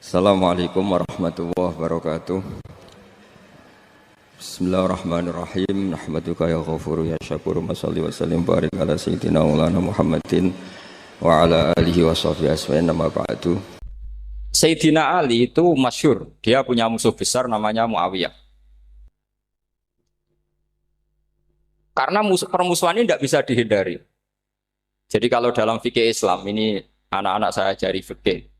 Assalamualaikum warahmatullahi wabarakatuh. Bismillahirrahmanirrahim. Nahmaduka ya ghafuru ya syakuru. Mashalli wa sallim barik ala sayyidina maulana Muhammadin wa ala alihi wa sahbihi asma'in nama ba'du. Sayyidina Ali itu masyhur, dia punya musuh besar namanya Muawiyah. Karena permusuhan ini tidak bisa dihindari. Jadi kalau dalam fikih Islam, ini anak-anak saya ajari fikih.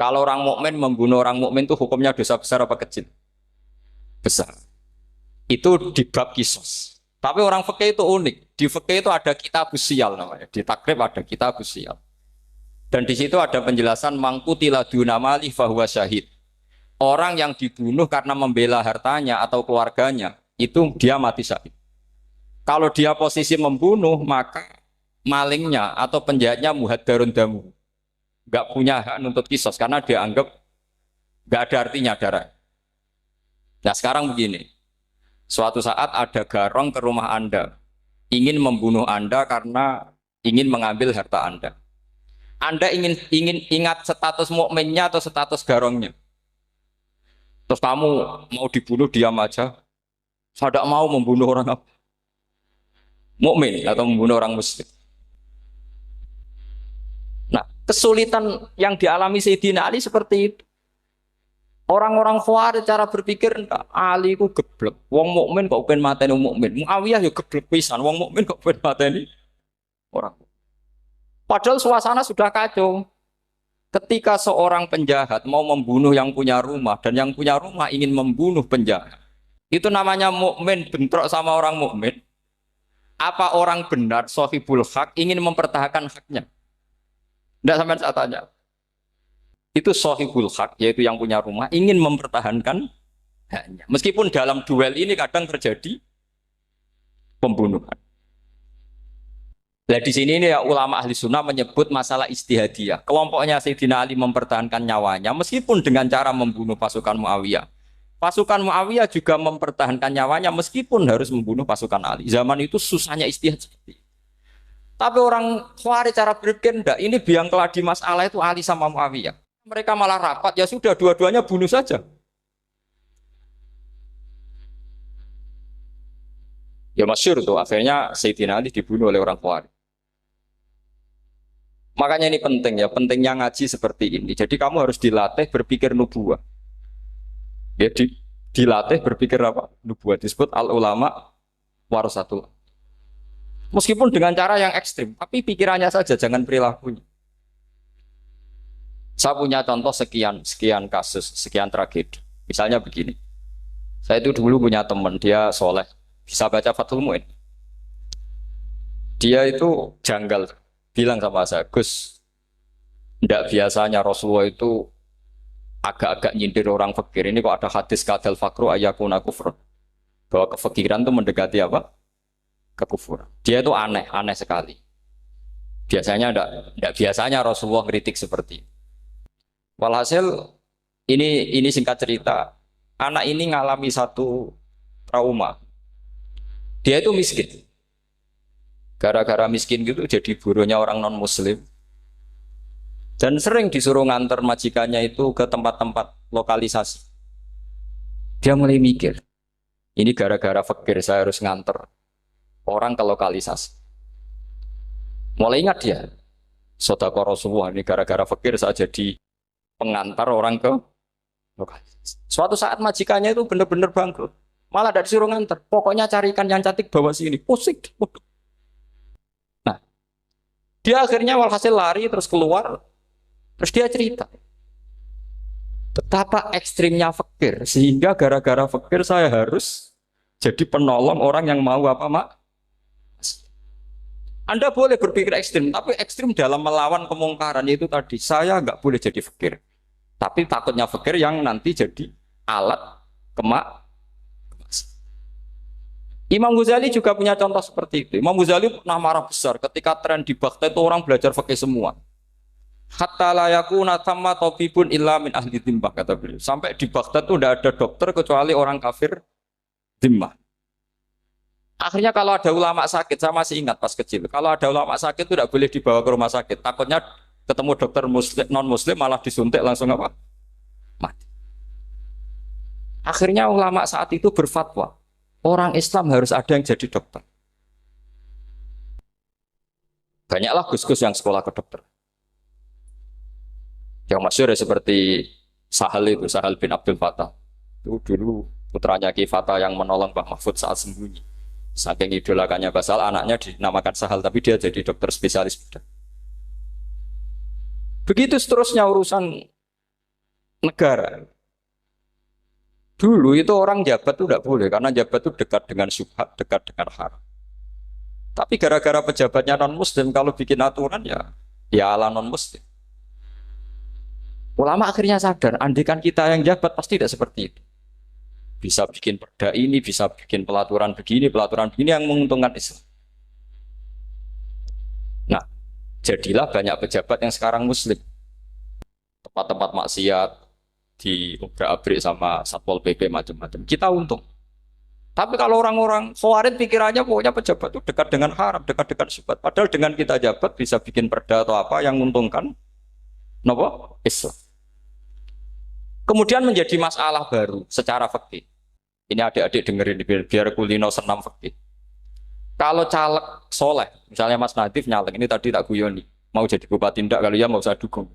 Kalau orang mukmin membunuh orang mukmin itu hukumnya dosa besar apa kecil? Besar. Itu di bab kisos. Tapi orang fikih itu unik. Di fikih itu ada kitabus siyal namanya. Di takrib ada kitabus siyal. Dan di situ ada penjelasan mangkutila dunamali fahuwa syahid. Orang yang dibunuh karena membela hartanya atau keluarganya, itu dia mati syahid. Kalau dia posisi membunuh, maka malingnya atau penjahatnya muhaddarun damu. Nggak punya hak nuntut kisos karena dia anggap nggak ada artinya darah. Nah sekarang begini, suatu saat ada garong ke rumah Anda, ingin membunuh Anda karena ingin mengambil harta Anda. Anda ingin ingat status mukminnya atau status garongnya. Terus kamu mau dibunuh diam aja. Saya tidak mau membunuh orang mukmin atau membunuh orang muslim. Nah, kesulitan yang dialami Sayyidina Ali seperti itu. Orang-orang Khawarij cara berpikir Ali ku geblek. Wong mukmin kok pengen mateni wong mukmin. Muawiyah ya geblek pisan. Wong mukmin kok pengen mateni orang. Padahal suasana sudah kacau. Ketika seorang penjahat mau membunuh yang punya rumah dan yang punya rumah ingin membunuh penjahat. Itu namanya mukmin bentrok sama orang mukmin. Apa orang benar sahibul hak ingin mempertahankan haknya? Tidak sampai saya tanya. Itu sahibul hak, yaitu yang punya rumah, ingin mempertahankan haknya. Meskipun dalam duel ini kadang terjadi pembunuhan. Nah di sini ini ya, ulama ahli sunnah menyebut masalah istihadiyah. Kelompoknya Sayyidina Ali mempertahankan nyawanya, meskipun dengan cara membunuh pasukan Muawiyah. Pasukan Muawiyah juga mempertahankan nyawanya, meskipun harus membunuh pasukan Ali. Zaman itu susahnya istihad seperti itu. Tapi orang Khawarij cara berpikir enggak, ini biang keladi masalah itu Ali sama Muawiyah. Mereka malah rapat, ya sudah dua-duanya bunuh saja. Ya masyhur tuh, akhirnya Sayyidina Ali dibunuh oleh orang Khawarij. Makanya ini penting ya, pentingnya ngaji seperti ini. Jadi kamu harus dilatih berpikir nubuwah. Ya, dilatih berpikir apa? Nubuwah disebut al-ulama warasatul. Meskipun dengan cara yang ekstrim, tapi pikirannya saja, jangan perilakunya. Saya punya contoh sekian kasus, sekian tragedi. Misalnya begini, saya itu dulu punya teman, dia soleh, bisa baca Fathul Mu'in. Dia itu janggal, bilang sama saya, Gus, tidak biasanya Rasulullah itu agak-agak nyindir orang fakir. Ini kok ada hadis kadal fakru ayakuna kufur, bahwa kefakiran itu mendekati apa? Kekufuran. Dia itu aneh sekali. Biasanya tidak biasanya Rasulullah kritik seperti itu. Walhasil ini singkat cerita, anak ini ngalami satu trauma. Dia itu miskin. Gara-gara miskin gitu jadi burunya orang non muslim. Dan sering disuruh nganter majikannya itu ke tempat-tempat lokalisasi. Dia mulai mikir, ini gara-gara fakir saya harus nganter orang ke lokalisasi. Mulai ingat dia, sedekah Rasulullah ini gara-gara fakir saya jadi pengantar orang ke lokalisasi. Suatu saat majikannya itu benar-benar bangkrut, malah tidak disuruh nganter. Pokoknya carikan yang cantik bawa sini. Pusing. Nah, dia akhirnya walhasil lari terus keluar, terus dia cerita betapa ekstrimnya fakir sehingga gara-gara fakir saya harus jadi penolong orang yang mau apa mak. Anda boleh berpikir ekstrim, tapi ekstrim dalam melawan kemungkaran itu tadi. Saya nggak boleh jadi fakir, tapi takutnya fakir yang nanti jadi alat kemak. Imam Ghazali juga punya contoh seperti itu. Imam Ghazali pernah marah besar ketika tren di Baghdad itu orang belajar fakih semua. Hatta la yakuna thamma tabibun illa min ahli dhimmah, kata beliau. Sampai di Baghdad itu tidak ada dokter kecuali orang kafir dhimmah. Akhirnya kalau ada ulama sakit, saya masih ingat pas kecil, kalau ada ulama sakit itu tidak boleh dibawa ke rumah sakit. Takutnya ketemu dokter muslim, non muslim malah disuntik langsung apa? Akhirnya ulama saat itu berfatwa, orang Islam harus ada yang jadi dokter. Banyaklah gus-gus yang sekolah ke dokter. Yang masyhur ya seperti Sahal itu, Sahal bin Abdul Fattah. Itu dulu putranya Ki Fatah yang menolong Mbah Mahfud saat sembunyi. Saking idolakannya Basal, anaknya dinamakan Sahal, tapi dia jadi dokter spesialis bedah. Begitu seterusnya urusan negara. Dulu itu orang jabat itu tidak boleh, karena jabat itu dekat dengan syubhat, dekat dengan haram. Tapi gara-gara pejabatnya non-muslim, kalau bikin aturan ya ala non-muslim. Ulama akhirnya sadar, andikan kita yang jabat pasti tidak seperti itu. Bisa bikin perda ini, bisa bikin pelaturan begini yang menguntungkan Islam. Nah, jadilah banyak pejabat yang sekarang muslim. Tempat-tempat maksiat diobrak-abrik sama Satpol PP macam-macam. Kita untung. Tapi kalau orang-orang Khawarij pikirannya pokoknya pejabat itu dekat dengan haram, dekat dengan syubhat. Padahal dengan kita jabat bisa bikin perda atau apa yang menguntungkan Islam. Kemudian menjadi masalah baru secara fikih. Ini adik-adik dengerin biar kulino senam fikih. Kalau caleg soleh, misalnya Mas Nadif nyalek, ini tadi tak guyoni, mau jadi bupati ndak, kalau ya mau saya dukung.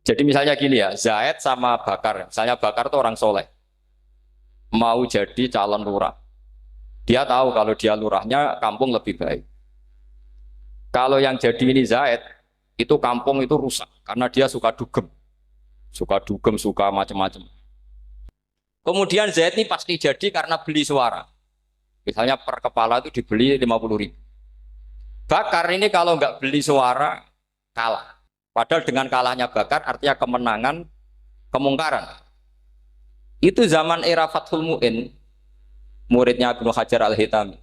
Jadi misalnya gini ya, Zaid sama Bakar, misalnya Bakar itu orang soleh, mau jadi calon lurah. Dia tahu kalau dia lurahnya kampung lebih baik. Kalau yang jadi ini Zaid, itu kampung itu rusak karena dia suka dugem, suka macam-macam. Kemudian Zaid ini pasti jadi karena beli suara. Misalnya per kepala itu dibeli 50.000. Bakar ini kalau nggak beli suara kalah. Padahal dengan kalahnya Bakar artinya kemenangan kemungkaran. Itu zaman era Fathul Mu'in, muridnya Ibnu Hajar Al-Hitami.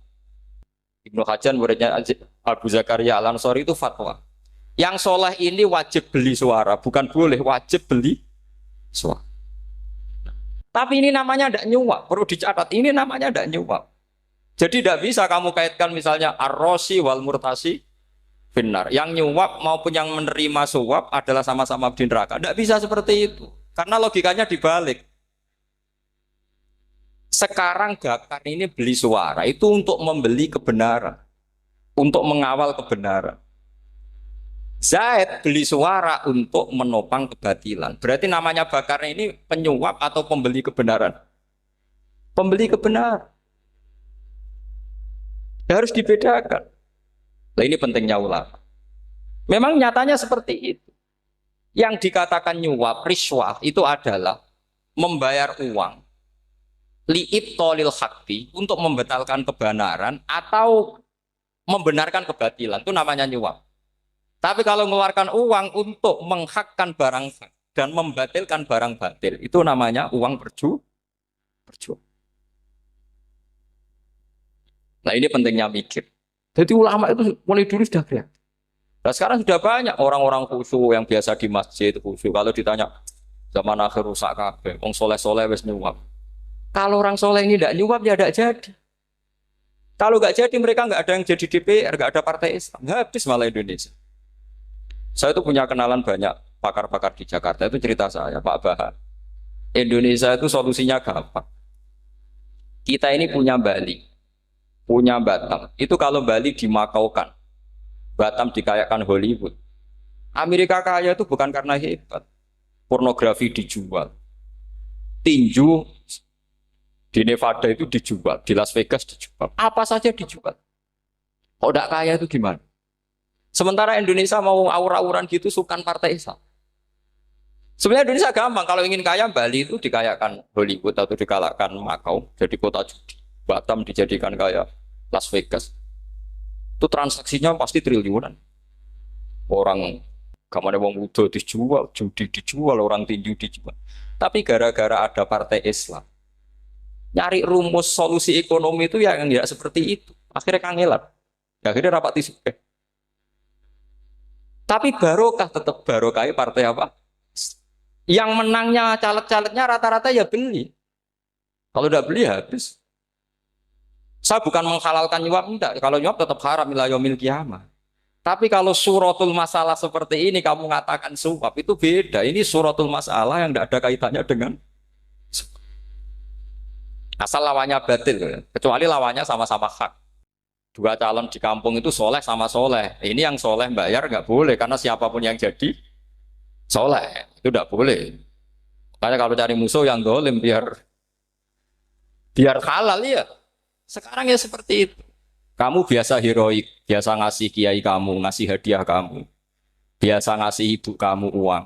Ibnu Hajar muridnya Abu Zakaria Al-Ansori itu fatwa. Yang soleh ini wajib beli suara, bukan boleh, wajib beli suara. Tapi ini namanya tidak nyuap, perlu dicatat, ini namanya tidak nyuap. Jadi tidak bisa kamu kaitkan misalnya ar-rosi wal murtasi finnar. Yang nyuap maupun yang menerima suap adalah sama-sama di neraka. Tidak bisa seperti itu, karena logikanya dibalik. Sekarang Bakar ini beli suara itu untuk membeli kebenaran, untuk mengawal kebenaran. Zaid beli suara untuk menopang kebatilan. Berarti namanya Bakar ini penyuap atau pembeli kebenaran? Pembeli kebenaran. Harus dibedakan. Nah, ini pentingnya ulama. Memang nyatanya seperti itu. Yang dikatakan nyuap, riswah itu adalah membayar uang li'ibtolil hakti untuk membatalkan kebenaran atau membenarkan kebatilan, itu namanya nyuap. Tapi kalau mengeluarkan uang untuk menghakkan barang hak dan membatalkan barang batil, itu namanya uang berjuang. Nah, ini pentingnya mikir. Jadi ulama itu mulai dulu sudah kreatif. Nah, sekarang sudah banyak orang-orang khusyuk yang biasa di masjid khusyuk. Kalau ditanya zaman akhir rusak kabeh, wong soleh-soleh wis nyuap. Kalau orang soleh ini tidak nyuap ya tidak jadi. Kalau nggak jadi mereka nggak ada yang jadi DPR, nggak ada partai Islam, habis malah Indonesia. Saya itu punya kenalan banyak pakar-pakar di Jakarta, itu cerita saya, Pak Bahar. Indonesia itu solusinya gampang. Kita ini punya Bali, punya Batam. Itu kalau Bali dimakaukan, Batam dikayakan Hollywood. Amerika kaya itu bukan karena hebat. Pornografi dijual. Tinju di Nevada itu dijual, di Las Vegas dijual. Apa saja dijual. Kalau tidak kaya itu gimana? Sementara Indonesia mau aur-auran gitu sukan partai Islam. Sebenarnya Indonesia gampang, kalau ingin kaya Bali itu dikayakan Hollywood atau dikalahkan Makau, jadi kota judi. Batam dijadikan kaya Las Vegas. Itu transaksinya pasti triliunan. Orang kamane wong udo dijual, judi dijual, orang tinju dijual. Tapi gara-gara ada partai Islam, nyari rumus solusi ekonomi itu yang tidak seperti itu. Akhirnya kangelan. Akhirnya rapat isu. Tapi barokah tetap barokah partai apa? Yang menangnya caleg-calegnya rata-rata ya beli. Kalau tidak beli habis. Saya bukan menghalalkan nyuap, enggak. Kalau nyuap tetap haram ila yaumil qiyamah. Tapi kalau suratul masalah seperti ini kamu mengatakan suap itu beda. Ini suratul masalah yang tidak ada kaitannya dengan Asal lawannya batil, kecuali lawannya sama-sama hak. Dua calon di kampung itu soleh sama soleh. Ini yang soleh bayar nggak boleh karena siapapun yang jadi soleh itu nggak boleh. Karena kalau cari musuh yang dolim biar biar halal ya. Sekarang ya seperti itu. Kamu biasa heroik, biasa ngasih kiai kamu, ngasih hadiah kamu, biasa ngasih ibu kamu uang.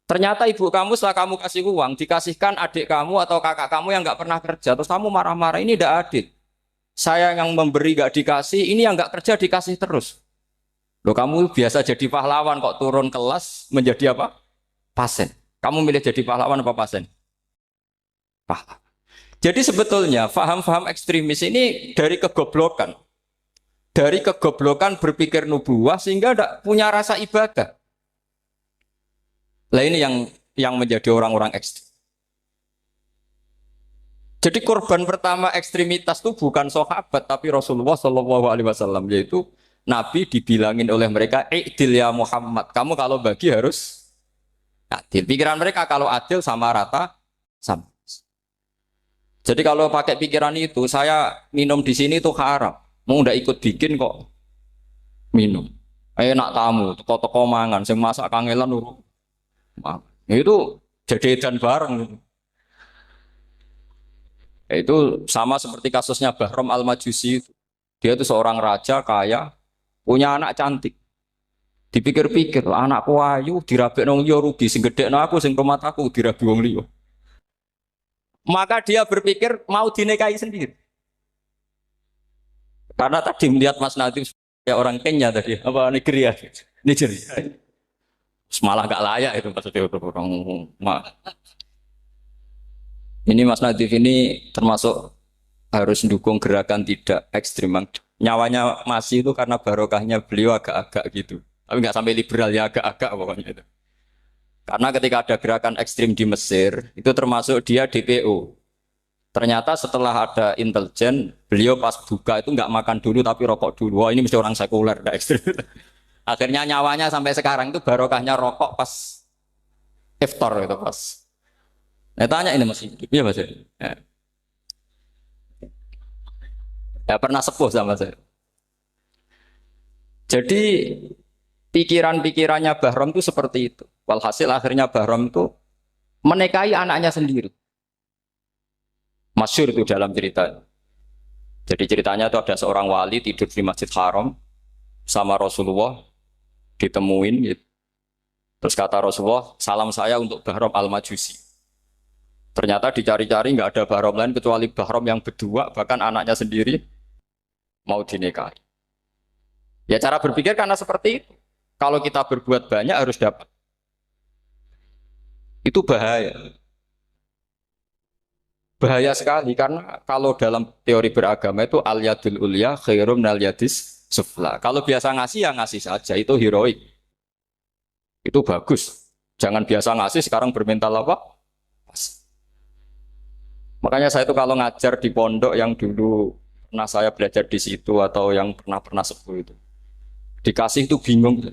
Ternyata ibu kamu setelah kamu kasih uang, dikasihkan adik kamu atau kakak kamu yang nggak pernah kerja, terus kamu marah-marah, ini tidak adil. Saya yang memberi nggak dikasih, ini yang nggak kerja dikasih terus. Loh kamu biasa jadi pahlawan kok turun kelas menjadi apa? Pasien. Kamu milih jadi pahlawan apa pasien? Pahlawan. Jadi sebetulnya faham-faham ekstremis ini dari kegoblokan. Dari kegoblokan berpikir nubuah sehingga tidak punya rasa ibadah. Lah ini yang menjadi orang-orang ekstrim. Jadi korban pertama ekstremitas itu bukan sahabat tapi Rasulullah Shallallahu Alaihi Wasallam, yaitu Nabi dibilangin oleh mereka, "I'dil ya Muhammad, kamu kalau bagi harus adil." Pikiran mereka kalau adil sama rata sama. Jadi kalau pakai pikiran itu, saya minum di sini itu haram. Mau ndak ikut bikin kok minum. Enak tamu, toko-toko mangan, sing masak kangelan urung. Itu jadi edan bareng. Itu sama seperti kasusnya Bahram Al-Majusi. Dia itu seorang raja kaya, punya anak cantik. Dipikir-pikir, anakku ayu, dirabek nang liya rugi, sing gedhekno aku, sing rumah aku dirabi wong liya. Maka dia berpikir mau dinikahi sendiri. Karena tadi melihat Mas Nadiem kayak orang Kenya tadi, apa Nigeria? Nigeria. Malah gak layak itu maksudnya orang. Ini Mas Nadiem ini termasuk harus mendukung gerakan tidak ekstrim. Nyawanya masih itu karena barokahnya beliau agak-agak gitu. Tapi nggak sampai liberal ya, agak-agak pokoknya itu. Karena ketika ada gerakan ekstrim di Mesir, itu termasuk dia DPO. Ternyata setelah ada intelijen, beliau pas buka itu nggak makan dulu tapi rokok dulu. Wah ini mesti orang sekuler, nggak ekstrim. Akhirnya nyawanya sampai sekarang itu barokahnya rokok pas iftar itu pas. Nah, tanya ini masih hidup ya Mas. Ya. Ya pernah sepuh sama saya. Jadi pikiran-pikirannya Bahram itu seperti itu. Walhasil akhirnya Bahram itu menikahi anaknya sendiri. Masyhur itu dalam cerita. Jadi ceritanya itu ada seorang wali tidur di Masjid Haram sama Rasulullah, ditemuin gitu. Terus kata Rasulullah, salam saya untuk Bahram Al-Majusi. Ternyata dicari-cari nggak ada Bahram lain kecuali Bahram yang berdua, bahkan anaknya sendiri mau dinikahi. Ya cara berpikir karena seperti itu. Kalau kita berbuat banyak harus dapat. Itu bahaya. Bahaya sekali karena kalau dalam teori beragama itu al yadul ulya khairum nal yadis sufla. Kalau biasa ngasih ya ngasih saja, itu heroik. Itu bagus. Jangan biasa ngasih sekarang bermental apa? Makanya saya itu kalau ngajar di pondok yang dulu pernah saya belajar di situ atau yang pernah sepuh itu, dikasih itu bingung.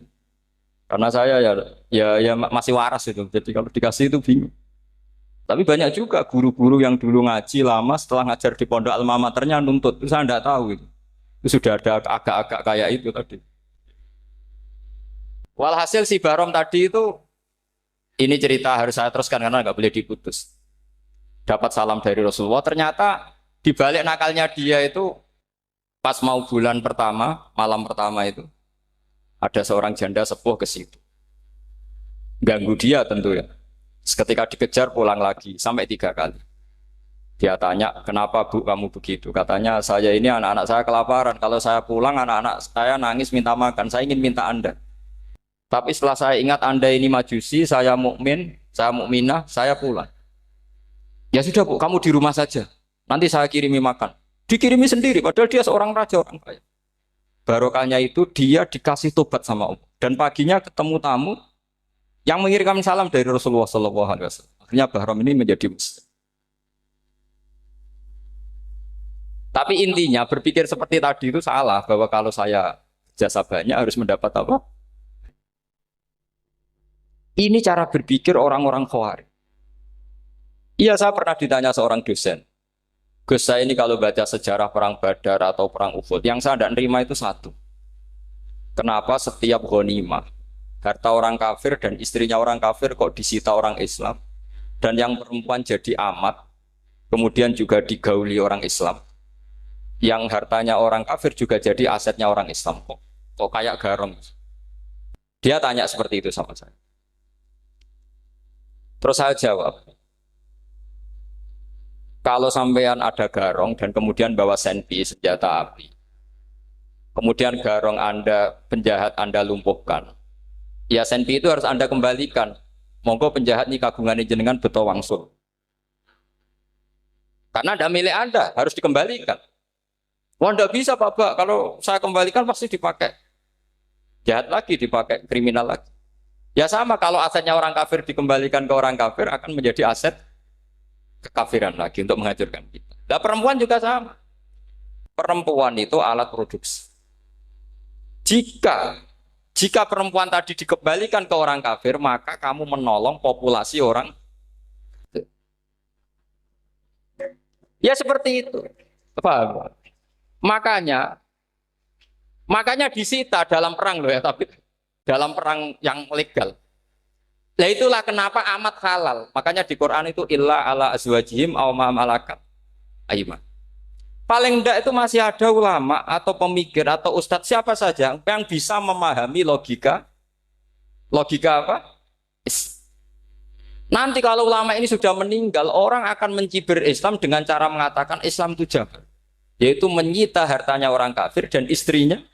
Karena saya ya masih waras itu. Jadi kalau dikasih itu bingung. Tapi banyak juga guru-guru yang dulu ngaji lama setelah ngajar di pondok alma maternya nuntut. Itu saya tidak tahu itu. Itu sudah ada agak-agak kayak itu tadi. Walhasil si Barom tadi itu ini cerita harus saya teruskan karena nggak boleh diputus. Dapat salam dari Rasulullah. Ternyata di balik nakalnya dia itu pas mau bulan pertama, malam pertama itu ada seorang janda sepuh ke situ. Ganggu dia tentu ya. Ketika dikejar pulang lagi sampai 3 kali. Dia tanya, kenapa Bu kamu begitu? Katanya saya ini anak-anak saya kelaparan. Kalau saya pulang anak-anak saya nangis minta makan. Saya ingin minta Anda. Tapi setelah saya ingat Anda ini majusi, saya mukmin, saya mukminah, saya pulang. Ya sudah Bu, kamu di rumah saja. Nanti saya kirimi makan. Dikirimi sendiri, padahal dia seorang raja, orang kaya. Barokahnya itu dia dikasih tobat sama Allah. Dan paginya ketemu tamu yang mengirimkan salam dari Rasulullah SAW. Akhirnya Bahram ini menjadi muslim. Tapi intinya berpikir seperti tadi itu salah. Bahwa kalau saya jasa banyak harus mendapat apa? Ini cara berpikir orang-orang Khawarij. Iya, saya pernah ditanya seorang dosen. Gus, saya ini kalau baca sejarah perang Badar atau perang Uhud, yang saya tidak nerima itu satu. Kenapa setiap ghanimah, harta orang kafir dan istrinya orang kafir kok disita orang Islam, dan yang perempuan jadi amat, kemudian juga digauli orang Islam, yang hartanya orang kafir juga jadi asetnya orang Islam, kok kayak garong. Dia tanya seperti itu sama saya. Terus saya jawab, kalau sampean ada garong dan kemudian bawa senpi, senjata api, kemudian garong Anda, penjahat Anda lumpuhkan, ya senpi itu harus Anda kembalikan. Monggo penjahat ini kagungan jenengan beto wangsul. Karena ada milik Anda, harus dikembalikan. Wah, tidak bisa Pak, kalau saya kembalikan pasti dipakai jahat lagi, dipakai kriminal lagi. Ya sama, kalau asetnya orang kafir dikembalikan ke orang kafir akan menjadi aset kekafiran lagi untuk menghancurkan kita. Nah, perempuan juga sama. Perempuan itu alat produksi. Jika perempuan tadi dikembalikan ke orang kafir, maka kamu menolong populasi orang. Ya seperti itu. Paham? Makanya disita dalam perang loh ya, tapi dalam perang yang legal. Nah itulah kenapa amat halal. Makanya di Quran itu illa ala azwajihim aw ma malakat ayman. Paling enggak itu masih ada ulama atau pemikir atau ustadz siapa saja yang bisa memahami logika apa? Nanti kalau ulama ini sudah meninggal, orang akan mencibir Islam dengan cara mengatakan Islam itu jahat, yaitu menyita hartanya orang kafir dan istrinya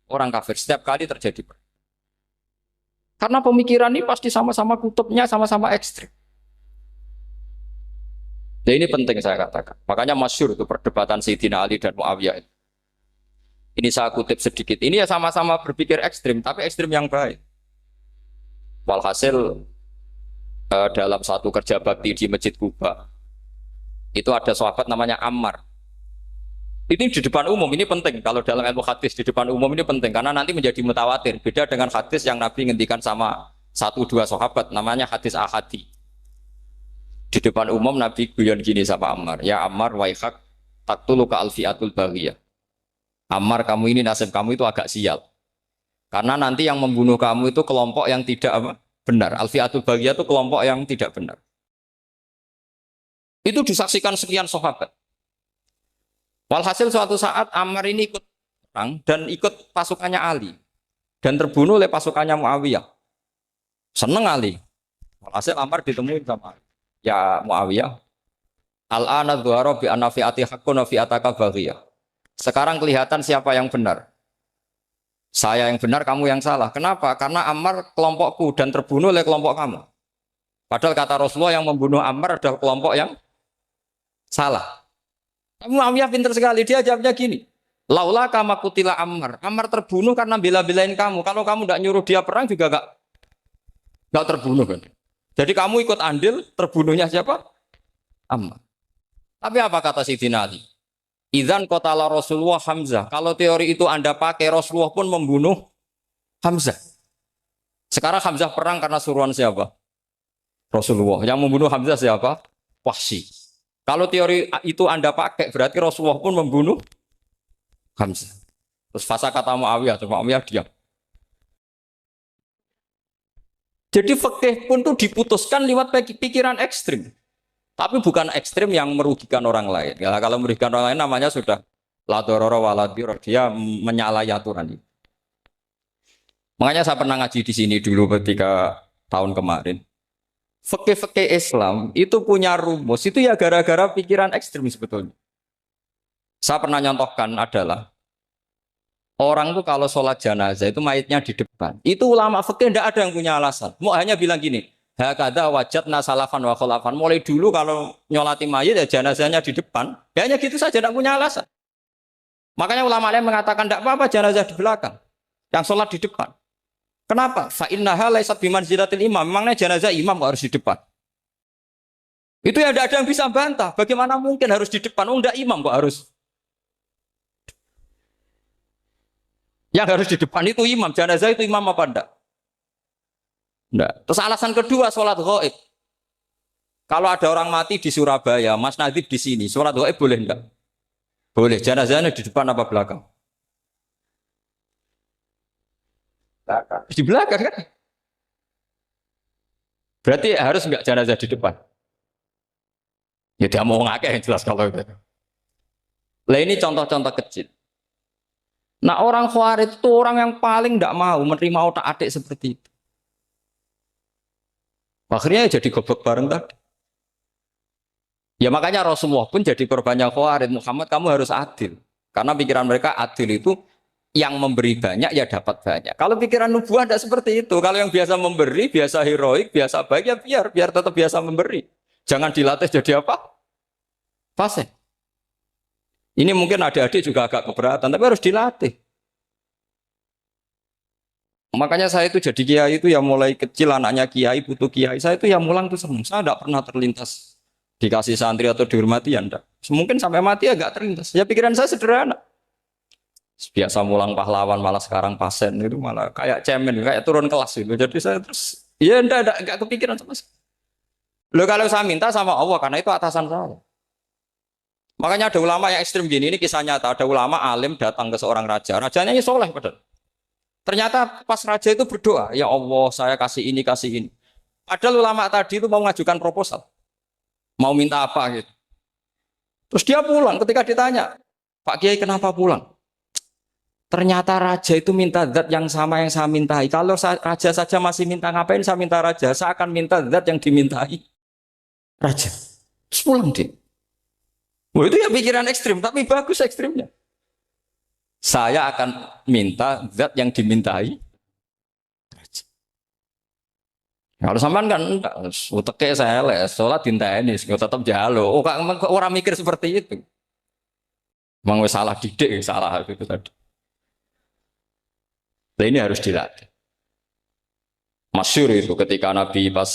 orang kafir setiap kali terjadi perang. Karena pemikiran ini pasti sama-sama kutubnya, sama-sama ekstrim. Nah ini penting saya katakan. Makanya masyhur itu perdebatan Sayyidina Ali dan Muawiyah. Ini saya kutip sedikit. Ini ya sama-sama berpikir ekstrim, tapi ekstrim yang baik. Walhasil dalam satu kerja bakti di Masjid Kuba, itu ada sahabat namanya Ammar. Ini di depan umum, ini penting. Kalau dalam ilmu hadis di depan umum ini penting, karena nanti menjadi mutawatir. Beda dengan hadis yang Nabi ngendikan sama 1-2 sahabat, namanya hadis ahadi. Di depan umum Nabi guyon gini sama Ammar, ya Ammar waihak taktuluka alfiatul baghiyah. Ammar, kamu ini nasib kamu itu agak sial. Karena nanti yang membunuh kamu itu kelompok yang tidak benar. Alfiatul baghiyah itu kelompok yang tidak benar. Itu disaksikan sekian sahabat. Walhasil suatu saat Ammar ini ikut perang dan ikut pasukannya Ali dan terbunuh oleh pasukannya Muawiyah. Seneng Ali. Walhasil Ammar ditemuin sama Ali. Ya Muawiyah, al-ana dhuhara bi anna fi'ati haqqun wa fi'ataka baghiyah. Sekarang kelihatan siapa yang benar. Saya yang benar, kamu yang salah. Kenapa? Karena Ammar kelompokku dan terbunuh oleh kelompok kamu. Padahal kata Rasulullah yang membunuh Ammar adalah kelompok yang salah. Muawiyah pintar sekali, dia jawabnya gini. Laula kama kutila Ammar. Ammar terbunuh karena bela-belain kamu. Kalau kamu tidak nyuruh dia perang juga gak terbunuh kan. Jadi kamu ikut andil, terbunuhnya siapa? Ammar. Tapi apa kata Sayyidina Ali? Idzan qatala Rasulullah Hamzah. Kalau teori itu Anda pakai, Rasulullah pun membunuh Hamzah. Sekarang Hamzah perang karena suruhan siapa? Rasulullah. Yang membunuh Hamzah siapa? Wahsy. Kalau teori itu Anda pakai, berarti Rasulullah pun membunuh Hamzah. Terus fasa kata Muawiyah, diam. Jadi fikih pun tuh diputuskan lewat pikiran ekstrim. Tapi bukan ekstrim yang merugikan orang lain. Ya, kalau merugikan orang lain namanya sudah la dororo wa la dirar. Dia menyalahi aturan itu. Makanya saya pernah ngaji di sini dulu ketika tahun kemarin. Fikih-fikih Islam itu punya rumus. Itu ya gara-gara pikiran ekstrim sebetulnya. Saya pernah nyontohkan adalah orang itu kalau sholat jenazah itu mayitnya di depan. Itu ulama fikih tidak ada yang punya alasan. Mau hanya bilang gini, hakadha wajadna salafan wa khalafan. Mulai dulu kalau nyolati mayit ya jenazahnya di depan. Ya hanya gitu saja, tidak punya alasan. Makanya ulama lain mengatakan tidak apa-apa jenazah di belakang. Yang sholat di depan. Kenapa? Fa innaha laysat bimanzilatil imam. Memangnya jenazah imam kok harus di depan? Itu ya tidak ada yang bisa bantah. Bagaimana mungkin harus di depan? Oh enggak, imam kok harus. Yang harus di depan itu imam. Jenazah itu imam apa enggak? Enggak. Terus alasan kedua sholat ghaib. Kalau ada orang mati di Surabaya, Mas Nadib di sini, sholat gaib boleh enggak? Boleh. Jenazahnya di depan apa belakang? Belakang. Di belakang kan? Berarti harus enggak jenazah di depan? Ya dia mau ngakeh yang jelas kalau itu. Lah ini contoh-contoh kecil. Nah orang Khawarij itu orang yang paling tidak mau menerima otak adik seperti itu. Akhirnya jadi goblok bareng tadi. Ya makanya Rasulullah pun jadi korbannya Khawarij. Muhammad kamu harus adil. Karena pikiran mereka adil itu yang memberi banyak ya dapat banyak. Kalau pikiran nubuah tidak seperti itu. Kalau yang biasa memberi, biasa heroik, biasa baik ya biar tetap biasa memberi. Jangan dilatih jadi apa? Fasih. Ini mungkin adik-adik juga agak keberatan, tapi harus dilatih. Makanya saya itu jadi kiai itu ya mulai kecil anaknya kiai butuh kiai. Saya itu ya mulang tuh senang. Saya tidak pernah terlintas dikasih santri atau dihormati ya enggak. Mungkin sampai mati agak terlintas. Ya pikiran saya sederhana. Biasa mulang pahlawan malah sekarang pasien itu malah kayak cemen, kayak turun kelas itu. Jadi saya terus ya enggak kepikiran sama sekali. Loh kalau saya minta sama Allah karena itu atasan saya. Makanya ada ulama yang ekstrim gini, ini kisah nyata. Ada ulama alim datang ke seorang raja. Rajanya ini soleh padahal. Ternyata pas raja itu berdoa, ya Allah saya kasih ini, kasih ini. Padahal ulama tadi itu mau mengajukan proposal. Mau minta apa gitu. Terus dia pulang ketika ditanya, Pak Kiai kenapa pulang? Ternyata raja itu minta zat yang sama yang saya mintai. Kalau raja saja masih minta, ngapain saya minta raja? Saya akan minta zat yang dimintai raja. Terus pulang dia. Wah, itu ya pikiran ekstrim, tapi bagus ekstrimnya. Saya akan minta zat yang dimintai. Kalau sampean kan uteke saya les, sholat dinteni, tetap jalo. Oh, kok orang mikir seperti itu. Memang salah didik, salah itu tadi. Nah, ini harus dilatih. Masyhur itu ketika Nabi pas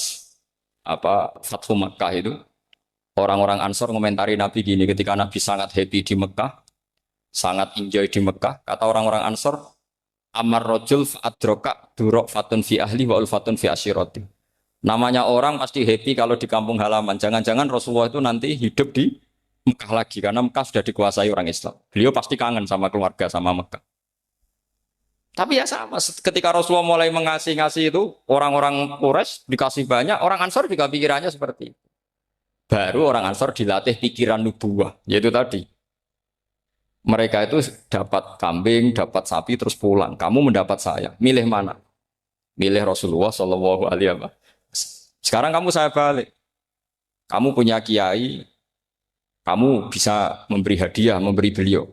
Fathu Makkah itu, orang-orang Ansor komentari Nabi gini, ketika Nabi sangat happy di Mekah, sangat enjoy di Mekah, kata orang-orang Ansor, Amar rojul fa'adroka durok fatun fi ahli wa ulfatun fi asyiroti. Namanya orang pasti happy kalau di kampung halaman. Jangan-jangan Rasulullah itu nanti hidup di Mekah lagi, karena Mekah sudah dikuasai orang Islam. Beliau pasti kangen sama keluarga, sama Mekah. Tapi ya sama, ketika Rasulullah mulai ngasih itu, orang-orang Quraisy dikasih banyak, orang Ansor juga pikirannya seperti itu. Baru orang Ansor dilatih pikiran nubuwah, yaitu tadi. Mereka itu dapat kambing, dapat sapi, terus pulang. Kamu mendapat saya, milih mana? Milih Rasulullah Shallallahu Alaihi Wasallam. Sekarang kamu saya balik. Kamu punya kiai, kamu bisa memberi hadiah, memberi beliau.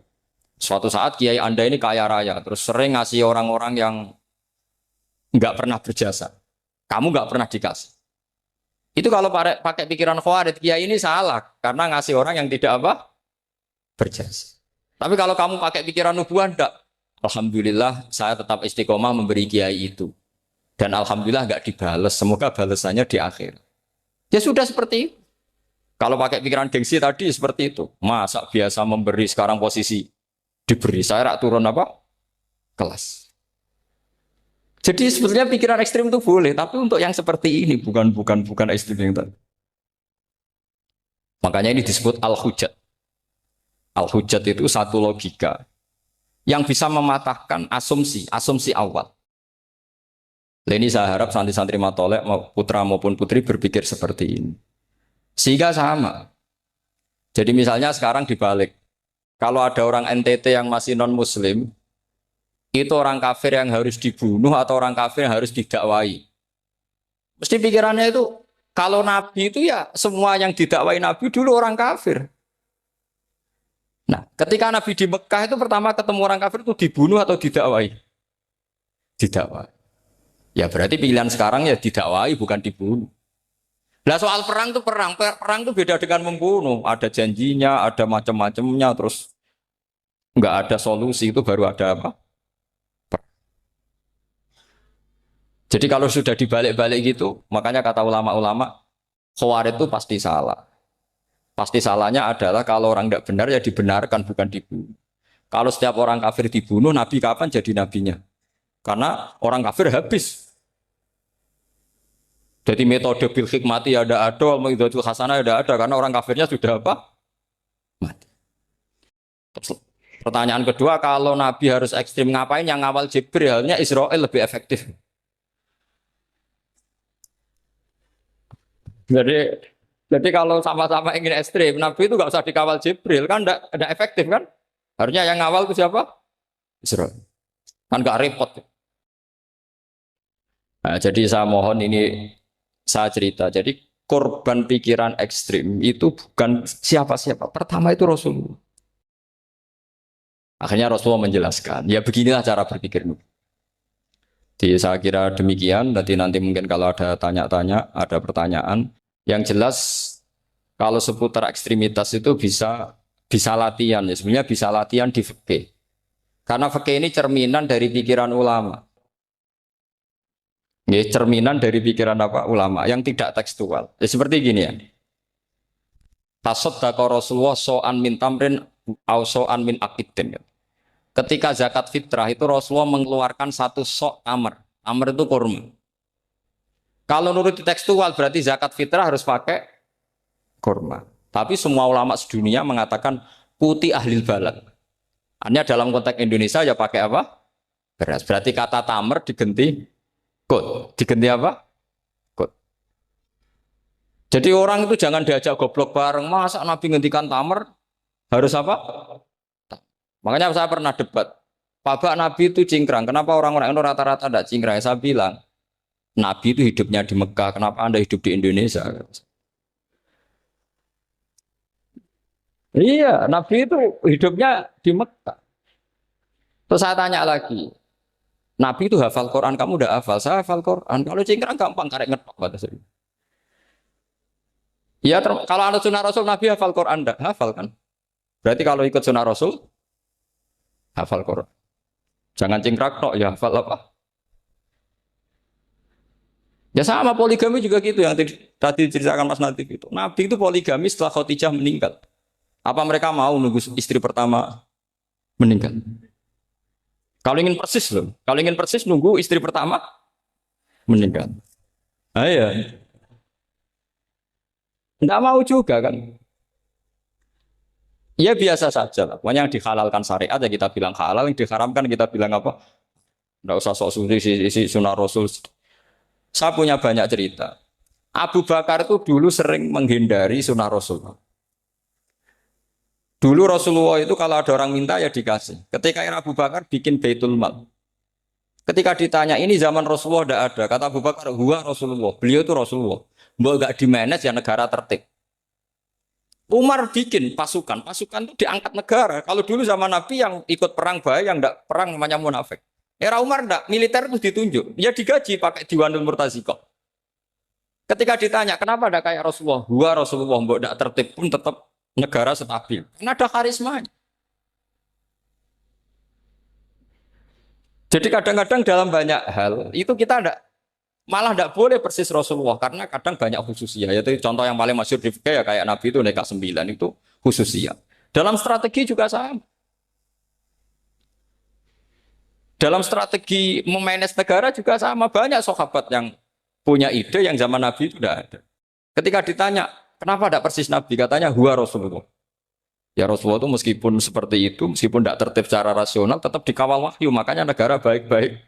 Suatu saat kiai Anda ini kaya raya, terus sering ngasih orang-orang yang nggak pernah berjasa. Kamu nggak pernah dikasih. Itu kalau pakai pikiran Khawarij, kiai ini salah karena ngasih orang yang tidak berjasa. Tapi kalau kamu pakai pikiran nubuah, enggak. Alhamdulillah saya tetap istiqomah memberi kiai itu. Dan alhamdulillah enggak dibales. Semoga balasannya di akhir. Ya sudah seperti itu. Kalau pakai pikiran gengsi tadi seperti itu. Masa biasa memberi sekarang posisi diberi. Saya rak turun kelas. Jadi sebetulnya pikiran ekstrim itu boleh, tapi untuk yang seperti ini bukan ekstrim yang tadi. Makanya ini disebut al-hujjat. Al-hujjat itu satu logika yang bisa mematahkan asumsi awal. Ini saya harap santri-santri matolek, putra maupun putri berpikir seperti ini. Sehingga sama. Jadi misalnya sekarang dibalik. Kalau ada orang NTT yang masih non-muslim, itu orang kafir yang harus dibunuh atau orang kafir yang harus didakwai. Mesti pikirannya itu, kalau Nabi itu ya semua yang didakwai Nabi dulu orang kafir. Nah, ketika Nabi di Mekah itu pertama ketemu orang kafir itu dibunuh atau didakwai? Didakwai. Ya berarti pilihan sekarang ya didakwai bukan dibunuh. Nah soal perang itu perang itu beda dengan membunuh. Ada janjinya, ada macam-macamnya, terus nggak ada solusi itu baru ada apa? Jadi kalau sudah dibalik-balik gitu, makanya kata ulama-ulama, Khawarij itu pasti salah. Pasti salahnya adalah kalau orang tidak benar ya dibenarkan bukan dibunuh. Kalau setiap orang kafir dibunuh, Nabi kapan jadi nabinya? Karena orang kafir habis. Jadi metode bil hikmati ya ada, mengidhatul hasanah ya ada, karena orang kafirnya sudah apa? Mati. Terus, pertanyaan kedua, kalau Nabi harus ekstrim ngapain? Yang ngawal Jibril, halnya Israel lebih efektif. Jadi jadi kalau sama-sama ingin ekstrim, Nabi itu nggak usah dikawal Jibril, kan enggak efektif kan? Harusnya yang ngawal itu siapa? Israel. Kan nggak repot. Nah, jadi saya mohon ini saya cerita. Jadi korban pikiran ekstrim itu bukan siapa-siapa. Pertama itu Rasulullah. Akhirnya Rasulullah menjelaskan, ya beginilah cara berpikir. Jadi saya kira demikian. Nanti mungkin kalau ada tanya-tanya, ada pertanyaan. Yang jelas kalau seputar ekstremitas itu bisa latihan. Ya. Sebenarnya bisa latihan di fikih. Karena fikih ini cerminan dari pikiran ulama. Ya, cerminan dari pikiran apa ulama yang tidak tekstual. Ya, seperti gini ya. Tasaddaqa Rasulullah so'an min tamrin au so'an min aqidin. Ketika zakat fitrah itu Rasulullah mengeluarkan satu sok tamar. Tamar itu kurma. Kalau menurut tekstual berarti zakat fitrah harus pakai kurma. Tapi semua ulama sedunia mengatakan putih ahlil balad. Hanya dalam konteks Indonesia ya pakai apa? Beras. Berarti kata tamar diganti kut. Diganti apa? Kut. Jadi orang itu jangan diajak goblok bareng. Masa Nabi ngendikan tamar harus apa? Makanya saya pernah debat. Pak Nabi itu cingkrang. Kenapa orang-orang itu rata-rata tidak cingkrang? Saya bilang, Nabi itu hidupnya di Mekah. Kenapa Anda hidup di Indonesia? Iya, Nabi itu hidupnya di Mekah. Terus saya tanya lagi, Nabi itu hafal Quran, kamu udah hafal? Saya hafal Quran. Kalau cingkrang gampang, karek ngetok kata saya. Ya, kalau ada sunnah Rasul, Nabi hafal Quran, enggak? Hafal kan? Berarti kalau ikut sunnah Rasul, hafal Quran. Jangan cingkrang tok, ya hafal apa? Ya sama poligami juga gitu yang tadi diceritakan Mas Natif itu. Nabi itu poligami setelah Khadijah meninggal. Apa mereka mau nunggu istri pertama meninggal? Kalau ingin persis loh. Kalau ingin persis nunggu istri pertama meninggal. Ah ya. Enggak mau juga kan. Ya biasa saja lah. Pokoknya yang dihalalkan syariat ya kita bilang halal, yang diharamkan kita bilang apa? Enggak usah sok suci sunnah Rasul. Saya punya banyak cerita. Abu Bakar itu dulu sering menghindari sunnah Rasul. Dulu Rasulullah itu kalau ada orang minta ya dikasih. Ketika era Abu Bakar bikin Baitul Mal. Ketika ditanya ini zaman Rasulullah tidak ada. Kata Abu Bakar, huwa Rasulullah. Beliau itu Rasulullah. Mau gak di-manage ya negara tertib. Umar bikin pasukan. Pasukan itu diangkat negara. Kalau dulu zaman Nabi yang ikut perang bahaya, yang tidak perang namanya munafik. Era Umar enggak, militer itu ditunjuk. Ya digaji pakai Diwanul Murtaziko. Ketika ditanya, kenapa ada kayak Rasulullah? Huwa Rasulullah, mbok tidak tertib pun tetap negara stabil. Karena ada karisma. Jadi kadang-kadang dalam banyak hal itu kita malah tidak boleh persis Rasulullah karena kadang banyak khususnya. Yaitu contoh yang paling masyhur di fikih ya kayak Nabi itu nikah 9 itu khususnya. Dalam strategi juga sama. Dalam strategi memanage negara juga sama. Banyak sahabat yang punya ide yang zaman Nabi itu tidak ada. Ketika ditanya, kenapa tidak persis Nabi? Katanya, huwa Rasulullah. Ya Rasulullah itu meskipun seperti itu, meskipun tidak tertib secara rasional, tetap dikawal wahyu. Makanya negara baik-baik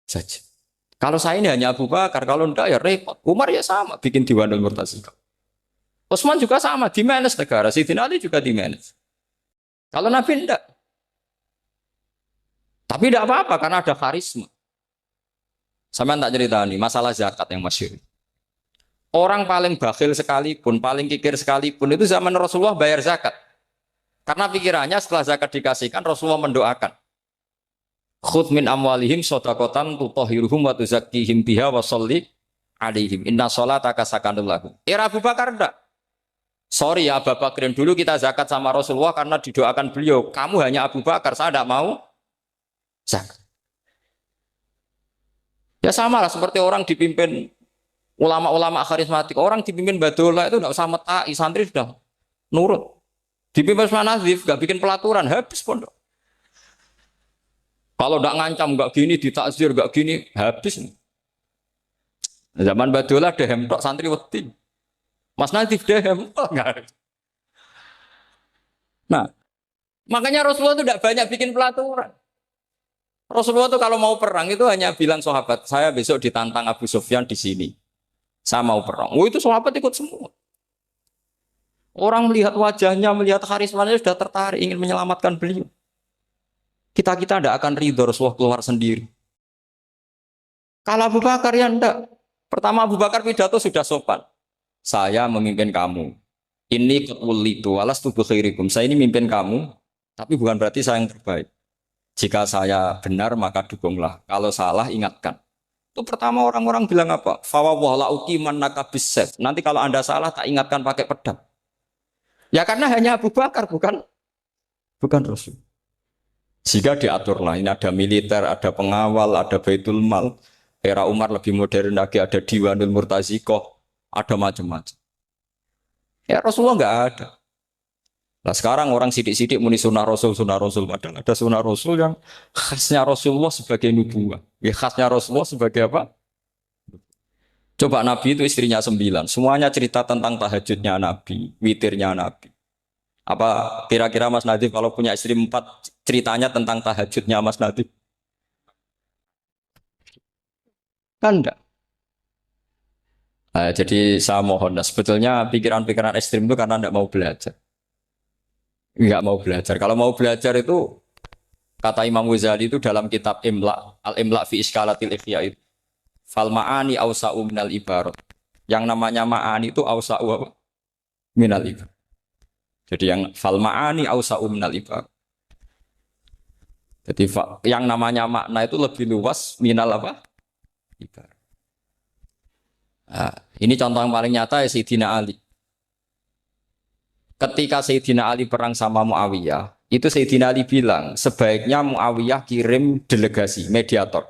saja. Kalau saya ini hanya Abu Bakar, kalau tidak ya repot. Umar ya sama, bikin Diwanul Murtaziko. Utsman juga sama, di-manage negara. Sayyidina Ali juga di-manage. Kalau Nabi tidak. Tapi tidak apa-apa karena ada karisma. Sama tak cerita nih, masalah zakat yang masyhur. Orang paling bakhil sekalipun, paling kikir sekalipun itu zaman Rasulullah bayar zakat. Karena pikirannya setelah zakat dikasihkan Rasulullah mendoakan. Khudh min amwalihim shadaqatan tutahhiruhum wa tuzakkihim biha wa sholli alaihim. Inna sholataka sakanul lahum. Era Abu Bakar enggak. Sorry ya Abu Bakar, dulu kita zakat sama Rasulullah karena didoakan beliau. Kamu hanya Abu Bakar, saya tidak mau zakat. Ya sama lah seperti orang dipimpin ulama-ulama karismatik. Orang dipimpin Badola itu tidak usah metai, santri sudah nurut. Dipimpin Usman Nazif, gak bikin pelaturan, habis pondok. Kalau tidak ngancam, gak gini, ditakzir, gak gini, habis. Zaman Badola dehem tok santri wedi. Mas Nadif dehem enggak. Nah, makanya Rasulullah itu tidak banyak bikin pelaturan. Rasulullah itu kalau mau perang itu hanya bilang sahabat, saya besok ditantang Abu Sufyan di sini. Saya mau perang. Oh itu sahabat ikut semua. Orang melihat wajahnya, melihat karismanya sudah tertarik ingin menyelamatkan beliau. Kita tidak akan ridho Rasulullah keluar sendiri. Kalau Abu Bakar ya enggak. Pertama Abu Bakar pidato sudah sopan. Saya memimpin kamu. Ini ketulitu alas tubuh khairikum. Saya ini mimpin kamu, tapi bukan berarti saya yang terbaik. Jika saya benar maka dukunglah. Kalau salah ingatkan. Itu pertama orang-orang bilang apa? Fawwala uqiman nakabisef. Nanti kalau Anda salah tak ingatkan pakai pedang. Ya karena hanya Abu Bakar bukan Rasul. Jika diaturlah, ini ada militer, ada pengawal, ada Baitul Mal. Era Umar lebih modern lagi, ada Diwanul Murtazikoh, ada macam-macam. Ya Rasulullah nggak ada. Nah sekarang orang sidik-sidik muni sunnah Rasul. Padahal ada sunnah Rasul yang khasnya Rasulullah sebagai nubuah. Ya khasnya Rasulullah sebagai apa? Coba Nabi itu istrinya 9. Semuanya cerita tentang tahajudnya Nabi, witirnya Nabi. Apa kira-kira Mas Nadif kalau punya istri 4 ceritanya tentang tahajudnya Mas Nadif? Kan enggak. Nah, jadi saya mohon, nah, sebetulnya pikiran-pikiran ekstrim itu karena enggak mau belajar. Enggak mau belajar. Kalau mau belajar itu kata Imam Ghazali itu dalam kitab Imla, Al-Imla fi Iskalatil Ikhya itu. Fal ma'ani awsa'u minal ibarat. Yang namanya ma'ani itu awsa'u apa? Minal ibarat. Jadi yang fal ma'ani awsa'u minal ibarat. Jadi yang namanya makna itu lebih luas minal apa? Ibarat. Nah, ini contoh yang paling nyata ya Sayyidina Ali. Ketika Sayyidina Ali perang sama Muawiyah, itu Sayyidina Ali bilang, sebaiknya Muawiyah kirim delegasi, mediator.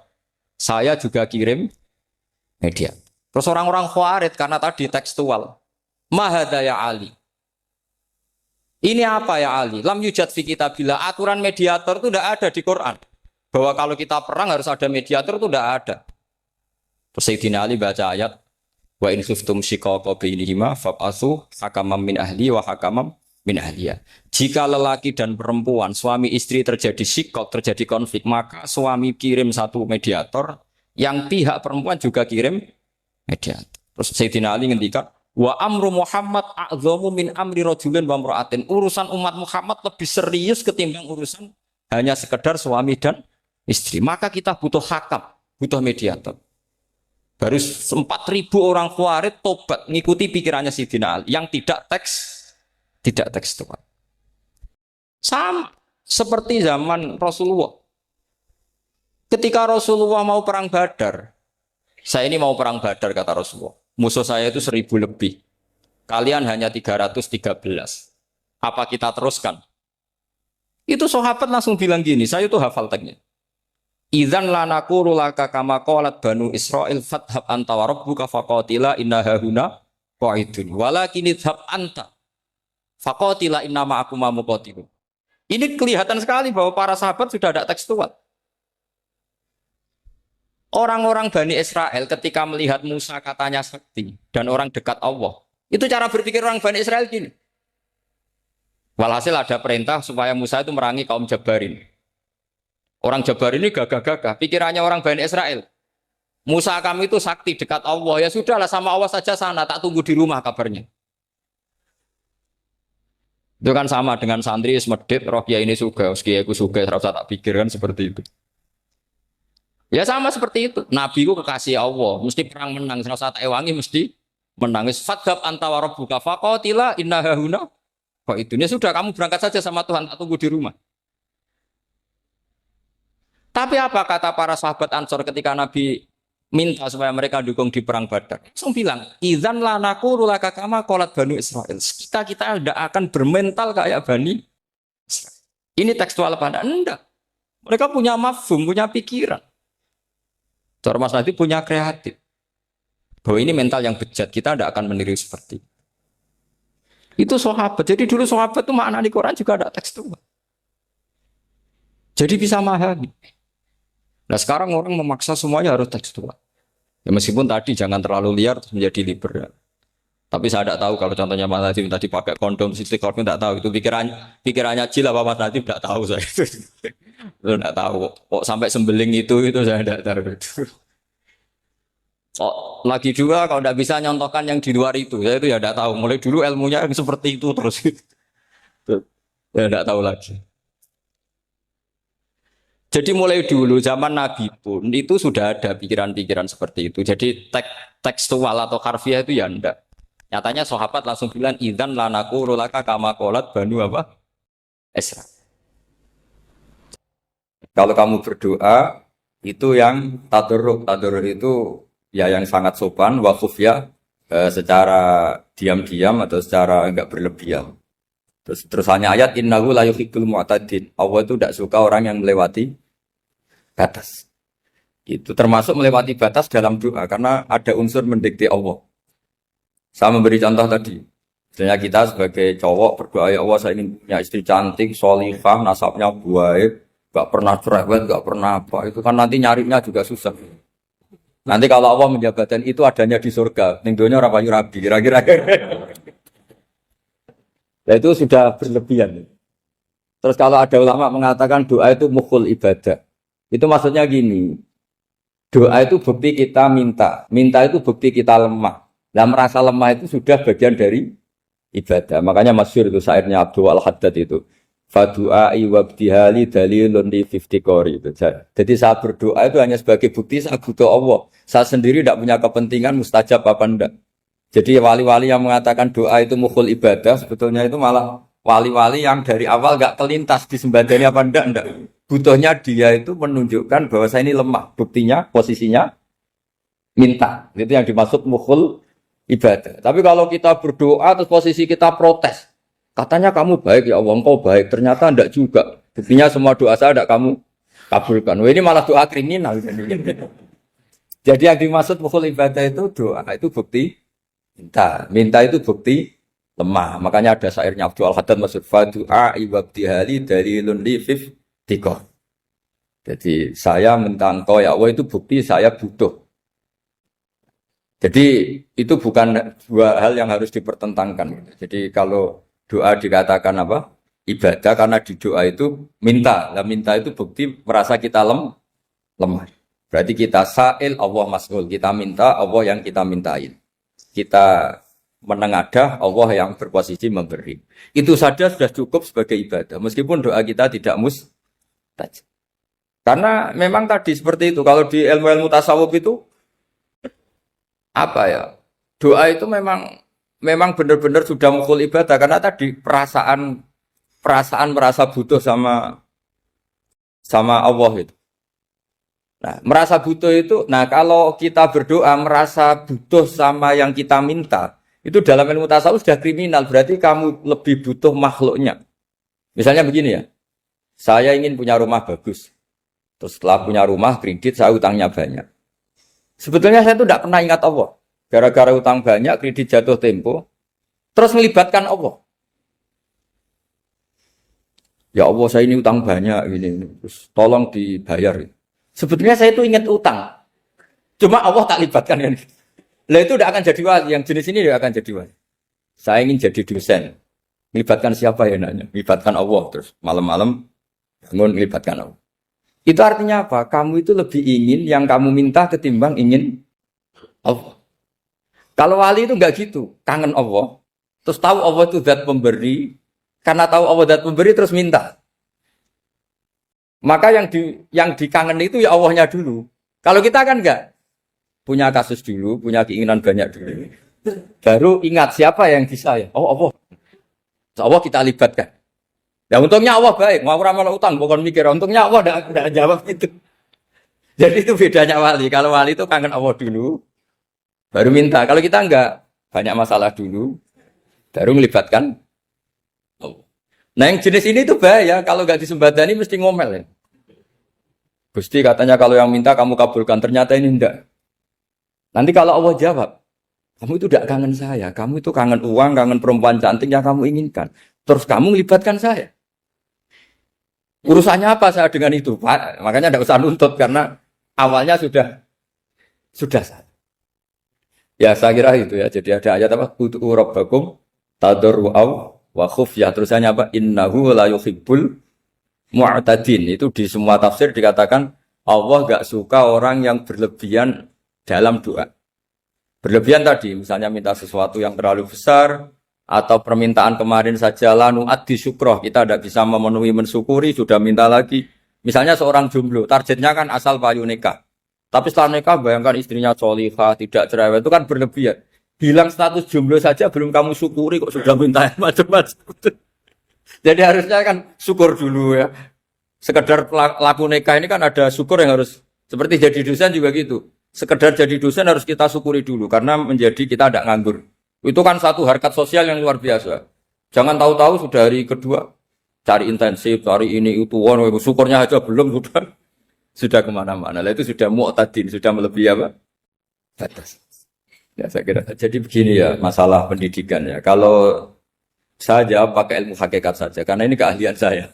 Saya juga kirim mediator. Terus orang-orang Khawarij karena tadi tekstual. Mahada ya Ali. Ini apa ya Ali? Lam yujad fi kitabillah. Aturan mediator itu tidak ada di Quran. Bahwa kalau kita perang harus ada mediator itu tidak ada. Terus Sayyidina Ali baca ayat wa in khiftum shiqaqa bainihima fab'atsu hakaman min ahli wa hakaman min ahliya. Jika lelaki dan perempuan, suami istri terjadi shiqaq, terjadi konflik, maka suami kirim satu mediator, yang pihak perempuan juga kirim mediator. Terus Sayyidina Ali ngendikan wa amru Muhammad a'dhamu min amri rajulin wa imra'atin. Urusan umat Muhammad lebih serius ketimbang urusan hanya sekedar suami dan istri. Maka kita butuh hakam, butuh mediator. Baru 4.000 orang Khawarij tobat ngikuti pikirannya Sayyidina Ali yang tidak tekstual. Sama seperti zaman Rasulullah. Ketika Rasulullah mau perang Badar, saya ini mau perang Badar kata Rasulullah. Musuh saya itu 1.000 lebih. Kalian hanya 313. Apa kita teruskan? Itu sahabat langsung bilang gini, saya itu hafal teksnya. Idzan lanaqulu laka kama qalat banu Israil fathab anta wa rabbuka faqatila inna hahuna qa'idun walakin idhab anta faqatila inna ma'akum muqatilun. Ini kelihatan sekali bahwa para sahabat sudah ada tekstual. Orang-orang Bani Israel ketika melihat Musa katanya sakti dan orang dekat Allah, itu cara berpikir orang Bani Israel gini. Walhasil ada perintah supaya Musa itu merangi kaum Jabarin. Orang Jabar ini gagah-gagah, pikirannya orang Bani Israel. Musa kami itu sakti dekat Allah, ya sudahlah sama Allah saja sana, tak tunggu di rumah kabarnya. Itu kan sama dengan santri semedit, roh kiai ini suga, kiai aku suga, terus tak pikirkan seperti itu. Ya sama seperti itu. Nabi ku kekasih Allah, mesti perang menang, terus tak ewangi mesti menangis. Fadhab anta wa rabbuka faqatila inna hahuna. Kok itu? Ya sudah kamu berangkat saja sama Tuhan, tak tunggu di rumah. Tapi apa kata para sahabat Ansor ketika Nabi minta supaya mereka dukung di perang Badar? Langsung bilang, idzan lanaqulu laka kama qalat Bani Israil. Kita tidak akan bermental kayak Bani Israil. Ini tekstual apa? Enggak. Mereka punya mafhum, punya pikiran. Cara Mas Nadif punya kreatif. Bahwa ini mental yang bejat, kita tidak akan meniru seperti itu sahabat. Jadi dulu sahabat itu makna di Quran juga ada tekstual. Jadi bisa memahami. Nah sekarang orang memaksa semuanya harus tekstual. Ya meskipun tadi jangan terlalu liar terus menjadi liberal. Tapi saya tidak tahu kalau contohnya Mas Nadiem tadi pakai kondom istiqomah tidak tahu itu pikirannya Jil apa Mas Nadiem tidak tahu saya itu tidak tahu kok sampai sembeling itu saya tidak tahu itu. Oh, lagi juga kalau tidak bisa nyontohkan yang di luar itu saya itu ya tidak tahu mulai dulu ilmunya yang seperti itu terus ya tidak tahu lagi. Jadi mulai dulu zaman Nabi pun itu sudah ada pikiran-pikiran seperti itu. Jadi tekstual atau harfiah itu ya enggak. Nyatanya sahabat langsung bilang idzan lanaku rulaka kama qalat banu apa? Esra. Kalau kamu berdoa itu yang tadarruk itu ya yang sangat sopan wa khufya secara diam-diam atau secara enggak berlebihan. Terus hanya ayat innahu la yuhibbul mu'tadin. Allah itu tidak suka orang yang melewati batas. Itu termasuk melewati batas dalam doa karena ada unsur mendikte Allah. Saya memberi contoh tadi. Misalnya kita sebagai cowok berdoa ya Allah saya ingin punya istri cantik, sholihah, nasabnya baik, gak pernah cerewet, gak pernah apa. Itu kan nanti nyarinya juga susah. Nanti kalau Allah menjabatkan itu adanya di surga, ning donya ora payu rabi, kira-kira. Nah itu sudah berlebihan. Terus kalau ada ulama mengatakan doa itu mukhul ibadah. Itu maksudnya gini. Doa itu bukti kita minta. Minta itu bukti kita lemah. Dan merasa lemah itu sudah bagian dari ibadah. Makanya masyhur itu syairnya Abdul Al-Haddad itu. Fadu'ai wabdihali dalilun li fiftikori. Jadi saya berdoa itu hanya sebagai bukti saya butuh Allah. Saya sendiri tidak punya kepentingan mustajab apa enggak. Jadi wali-wali yang mengatakan doa itu mukhul ibadah, sebetulnya itu malah wali-wali yang dari awal enggak kelintas disembadani apa enggak. Butuhnya dia itu menunjukkan bahwa saya ini lemah. Buktinya, posisinya minta. Itu yang dimaksud mukhul ibadah. Tapi kalau kita berdoa terus posisi kita protes. Katanya kamu baik ya Allah, engkau baik. Ternyata enggak juga. Buktinya semua doa saya enggak kamu kabulkan. Wah, ini malah doa kriminal. Jadi yang dimaksud mukhul ibadah itu doa itu bukti minta. Minta itu bukti lemah. Makanya ada syairnya Abdul Al-Haddad maksud fadu'a ibabdihali dalilun li fiftikor. Jadi saya minta engkau ya Allah itu bukti saya butuh. Jadi itu bukan dua hal yang harus dipertentangkan. Jadi kalau doa dikatakan apa? Ibadah karena di doa itu minta. Nah minta itu bukti merasa kita lemah. Berarti kita sa'il Allah mas'ul. Kita minta Allah yang kita mintain. Kita menengadah Allah yang berposisi memberi. Itu saja sudah cukup sebagai ibadah. Meskipun doa kita tidak mustajab. Karena memang tadi seperti itu. Kalau di ilmu-ilmu tasawuf itu apa ya? Doa itu memang benar-benar sudah mukhul ibadah karena tadi perasaan merasa butuh sama Allah itu. Nah, merasa butuh itu, nah kalau kita berdoa merasa butuh sama yang kita minta, itu dalam ilmu tasawuf sudah kriminal, berarti kamu lebih butuh makhluknya. Misalnya begini ya, saya ingin punya rumah bagus, terus setelah punya rumah kredit saya utangnya banyak. Sebetulnya saya itu tidak pernah ingat Allah, gara-gara utang banyak, kredit jatuh tempo, terus melibatkan Allah. Ya Allah saya ini utang banyak, ini, terus tolong dibayar. Sebetulnya saya itu ingat utang. Cuma Allah tak libatkan kan. Lah itu tidak akan jadi wali. Yang jenis ini tidak akan jadi wali. Saya ingin jadi dosen. Melibatkan siapa ya nanya? Melibatkan Allah. Terus malam-malam bangun melibatkan Allah. Itu artinya apa? Kamu itu lebih ingin yang kamu minta ketimbang ingin Allah. Kalau wali itu enggak gitu. Kangen Allah. Terus tahu Allah itu zat pemberi. Karena tahu Allah zat pemberi terus minta. Maka yang dikangen itu ya Allahnya dulu. Kalau kita kan enggak. Punya kasus dulu, punya keinginan banyak dulu. Baru ingat siapa yang bisa ya. Oh Allah. Allah kita libatkan. Ya untungnya Allah baik. Mau ramal utang, bukan mikir. Untungnya Allah enggak jawab itu. Jadi itu bedanya wali. Kalau wali itu kangen Allah dulu. Baru minta. Kalau kita enggak. Banyak masalah dulu. Baru melibatkan Allah. Nah yang jenis ini tuh bahaya. Kalau enggak disembadani mesti ngomel ya. Gusti katanya kalau yang minta kamu kabulkan, ternyata ini enggak. Nanti kalau Allah jawab, kamu itu tidak kangen saya, kamu itu kangen uang, kangen perempuan cantik yang kamu inginkan. Terus kamu melibatkan saya. Urusannya apa saya dengan itu, Pak? Makanya tidak usah nuntut karena awalnya sudah sah. Ya saya kira itu ya. Jadi ada ayat apa? Ud'u rabbakum tadarru'aw wa khufyah. Terusannya apa? Innahu la yuhibbul mu'tadin. Itu di semua tafsir dikatakan Allah gak suka orang yang berlebihan dalam doa. Berlebihan tadi, misalnya minta sesuatu yang terlalu besar, atau permintaan kemarin saja lanu addi syukroh, kita tidak bisa memenuhi mensyukuri, sudah minta lagi. Misalnya seorang jomblo, targetnya kan asal payu nikah. Tapi setelah nikah bayangkan istrinya solihah, tidak cerewet, itu kan berlebihan. Bilang status jomblo saja belum kamu syukuri kok sudah minta macam-macam. Jadi harusnya kan syukur dulu ya. Sekedar laku nikah ini kan ada syukur yang harus, seperti jadi dosen juga gitu. Sekedar jadi dosen harus kita syukuri dulu karena menjadi kita tidak nganggur. Itu kan satu harkat sosial yang luar biasa. Jangan tahu-tahu sudah hari kedua cari intensif, cari ini itu, syukurnya aja belum sudah kemana-mana. Lah itu sudah mu'tadin, sudah melebihi apa? Batas. Ya saya kira. Jadi begini ya masalah pendidikan ya. Kalau saya jawab pakai ilmu hakikat saja karena ini keahlian saya.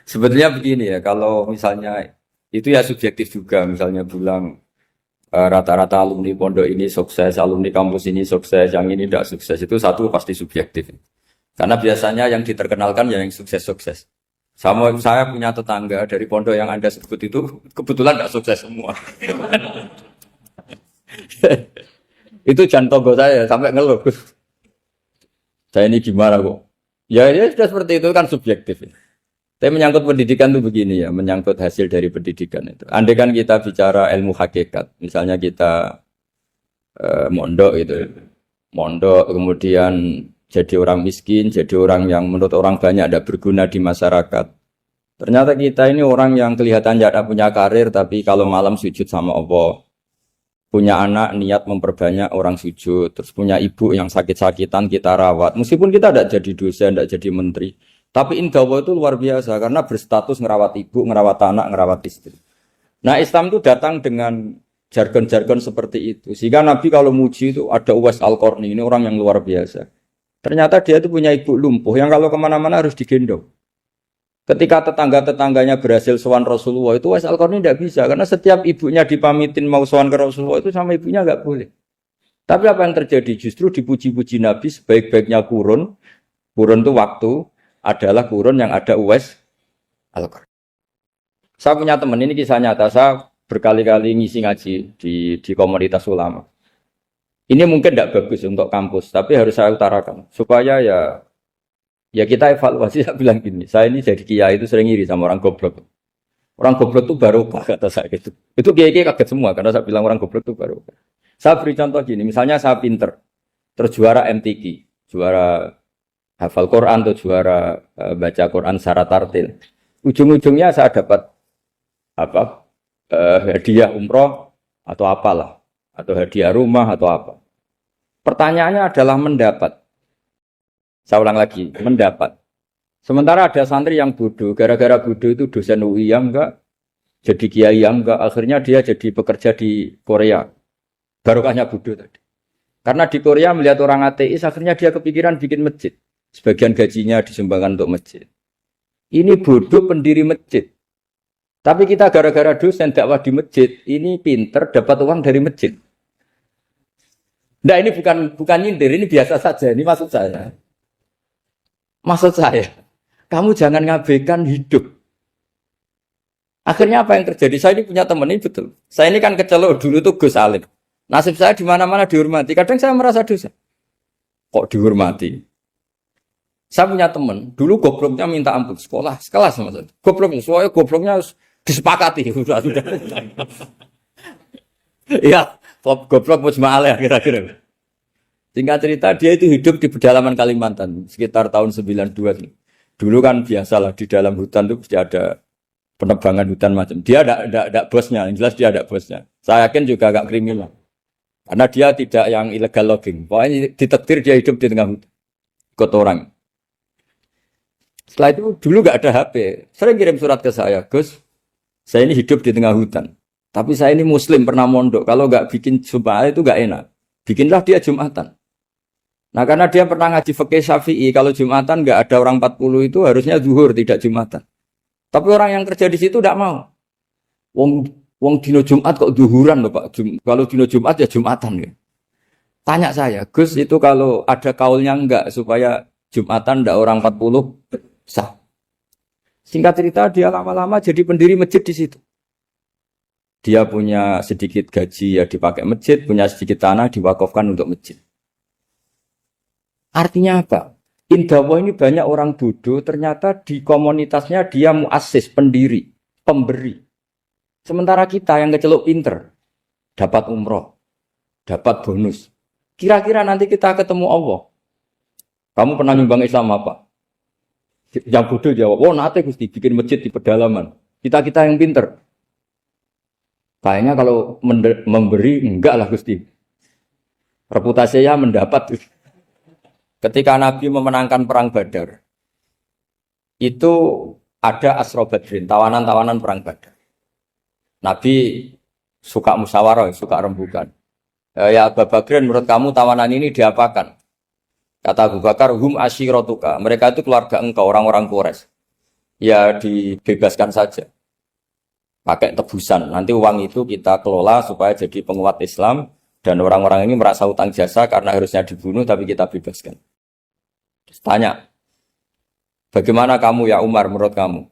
Sebetulnya begini ya, kalau misalnya itu ya subjektif juga, misalnya bilang rata-rata alumni pondok ini sukses, alumni kampus ini sukses, yang ini tidak sukses, itu satu pasti subjektif. Karena biasanya yang diterkenalkan yang sukses-sukses. Saya punya tetangga dari pondok yang Anda sebut itu kebetulan tidak sukses semua. Itu jantogo saya sampai ngeluh. Saya ini gimana kok? Ya sudah seperti itu kan subjektif. Tapi menyangkut pendidikan itu begini ya, menyangkut hasil dari pendidikan itu. Andai kan kita bicara ilmu hakikat, misalnya kita mondok gitu, mondok kemudian jadi orang miskin, jadi orang yang menurut orang banyak tidak berguna di masyarakat. Ternyata kita ini orang yang kelihatan tidak punya karir, tapi kalau malam sujud sama Allah, punya anak niat memperbanyak orang sujud, terus punya ibu yang sakit-sakitan kita rawat, meskipun kita tidak jadi dosen, tidak jadi menteri. Tapi indah Allah itu luar biasa karena berstatus ngerawat ibu, ngerawat anak, ngerawat istri. Nah Islam itu datang dengan jargon-jargon seperti itu. Sehingga Nabi kalau muji itu ada Uwais Al-Qarni, ini orang yang luar biasa. Ternyata dia itu punya ibu lumpuh yang kalau kemana-mana harus digendong. Ketika tetangga-tetangganya berhasil sowan Rasulullah itu Uwais Al-Qarni tidak bisa. Karena setiap ibunya dipamitin mau sowan ke Rasulullah itu sama ibunya nggak boleh. Tapi apa yang terjadi? Justru dipuji-puji Nabi sebaik-baiknya kurun. Kurun itu waktu. Adalah kurun yang ada Uwais Al-Qarni. Saya punya teman, ini kisah nyata, saya berkali-kali ngisi ngaji di komunitas ulama. Ini mungkin tidak bagus untuk kampus, tapi harus saya utarakan. Supaya ya kita evaluasi, saya bilang gini, saya ini jadi kiai itu sering iri sama orang goblok. Orang goblok itu barokah kata saya gitu. Itu kiai-kiai kaget semua, karena saya bilang orang goblok itu barokah. Saya beri contoh gini, misalnya saya pinter, terus juara MTQ, juara hafal Quran atau juara baca Quran secara tartil. Ujung-ujungnya saya dapat hadiah umroh atau apalah, atau hadiah rumah atau apa. Pertanyaannya adalah mendapat. Saya ulang lagi, mendapat. Sementara ada santri yang bodoh, gara-gara bodoh itu dosen UI yang enggak, jadi kiai yang enggak, akhirnya dia jadi pekerja di Korea. Barokahnya bodoh tadi. Karena di Korea melihat orang ateis, akhirnya dia kepikiran bikin masjid. Sebagian gajinya disumbangkan untuk masjid. Ini bodoh pendiri masjid. Tapi kita gara-gara dosen dakwah di masjid, ini pinter dapat uang dari masjid. Nah ini bukan nyindir, ini biasa saja. Ini maksud saya. Maksud saya, kamu jangan ngabaikan hidup. Akhirnya apa yang terjadi? Saya ini punya teman ini betul. Saya ini kan kecelok dulu tuh Gus Alim. Nasib saya di mana-mana dihormati. Kadang saya merasa dosa. Kok dihormati? Saya punya teman, dulu gobloknya minta ampun sekolah, sekelas maksudnya. Gobloknya, soalnya gobloknya harus disepakati. Sudah. Iya, goblok mujma'al ya kira-kira. Singkat cerita, dia itu hidup di pedalaman Kalimantan, sekitar tahun 92. Dulu kan biasalah di dalam hutan itu pasti ada penebangan hutan macam. Dia ada bosnya, yang jelas dia ada bosnya. Saya yakin juga agak kriminal. Karena dia tidak yang illegal logging. Pokoknya ditakdir dia hidup di tengah hutan. Ikut orang. Setelah itu dulu nggak ada HP. Sering kirim surat ke saya, Gus, saya ini hidup di tengah hutan. Tapi saya ini Muslim pernah mondok. Kalau nggak bikin Jumat itu nggak enak. Bikinlah dia Jumatan. Nah karena dia pernah ngaji fikih Syafi'i, kalau Jumatan nggak ada orang 40 itu harusnya zuhur tidak Jumatan. Tapi orang yang kerja di situ tidak mau. Wong dino Jumat kok zuhuran loh Pak. Kalau dino Jumat ya Jumatan ya. Tanya saya, Gus itu kalau ada kaulnya enggak supaya Jumatan enggak orang 40 sah. Singkat cerita dia lama-lama jadi pendiri masjid di situ. Dia punya sedikit gaji ya dipakai masjid, punya sedikit tanah diwakafkan untuk masjid. Artinya apa? Indawa ini banyak orang bodoh, ternyata di komunitasnya dia muassis, pendiri, pemberi. Sementara kita yang keceluk pinter, dapat umroh, dapat bonus. Kira-kira nanti kita ketemu Allah. Kamu pernah nyumbang Islam apa? Yang bodoh jawab, oh nanti Gusti bikin masjid di pedalaman. Kita-kita yang pinter. Kayaknya kalau memberi, enggak lah Gusti. Reputasinya mendapat. Ketika Nabi memenangkan perang Badar, itu ada Asra Badrin, tawanan-tawanan perang Badar. Nabi suka musyawarah, suka rembukan. Ya Abu Bakrin, menurut kamu tawanan ini diapakan? Kata Abu Bakar, hum asyiratuka. Mereka itu keluarga engkau, orang-orang Quraisy. Ya dibebaskan saja. Pakai tebusan. Nanti uang itu kita kelola supaya jadi penguat Islam. Dan orang-orang ini merasa utang jasa karena harusnya dibunuh, tapi kita bebaskan. Terus tanya, bagaimana kamu ya Umar menurut kamu?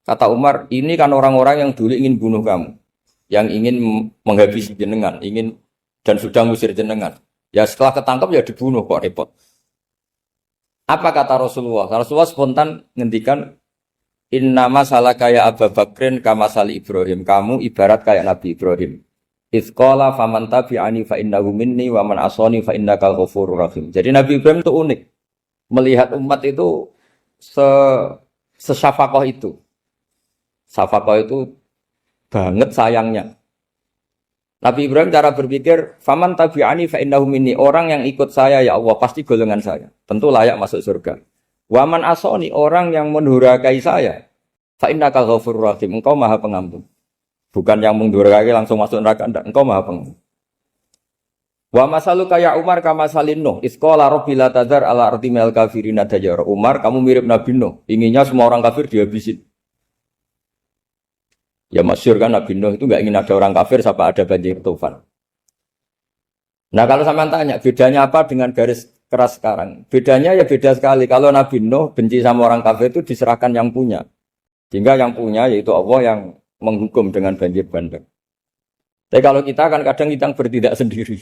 Kata Umar, ini kan orang-orang yang dulu ingin bunuh kamu. Yang ingin menghabisi jenengan, ingin dan sudah ngusir jenengan. Ya setelah ketangkap ya dibunuh, kok repot. Apa kata Rasulullah? Rasulullah spontan ngendikan, innama salaka ya Abu Bakrin kama sali Ibrahim. Kamu ibarat kayak Nabi Ibrahim. Izqala faman tabi'ani fa innahu minni wa man asani fa innakal ghafurur rahim. Jadi Nabi Ibrahim itu unik. Melihat umat itu sesyafakoh itu. Syafakoh itu banget sayangnya. Nabi Ibrahim cara berpikir, faman tabi'ani fa innahu minni. Orang yang ikut saya ya Allah pasti golongan saya. Tentu layak masuk surga. Waman asoni, orang yang mendurhakai saya, fa innaka ghafurur rahim. Engkau Maha Pengampun. Bukan yang mendurhakai langsung masuk neraka, enggak. Engkau Maha Pengampun. Wa masaluka ya Umar kama salin Nuh. Isqala rabbi la tadzar ala ardi minal kafirina dajjara. Umar, kamu mirip Nabi Nuh. Inginnya semua orang kafir dihabisin. Ya masyhur kan Nabi Nuh itu enggak ingin ada orang kafir sampai ada banjir tufan. Nah kalau sampean tanya, bedanya apa dengan garis keras sekarang? Bedanya ya beda sekali. Kalau Nabi Nuh benci sama orang kafir itu diserahkan yang punya. Sehingga yang punya yaitu Allah yang menghukum dengan banjir bandang. Tapi kalau kita kan kadang kita bertindak sendiri.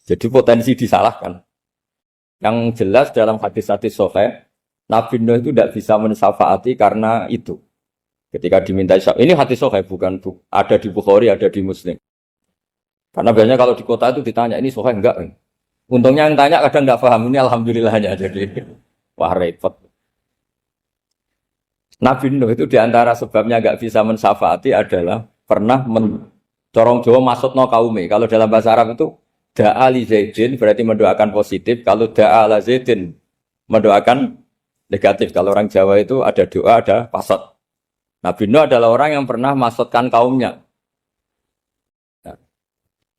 Jadi potensi disalahkan. Yang jelas dalam hadis-hadis sahih, Nabi Nuh itu tidak bisa mensyafaati karena itu. Ketika diminta syafaat, ini hadis sahih bukan ada di Bukhari, ada di Muslim. Karena biasanya kalau di kota itu ditanya, ini sahih enggak? Untungnya yang tanya kadang enggak paham, ini alhamdulillahnya. Jadi, wah repot. Nabi Nuh itu diantara sebabnya enggak bisa mensyafaati adalah pernah corong Jawa maksudno kaume. Kalau dalam bahasa Arab itu da'a li Zaidin berarti mendoakan positif. Kalau da'a la Zaidin mendoakan negatif. Kalau orang Jawa itu ada doa, ada pasot. Nabi Nuh adalah orang yang pernah maksudkan kaumnya. Nah,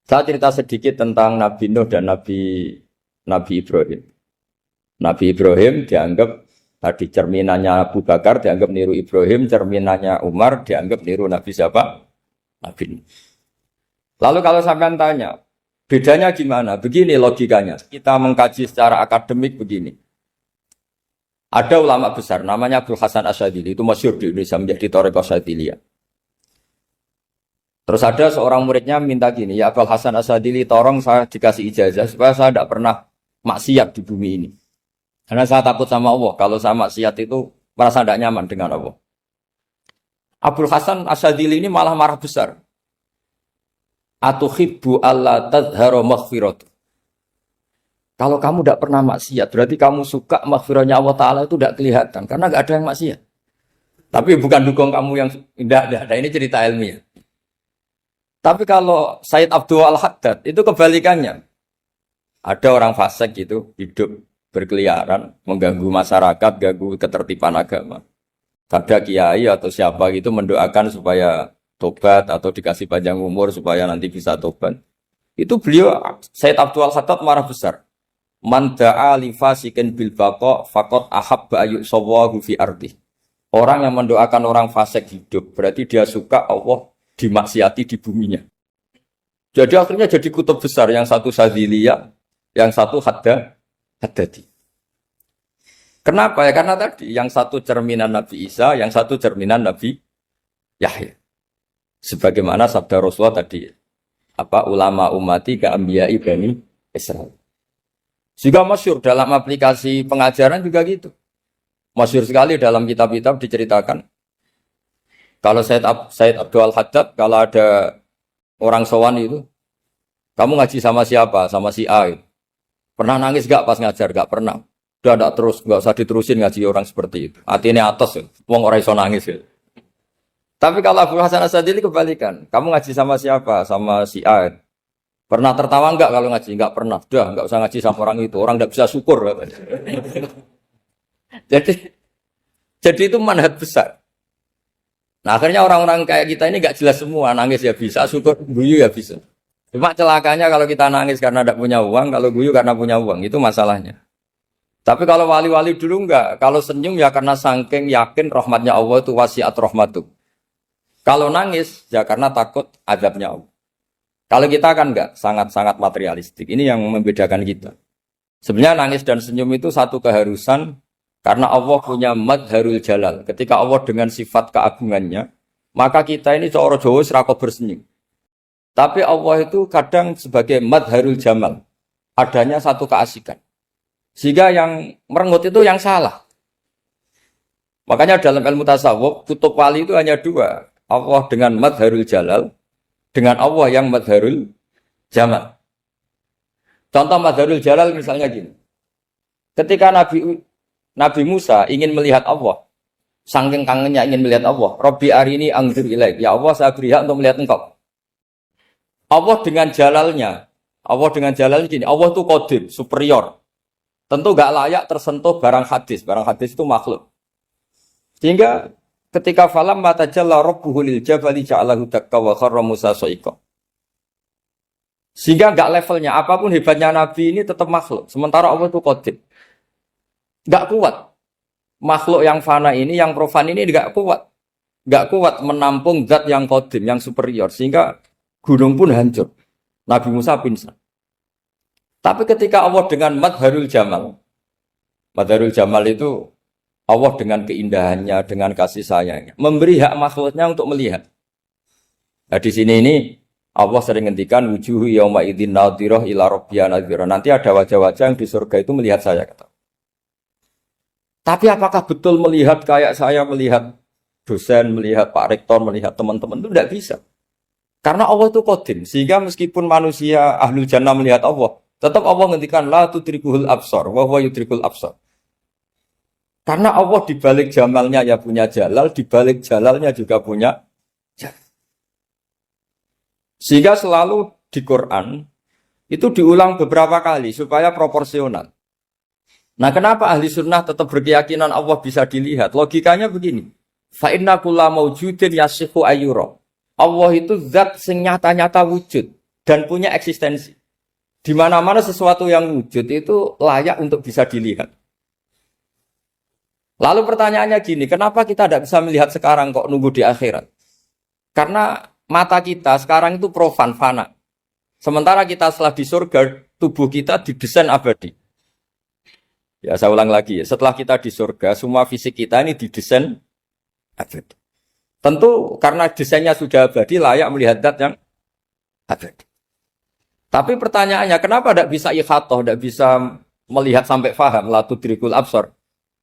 saya cerita sedikit tentang Nabi Nuh dan Nabi Ibrahim. Nabi Ibrahim dianggap tadi cerminannya Abu Bakar, dianggap niru Ibrahim, cerminannya Umar, dianggap niru Nabi siapa? Nabi Nuh. Lalu kalau sampean tanya, bedanya gimana? Begini logikanya. Kita mengkaji secara akademik begini. Ada ulama besar, namanya Abdul Hasan Asyadzili, itu masyhur di Indonesia menjadi Thariqah Asyadziliyah. Terus ada seorang muridnya minta gini, ya Abdul Hasan Asyadzili, tolong saya dikasih ijazah supaya saya tidak pernah maksiat di bumi ini. Karena saya takut sama Allah, kalau saya maksiat itu merasa tidak nyaman dengan Allah. Abdul Hasan Asyadzili ini malah marah besar. Atuhibbu alla tadhharu maghfiratu. Kalau kamu tidak pernah maksiat, berarti kamu suka maghfirahnya Allah Ta'ala itu tidak kelihatan. Karena tidak ada yang maksiat. Tapi bukan dukung kamu yang tidak ada. Ini cerita ilmiah. Tapi kalau Sayyid Abdul Al-Haddad, itu kebalikannya. Ada orang fasik itu hidup berkeliaran, mengganggu masyarakat, ganggu ketertiban agama. Ada kiai atau siapa gitu mendoakan supaya tobat atau dikasih panjang umur supaya nanti bisa tobat. Itu beliau, Sayyid Abdul Al-Haddad marah besar. Man da'a li fasikin bil baqa faqad ahabba ayyusawahu fi ardi. Orang yang mendoakan orang fasik hidup berarti dia suka Allah dimaksiati di buminya. Jadi akhirnya jadi kutub besar, yang satu Syadziliyah, yang satu Haddadi. Kenapa ya? Karena tadi yang satu cerminan Nabi Isa, yang satu cerminan Nabi Yahya. Sebagaimana sabda Rasulullah tadi, apa ulama ummati ka anbiya'i bani Israil. Juga masyhur dalam aplikasi pengajaran juga gitu. Masyhur sekali dalam kitab-kitab diceritakan. Kalau Said Abdul Haddad, kalau ada orang sowan itu, kamu ngaji sama siapa? Sama si A. Gitu. Pernah nangis gak pas ngajar? Gak pernah. Udah gak terus, gak usah diterusin ngaji orang seperti itu. Hatinya atas, ya. Wong orang iso nangis. Ya. Tapi kalau Abu Hasan Asadili kebalikan. Kamu ngaji sama siapa? Sama si A. Pernah tertawa enggak kalau ngaji? Enggak pernah. Udah, enggak usah ngaji sama orang itu. Orang enggak bisa syukur. jadi itu manhaj besar. Nah, akhirnya orang-orang kayak kita ini enggak jelas semua. Nangis ya bisa, syukur, guyu ya bisa. Cuma celakanya kalau kita nangis karena enggak punya uang, kalau guyu karena punya uang. Itu masalahnya. Tapi kalau wali-wali dulu enggak. Kalau senyum ya karena saking yakin rahmatnya Allah itu wasiat rahmatu. Kalau nangis ya karena takut azabnya Allah. Kalau kita kan enggak, sangat-sangat materialistik. Ini yang membedakan kita. Sebenarnya nangis dan senyum itu satu keharusan karena Allah punya madharul jalal. Ketika Allah dengan sifat keagungannya, maka kita ini seorang Jawa serakot bersenyum. Tapi Allah itu kadang sebagai madharul jamal. Adanya satu keasikan. Sehingga yang merengut itu yang salah. Makanya dalam ilmu tasawuf, kutub wali itu hanya dua. Allah dengan madharul jalal, dengan Allah yang madharul jamal. Contoh madharul jalal misalnya gini. Ketika Nabi Musa ingin melihat Allah, saking kangennya ingin melihat Allah, Rabbi arini anzur ilaik, ya Allah saya beri hak untuk melihat engkau. Allah dengan jalalnya gini, Allah itu qadim, superior. Tentu gak layak tersentuh barang hadis itu makhluk. Sehingga ketika falam matajalla rabbuhu lil jabali ja'alahu dakka wa kharra Musa sa'iqa. Sehingga enggak levelnya apapun hebatnya Nabi ini tetap makhluk. Sementara Allah itu qadim. Enggak kuat. Makhluk yang fana ini, yang profan ini enggak kuat. Enggak kuat menampung zat yang qadim, yang superior. Sehingga gunung pun hancur. Nabi Musa pingsan. Tapi ketika Allah dengan madharul jamal itu Allah dengan keindahannya, dengan kasih sayangnya, memberi hak makhluknya untuk melihat. Nah di sini ini Allah sering ngendikan wujuhu yauma idzin nadhirah ila rabbiha nadhirah. Nanti ada wajah-wajah yang di surga itu melihat saya kata. Tapi apakah betul melihat kayak saya melihat dosen, melihat Pak Rektor, melihat teman-teman itu tidak bisa. Karena Allah itu qadim, sehingga meskipun manusia ahlul jannah melihat Allah, tetap Allah ngendikan la tudrikuhul absar wa huwa yudrikul absar. Karena Allah di balik jamalnya ya punya jalal, di balik jalalnya juga punya jalal. Sehingga selalu di Quran itu diulang beberapa kali supaya proporsional. Nah, kenapa ahli sunnah tetap berkeyakinan Allah bisa dilihat? Logikanya begini. Fa inna kulla maujudin yasihu ayyura. Allah itu zat sing nyata-nyata wujud dan punya eksistensi. Di mana-mana sesuatu yang wujud itu layak untuk bisa dilihat. Lalu pertanyaannya gini, kenapa kita tidak bisa melihat sekarang kok nunggu di akhirat? Karena mata kita sekarang itu profan, fana. Sementara kita setelah di surga, tubuh kita didesain abadi. Ya saya ulang lagi ya, setelah kita di surga, semua fisik kita ini didesain abadi. Tentu karena desainnya sudah abadi, layak melihat zat yang abadi. Tapi pertanyaannya, kenapa tidak bisa ikhatoh, tidak bisa melihat sampai faham, la tudrikul absar?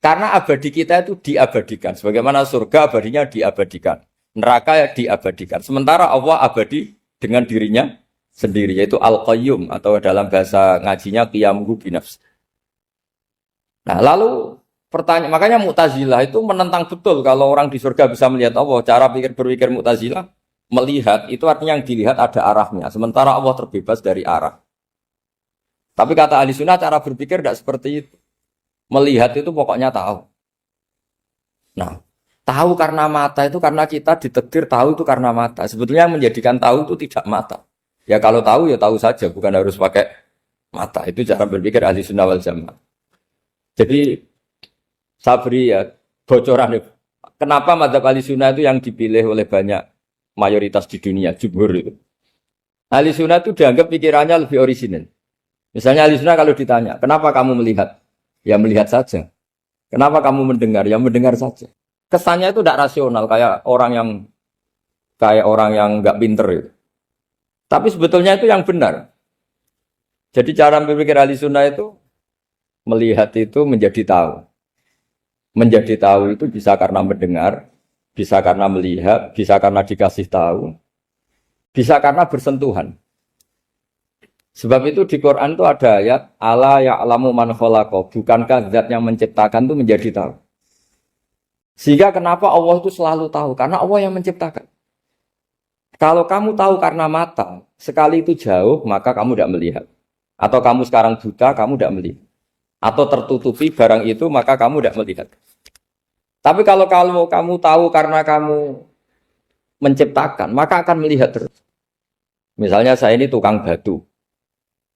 Karena abadi kita itu diabadikan. Sebagaimana surga abadinya diabadikan. Neraka diabadikan. Sementara Allah abadi dengan dirinya sendiri. Yaitu Al-Qayyum. Atau dalam bahasa ngajinya Qiyamuhu binafs. Nah lalu pertanyaan, makanya Mu'tazilah itu menentang betul kalau orang di surga bisa melihat Allah. Cara berpikir Mu'tazilah, melihat itu artinya yang dilihat ada arahnya. Sementara Allah terbebas dari arah. Tapi kata ahli sunnah cara berpikir tidak seperti itu. Melihat itu pokoknya tahu. Nah, tahu karena mata itu karena kita ditakdir tahu itu karena mata. Sebetulnya yang menjadikan tahu itu tidak mata. Ya kalau tahu ya tahu saja, bukan harus pakai mata. Itu cara berpikir ahli sunnah wal jamaah. Jadi saya beri ya bocoran. Kenapa mazhab ahli sunnah itu yang dipilih oleh banyak mayoritas di dunia, jumhur itu. Ahli sunnah itu dianggap pikirannya lebih orisinal. Misalnya ahli sunnah kalau ditanya, kenapa kamu melihat? Ya melihat saja. Kenapa kamu mendengar? Ya mendengar saja. Kesannya itu tidak rasional, kayak orang yang nggak pinter itu. Tapi sebetulnya itu yang benar. Jadi cara berpikir ahli sunnah itu melihat itu menjadi tahu. Menjadi tahu itu bisa karena mendengar, bisa karena melihat, bisa karena dikasih tahu, bisa karena bersentuhan. Sebab itu di Quran itu ada ayat ala ya'lamu man khalaqa, bukankah zat yang menciptakan itu menjadi tahu. Sehingga kenapa Allah itu selalu tahu? Karena Allah yang menciptakan. Kalau kamu tahu karena mata, sekali itu jauh, maka kamu tidak melihat. Atau kamu sekarang buta, kamu tidak melihat. Atau tertutupi barang itu, maka kamu tidak melihat. Tapi kalau kamu tahu karena kamu menciptakan, maka akan melihat terus. Misalnya saya ini tukang batu.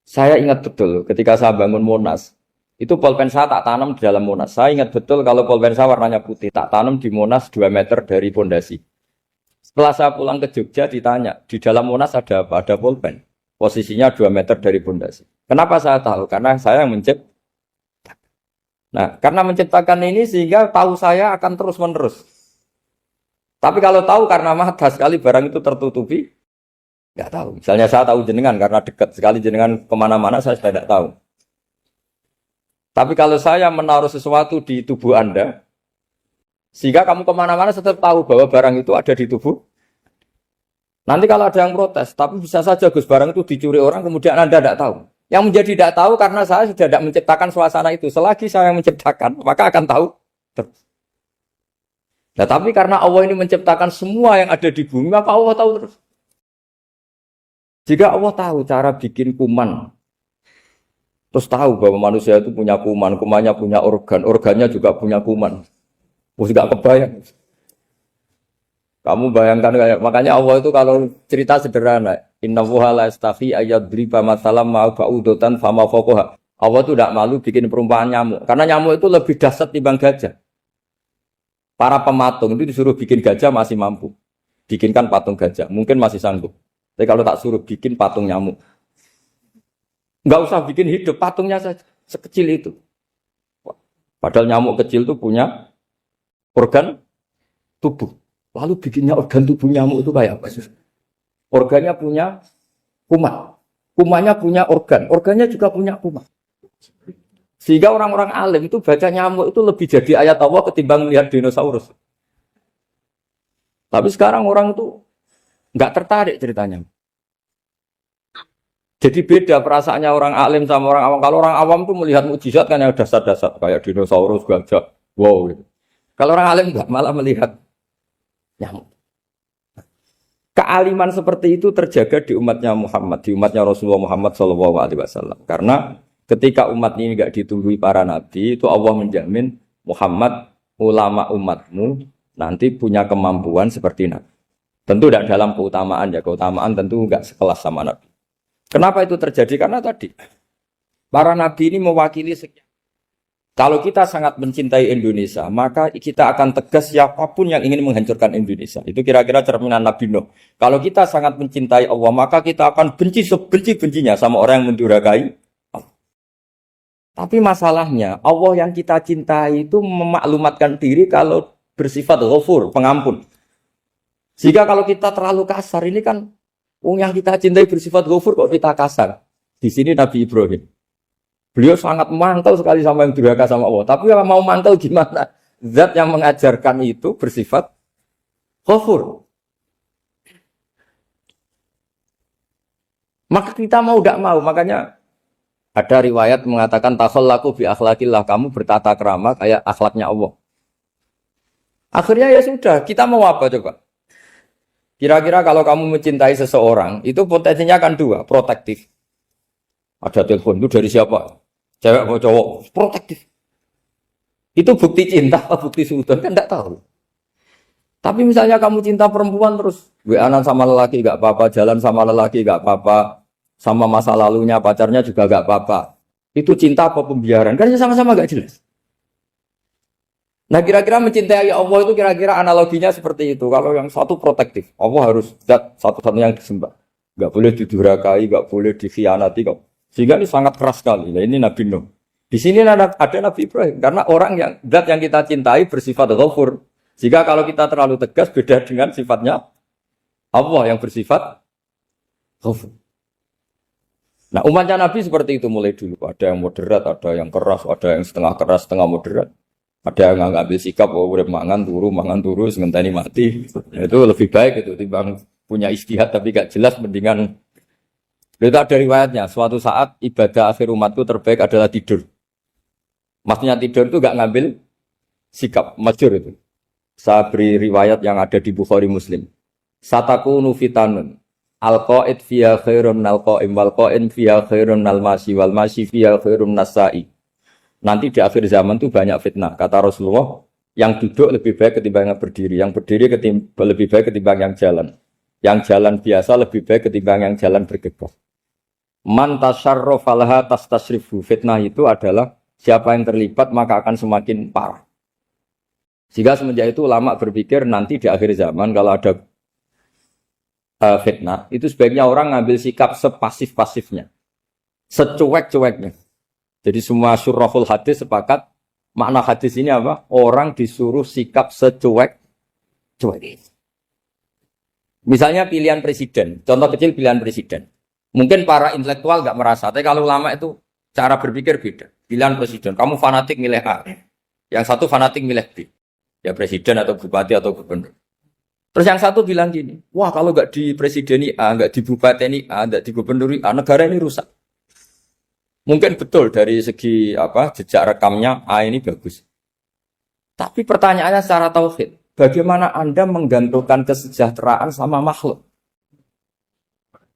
Saya ingat betul ketika saya bangun Monas, itu pulpen saya tak tanam di dalam Monas. Saya ingat betul kalau pulpen saya warnanya putih, tak tanam di Monas 2 meter dari pondasi. Setelah saya pulang ke Jogja ditanya, di dalam Monas ada apa? Ada pulpen. Posisinya 2 meter dari pondasi. Kenapa saya tahu? Karena saya yang menciptakan. Nah, karena menciptakan ini sehingga tahu saya akan terus menerus. Tapi kalau tahu karena mata sekali barang itu tertutupi, nggak tahu. Misalnya saya tahu jenengan karena dekat sekali jenengan kemana-mana saya sudah tidak tahu. Tapi kalau saya menaruh sesuatu di tubuh Anda, sehingga kamu kemana-mana tetap tahu bahwa barang itu ada di tubuh. Nanti kalau ada yang protes, tapi bisa saja Gus barang itu dicuri orang kemudian Anda tidak tahu. Yang menjadi tidak tahu karena saya sudah tidak menciptakan suasana itu. Selagi saya yang menciptakan, maka akan tahu terus. Nah, tapi karena Allah ini menciptakan semua yang ada di bumi, maka Allah tahu terus. Jika Allah tahu cara bikin kuman, terus tahu bahwa manusia itu punya kuman, kumannya punya organ, organnya juga punya kuman. Terus gak kebayang. Kamu bayangkan kayak, makanya Allah itu kalau cerita sederhana, innallaha la yastahi ayyadriba mathalam ma ba'udatan fama fawqaha. Allah itu tidak malu bikin perumpamaan nyamuk, karena nyamuk itu lebih dahsyat dibanding gajah. Para pematung itu disuruh bikin gajah masih mampu. Bikinkan patung gajah, mungkin masih sanggup. Tapi kalau tak suruh bikin patung nyamuk, nggak usah bikin hidup, patungnya saja sekecil itu. Padahal nyamuk kecil itu punya organ tubuh. Lalu bikinnya organ tubuh nyamuk itu kayak apa sih? Organnya punya kuman, kumannya punya organ, organnya juga punya kuman. Sehingga orang-orang alim itu baca nyamuk itu lebih jadi ayat Allah ketimbang melihat dinosaurus. Tapi sekarang orang itu nggak tertarik ceritanya. Jadi beda perasaannya orang alim sama orang awam. Kalau orang awam tuh melihat mukjizat kan yang dasar-dasar kayak dinosaurus, gajah, wow gitu. Kalau orang alim nggak, malah melihat nyamuk. Kealiman seperti itu terjaga di umatnya Muhammad, di umatnya Rasulullah Muhammad SAW. Karena ketika umat ini nggak ditunggui para nabi, itu Allah menjamin Muhammad, ulama umatmu nanti punya kemampuan seperti nabi. Tentu tidak dalam keutamaan ya, keutamaan tentu nggak sekelas sama Nabi. Kenapa itu terjadi? Karena tadi para Nabi ini mewakili sekian. Kalau kita sangat mencintai Indonesia, maka kita akan tegas siapapun yang ingin menghancurkan Indonesia. Itu kira-kira cerminan Nabi Nuh. Kalau kita sangat mencintai Allah, maka kita akan benci sebenci-bencinya sama orang yang mendurhakai Allah. Tapi masalahnya, Allah yang kita cintai itu memaklumatkan diri kalau bersifat Ghafur, pengampun. Sehingga kalau kita terlalu kasar, ini kan yang kita cintai bersifat Ghafur kok kita kasar. Di sini Nabi Ibrahim. Beliau sangat mantel sekali sama yang durhaka sama Allah. Tapi kalau mau mantel gimana? Zat yang mengajarkan itu bersifat Ghafur. Maka kita mau tidak mau. Makanya ada riwayat mengatakan takhallaku bi akhlaqillah, kamu bertata krama kayak akhlaknya Allah. Akhirnya ya sudah, kita mau apa coba? Kira-kira kalau kamu mencintai seseorang, itu potensinya kan dua, protektif. Ada telepon, itu dari siapa? Cewek atau cowok? Protektif. Itu bukti cinta atau bukti suudon? Kan tidak tahu. Tapi misalnya kamu cinta perempuan terus, WA-an sama lelaki gak apa-apa, jalan sama lelaki gak apa-apa, sama masa lalunya, pacarnya juga gak apa-apa. Itu cinta apa pembiaran? Kan sama-sama gak jelas. Nah kira-kira mencintai Allah itu kira-kira analoginya seperti itu. Kalau yang satu protektif, Allah harus zat satu-satunya yang disembah. nggak boleh didurhakai, nggak boleh dikhianati kok. Sehingga ini sangat keras sekali. Nah, ini Nabi Nuh. Di sini ada Nabi Ibrahim karena orang yang zat yang kita cintai bersifat ghafur. Jika kalau kita terlalu tegas beda dengan sifatnya Allah yang bersifat ghafur. Nah, umatnya Nabi seperti itu mulai dulu. Ada yang moderat, ada yang keras, ada yang setengah keras, setengah moderat. Ada yang ngambil sikap, oh udah mangan turu, ngenteni mati. Itu lebih baik itu timbang punya istihad tapi gak jelas, mendingan. Itu ada riwayatnya. Suatu saat ibadah akhir umatku terbaik adalah tidur. Maksudnya tidur itu gak ngambil sikap, masyhur itu. Saya beri riwayat yang ada di Bukhari Muslim. Satakunu fitanun. Al-qa'id fiya khairun al-qa'im wal-qa'in fiya khairun al-masi wal-masi fiya khairun nasai. Nanti di akhir zaman itu banyak fitnah. Kata Rasulullah, yang duduk lebih baik ketimbang yang berdiri. Yang berdiri lebih baik ketimbang yang jalan. Yang jalan biasa lebih baik ketimbang yang jalan bergegas. Man tasyarrafa laha tastasrifu. Fitnah itu adalah siapa yang terlibat maka akan semakin parah. Sehingga semenjak itu ulama berpikir nanti di akhir zaman kalau ada fitnah, itu sebaiknya orang ngambil sikap sepasif-pasifnya, secuek-cueknya. Jadi semua syurahul hadis sepakat makna hadis ini apa? Orang disuruh sikap secuek-cuek. Misalnya pilihan presiden, contoh kecil pilihan presiden. Mungkin para intelektual nggak merasa, tapi kalau ulama itu cara berpikir beda. Pilihan presiden, kamu fanatik milih A, yang satu fanatik milih B. Ya presiden atau bupati atau gubernur. Terus yang satu bilang gini, wah kalau nggak di presideni A, nggak di bupati A, nggak di gubernur A, negara ini rusak. Mungkin betul dari segi jejak rekamnya A ini bagus. Tapi pertanyaannya secara tauhid, bagaimana Anda menggantungkan kesejahteraan sama makhluk?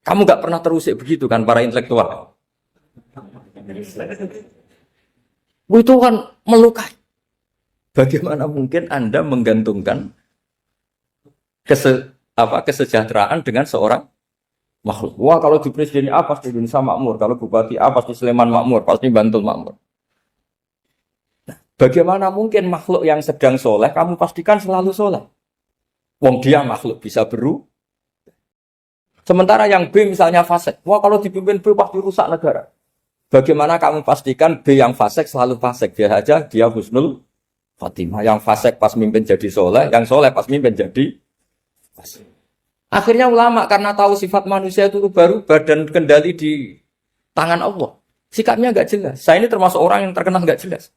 Kamu nggak pernah terusik begitu kan para intelektual? Itu kan melukai. Bagaimana mungkin Anda menggantungkan kesejahteraan dengan seorang makhluk? Wah kalau di presiden A pasti Indonesia makmur, kalau bupati A pasti Sleman makmur, pasti Bantul makmur. Nah, bagaimana mungkin makhluk yang sedang soleh kamu pastikan selalu soleh? Wong dia makhluk bisa beru. Sementara yang B misalnya fasik, wah kalau dipimpin B pasti rusak negara. Bagaimana kamu pastikan B yang fasik selalu fasik? Dia saja dia husnul Fatimah, yang fasik pas mimpin jadi soleh, yang soleh pas mimpin jadi fasik. Akhirnya ulama karena tahu sifat manusia itu baru badan kendali di tangan Allah. Sikapnya nggak jelas. Saya ini termasuk orang yang terkenal nggak jelas.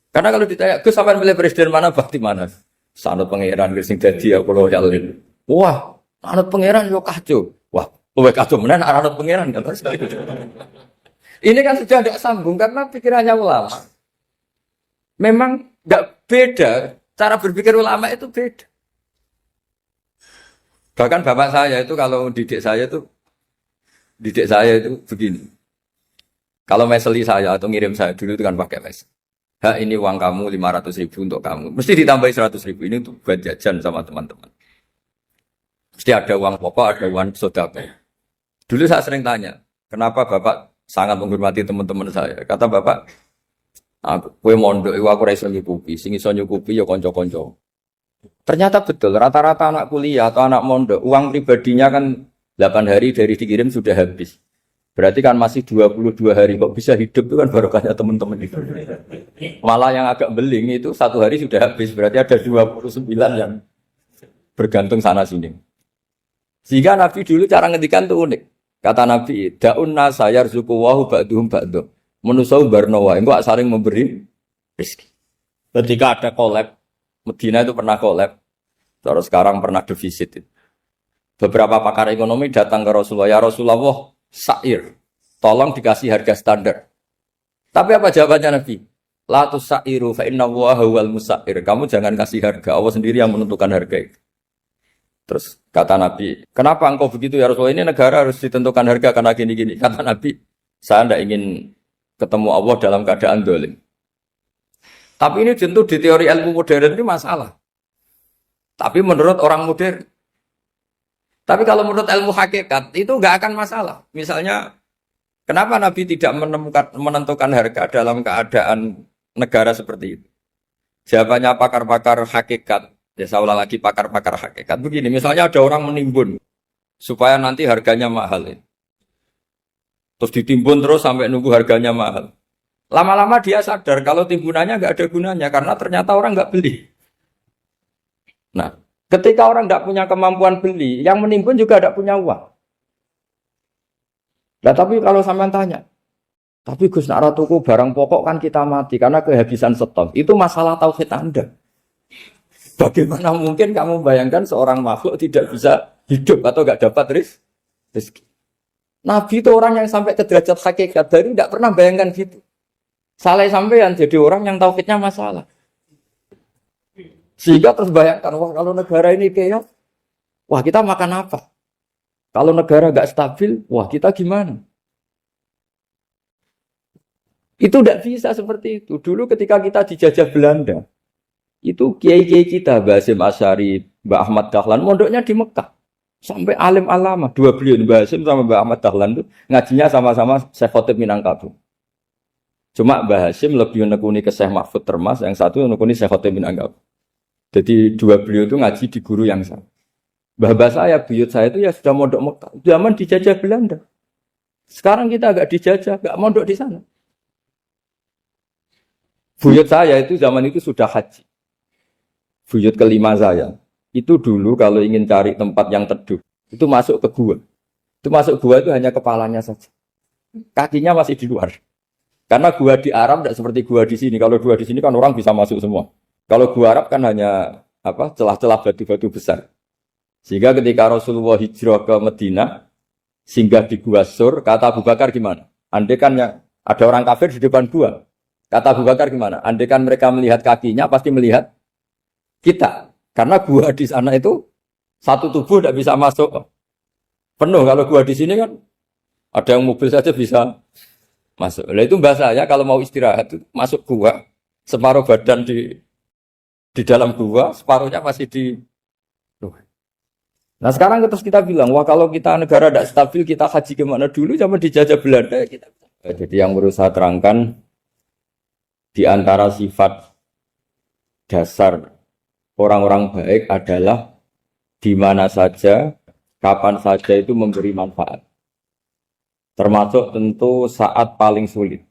Karena kalau ditanya, Gus sampai milih presiden mana, bakti mana? Sanut pangeran sing dadi ya kula yalin. Wah, anut pangeran yo kacau. Wah, luwih kacau menan anut pangeran kan. Ini kan sudah tidak sambung karena pikirannya ulama. Memang nggak beda, cara berpikir ulama itu beda. Bahkan bapak saya itu kalau didik saya itu begini. Kalau meseli saya atau ngirim saya dulu itu kan pakai mes. Ini uang kamu 500.000 untuk kamu. Mesti ditambahi 100.000 ini untuk buat jajan sama teman-teman. Mesti ada uang pokok, ada uang sodako. Dulu saya sering tanya, kenapa bapak sangat menghormati teman-teman saya? Kata bapak, kowe mondok iku aku ora iso nyukupi, sing iso nyukupi ya kanca-kanca. Ternyata betul, rata-rata anak kuliah atau anak mondok, uang pribadinya kan 8 hari dari dikirim sudah habis. Berarti kan masih 22 hari kok bisa hidup itu kan barokahnya teman-teman itu. Malah yang agak beling itu 1 hari sudah habis, berarti ada 29 yang bergantung sana sini. Sehingga Nabi dulu cara ngendikan itu unik. Kata Nabi, da'un nasa yarzuqu wahu ba'duhum ba'duh. Menusau barnawa, engkau saling memberi rezeki. Ketika ada collab, Medina itu pernah collab, terus sekarang pernah defisit. Beberapa pakar ekonomi datang ke Rasulullah, ya Rasulullah, sa'ir, tolong dikasih harga standar. Tapi apa jawabannya Nabi? La tusairu fa inna Allaha huwal musair. Kamu jangan kasih harga, Allah sendiri yang menentukan harga itu. Terus kata Nabi, kenapa engkau begitu ya Rasulullah? Ini negara harus ditentukan harga karena gini-gini. Kata Nabi, saya tidak ingin ketemu Allah dalam keadaan dolim. Tapi ini tentu di teori ilmu modern ini masalah. Tapi menurut orang modern. Tapi kalau menurut ilmu hakikat itu nggak akan masalah. Misalnya, kenapa Nabi tidak menentukan harga dalam keadaan negara seperti itu? Jawabannya pakar-pakar hakikat. Ya saya ulang lagi pakar-pakar hakikat. Begini, misalnya ada orang menimbun. supaya nanti harganya mahal. Terus ditimbun terus sampai nunggu harganya mahal. Lama-lama dia sadar kalau timbunannya nggak ada gunanya karena ternyata orang nggak beli. Nah, ketika orang tidak punya kemampuan beli, yang menimbun juga tidak punya uang. Nah, tapi kalau sampean tanya, tapi Gus nak ratuku barang pokok kan kita mati karena kehabisan stok. Itu masalah tauhid Anda. Bagaimana mungkin kamu bayangkan seorang makhluk tidak bisa hidup atau nggak dapat rezeki? Nabi itu orang yang sampai ke derajat hakikat dari tidak pernah bayangkan gitu. Salah sampean jadi orang yang tauhidnya masalah. Sehingga terus bayangkan, wah kalau negara ini kayak, wah kita makan apa? Kalau negara nggak stabil, wah kita gimana? Itu tidak bisa seperti itu. Dulu ketika kita dijajah Belanda, itu kiai-kiai kita, Mbah Hasyim Asy'ari, Mbah Ahmad Dahlan, mondoknya di Mekah. Sampai alim alama, dua beliau, Mbah Hasyim sama Mbah Ahmad Dahlan itu ngajinya sama-sama Syekh Khotib Minangkabau. Cuma Mbah Hasyim lebih menekuni ke Syekh Mahfud Termas, yang satu menekuni Syekh Khotib Minangkabau. Jadi dua beliau itu ngaji di guru yang sama. Mbah saya, buyut saya itu ya sudah mondok Mekah. Zaman dijajah Belanda. Sekarang kita agak dijajah, agak mondok di sana. Buyut saya itu zaman itu sudah haji. Buyut kelima saya. Itu dulu kalau ingin cari tempat yang teduh, itu masuk ke gua. Itu masuk gua itu hanya kepalanya saja. Kakinya masih di luar. Karena gua di Arab tidak seperti gua di sini. Kalau gua di sini kan orang bisa masuk semua. Kalau gua Arab kan hanya celah-celah batu-batu besar. Sehingga ketika Rasulullah hijrah ke Madinah, singgah di Gua Sur, kata Abu Bakar gimana? Andai kan ada orang kafir di depan gua. Kata Abu Bakar gimana? Andai kan mereka melihat kakinya, pasti melihat kita. Karena gua di sana itu satu tubuh tidak bisa masuk penuh. Kalau gua di sini kan ada yang mobil saja bisa masuk. Nah itu bahasa ya kalau mau istirahat itu masuk gua, separuh badan di dalam gua, separuhnya masih di luar. Nah sekarang terus kita bilang, wah kalau kita negara tidak stabil, kita haji kemana dulu zaman dijajah Belanda kita. Jadi yang berusaha terangkan di antara sifat dasar orang-orang baik adalah di mana saja, kapan saja itu memberi manfaat. Termasuk tentu saat paling sulit.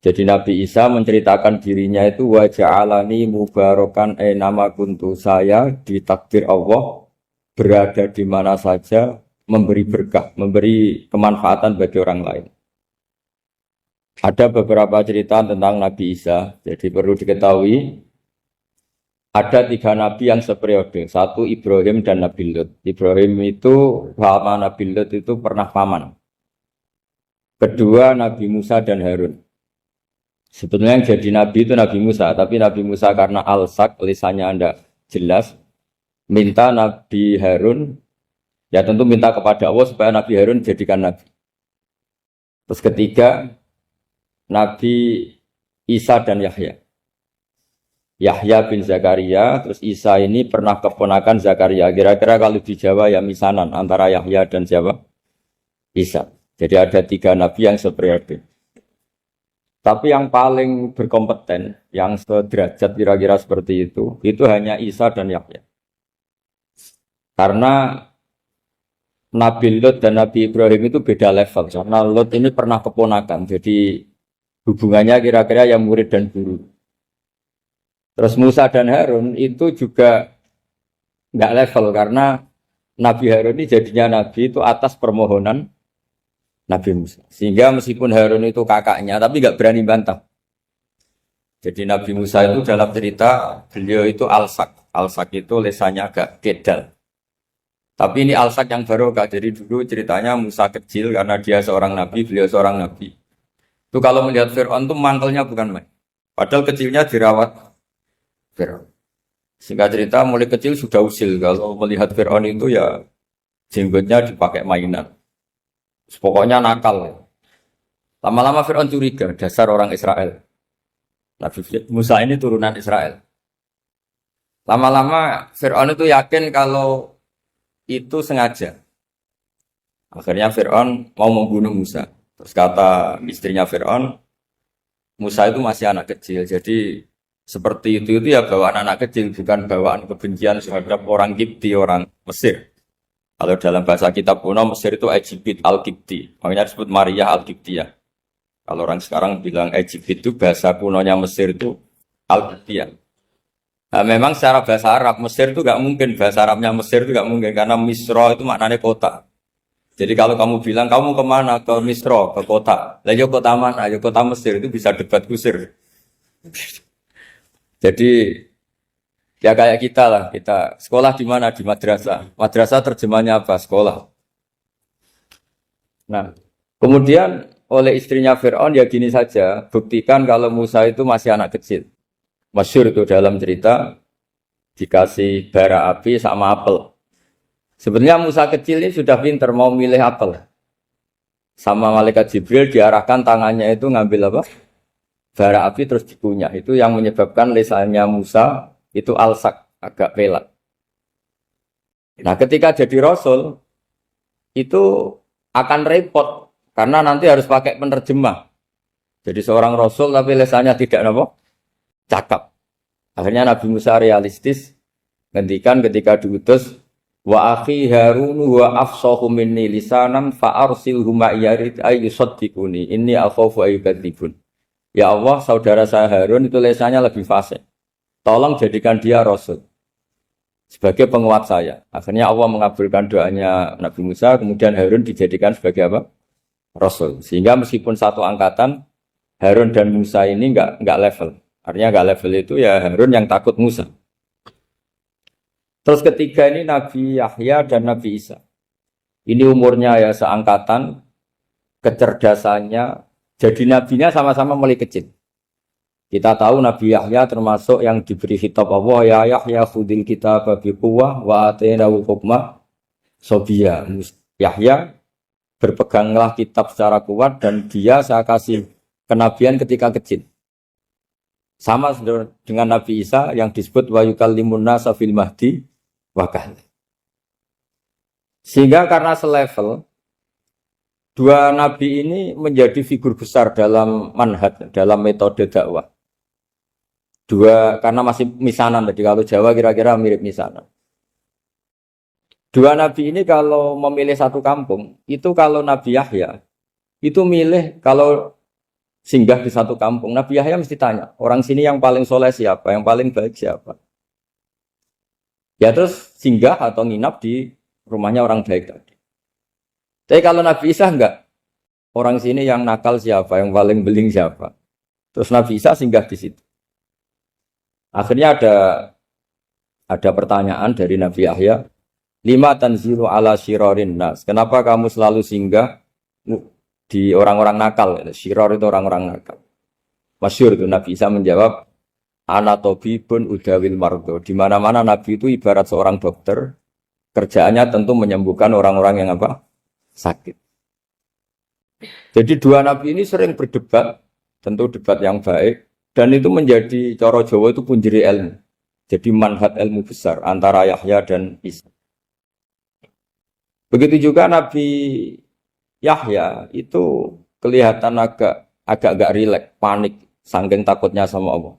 Jadi Nabi Isa menceritakan dirinya itu wa ja'alani mubarakan nama kuntu, saya ditakdir Allah berada di mana saja memberi berkah, memberi kemanfaatan bagi orang lain. Ada beberapa cerita tentang Nabi Isa. Jadi perlu diketahui ada 3 nabi yang seperiode. Satu Ibrahim dan Nabi Lut. Ibrahim itu sama Nabi Lut itu pernah paman. Kedua Nabi Musa dan Harun. Sebetulnya yang jadi nabi itu Nabi Musa, tapi Nabi Musa karena alsak, lisannya Anda jelas, minta Nabi Harun, ya tentu minta kepada Allah supaya Nabi Harun jadikan nabi. Terus ketiga, Nabi Isa dan Yahya. Yahya bin Zakaria, terus Isa ini pernah keponakan Zakaria. Kira-kira kalau di Jawa ya misanan antara Yahya dan siapa? Isa. Jadi ada 3 nabi yang seperiode. Tapi yang paling berkompeten, yang sederajat kira-kira seperti itu hanya Isa dan Yahya. Karena Nabi Lut dan Nabi Ibrahim itu beda level. Karena Lut ini pernah keponakan, jadi hubungannya kira-kira yang murid dan guru. Terus Musa dan Harun itu juga nggak level, karena Nabi Harun ini jadinya Nabi itu atas permohonan Nabi Musa. Sehingga meskipun Harun itu kakaknya, tapi nggak berani bantah. Jadi Nabi Musa itu dalam cerita, beliau itu alsak. Alsak itu lesannya agak kedal. Tapi ini alsak yang barokah. Jadi dulu ceritanya Musa kecil karena dia seorang Nabi, beliau seorang Nabi. Itu kalau melihat Fir'aun itu mangkelnya bukan main. Padahal kecilnya dirawat Fir'aun. Singkat cerita mulai kecil sudah usil. Kalau melihat Fir'aun itu ya jenggotnya dipakai mainan. Pokoknya nakal. Lama-lama Fir'aun curiga, dasar orang Israel. Nabi Musa ini turunan Israel. Lama-lama Fir'aun itu yakin kalau itu sengaja. Akhirnya Fir'aun mau membunuh Musa. Terus kata istrinya Fir'aun, Musa itu masih anak kecil. Jadi seperti itu ya bawaan anak kecil, bukan bawaan kebencian terhadap orang Kipti, orang Mesir. Kalau dalam bahasa kitab kuno Mesir itu Egypt Al-Qibti. Makanya disebut Maria Al-Qibtiyah. Kalau orang sekarang bilang Egypt itu bahasa kunonya Mesir itu Al-Qibtiyah. Nah, memang secara bahasa Arab Mesir itu nggak mungkin, bahasa Arabnya Mesir itu nggak mungkin karena Misro itu maknanya kota. Jadi kalau kamu bilang kamu kemana, ke Misro, ke kota, lah ya kota mana, ya kota Mesir, itu bisa debat kusir. Jadi ya kayak kita lah, kita sekolah di mana, di madrasah. Madrasah terjemahnya apa? Sekolah. Nah, kemudian oleh istrinya Fir'aun ya gini saja, buktikan kalau Musa itu masih anak kecil. Masyhur itu dalam cerita dikasih bara api sama apel. Sebenarnya Musa kecil ini sudah pinter mau milih apel. Sama malaikat Jibril diarahkan tangannya itu ngambil apa? Bara api terus dikunyah. Itu yang menyebabkan lisannya Musa itu alsak, agak pelat. Nah, ketika jadi rasul itu akan repot karena nanti harus pakai penerjemah. Jadi seorang rasul tapi lisannya tidak apa? Cakap. Akhirnya Nabi Musa realistis ngendikan ketika diutus wa akhi Harun wa afsahu minni lisanan fa arsilhu ma'iyarid ay yusaddiquni inni akhafu ayyukadzibun. Ya Allah, saudara saya Harun itu lisannya lebih fasih. Tolong jadikan dia rasul sebagai penguat saya. Akhirnya Allah mengabulkan doanya Nabi Musa, kemudian Harun dijadikan sebagai apa? Rasul. Sehingga meskipun satu angkatan, Harun dan Musa ini enggak level. Artinya enggak level itu ya Harun yang takut Musa. Terus ketiga ini Nabi Yahya dan Nabi Isa. Ini umurnya ya seangkatan, kecerdasannya, jadi nabinya sama-sama mulai kecil. Kita tahu Nabi Yahya termasuk yang diberi khitab Allah, ya Yahya khudil kitab biquwwah wa atainahu hukma sobiyya. Yahya berpeganglah kitab secara kuat dan dia saya kasih kenabian ketika kecil. Sama dengan Nabi Isa yang disebut wa yukallimun nasa fil mahdi wa kahla. Sehingga karena selevel dua nabi ini menjadi figur besar dalam manhaj, dalam metode dakwah. Dua, karena masih misanan tadi, kalau Jawa kira-kira mirip misanan. Dua nabi ini kalau memilih satu kampung, itu kalau Nabi Yahya, itu milih kalau singgah di satu kampung, Nabi Yahya mesti tanya, orang sini yang paling soleh siapa, yang paling baik siapa. Ya terus singgah atau nginap di rumahnya orang baik tadi. Tapi kalau Nabi Isa enggak, orang sini yang nakal siapa, yang paling beling siapa. Terus Nabi Isa singgah di situ. Akhirnya ada pertanyaan dari Nabi Yahya, lima tanzilu ala syirarin nas. Kenapa kamu selalu singgah di orang-orang nakal? Syiror itu orang-orang nakal. Masyhur itu Nabi Isa menjawab, ana tabibun udawil mardo. Di mana-mana Nabi itu ibarat seorang dokter, kerjaannya tentu menyembuhkan orang-orang yang apa? Sakit. Jadi dua nabi ini sering berdebat, tentu debat yang baik, dan itu menjadi cara Jawa itu punjeri ilmu. Jadi manhaj ilmu besar antara Yahya dan Isa. Begitu juga Nabi Yahya itu kelihatan agak rileks, panik, saking takutnya sama Allah.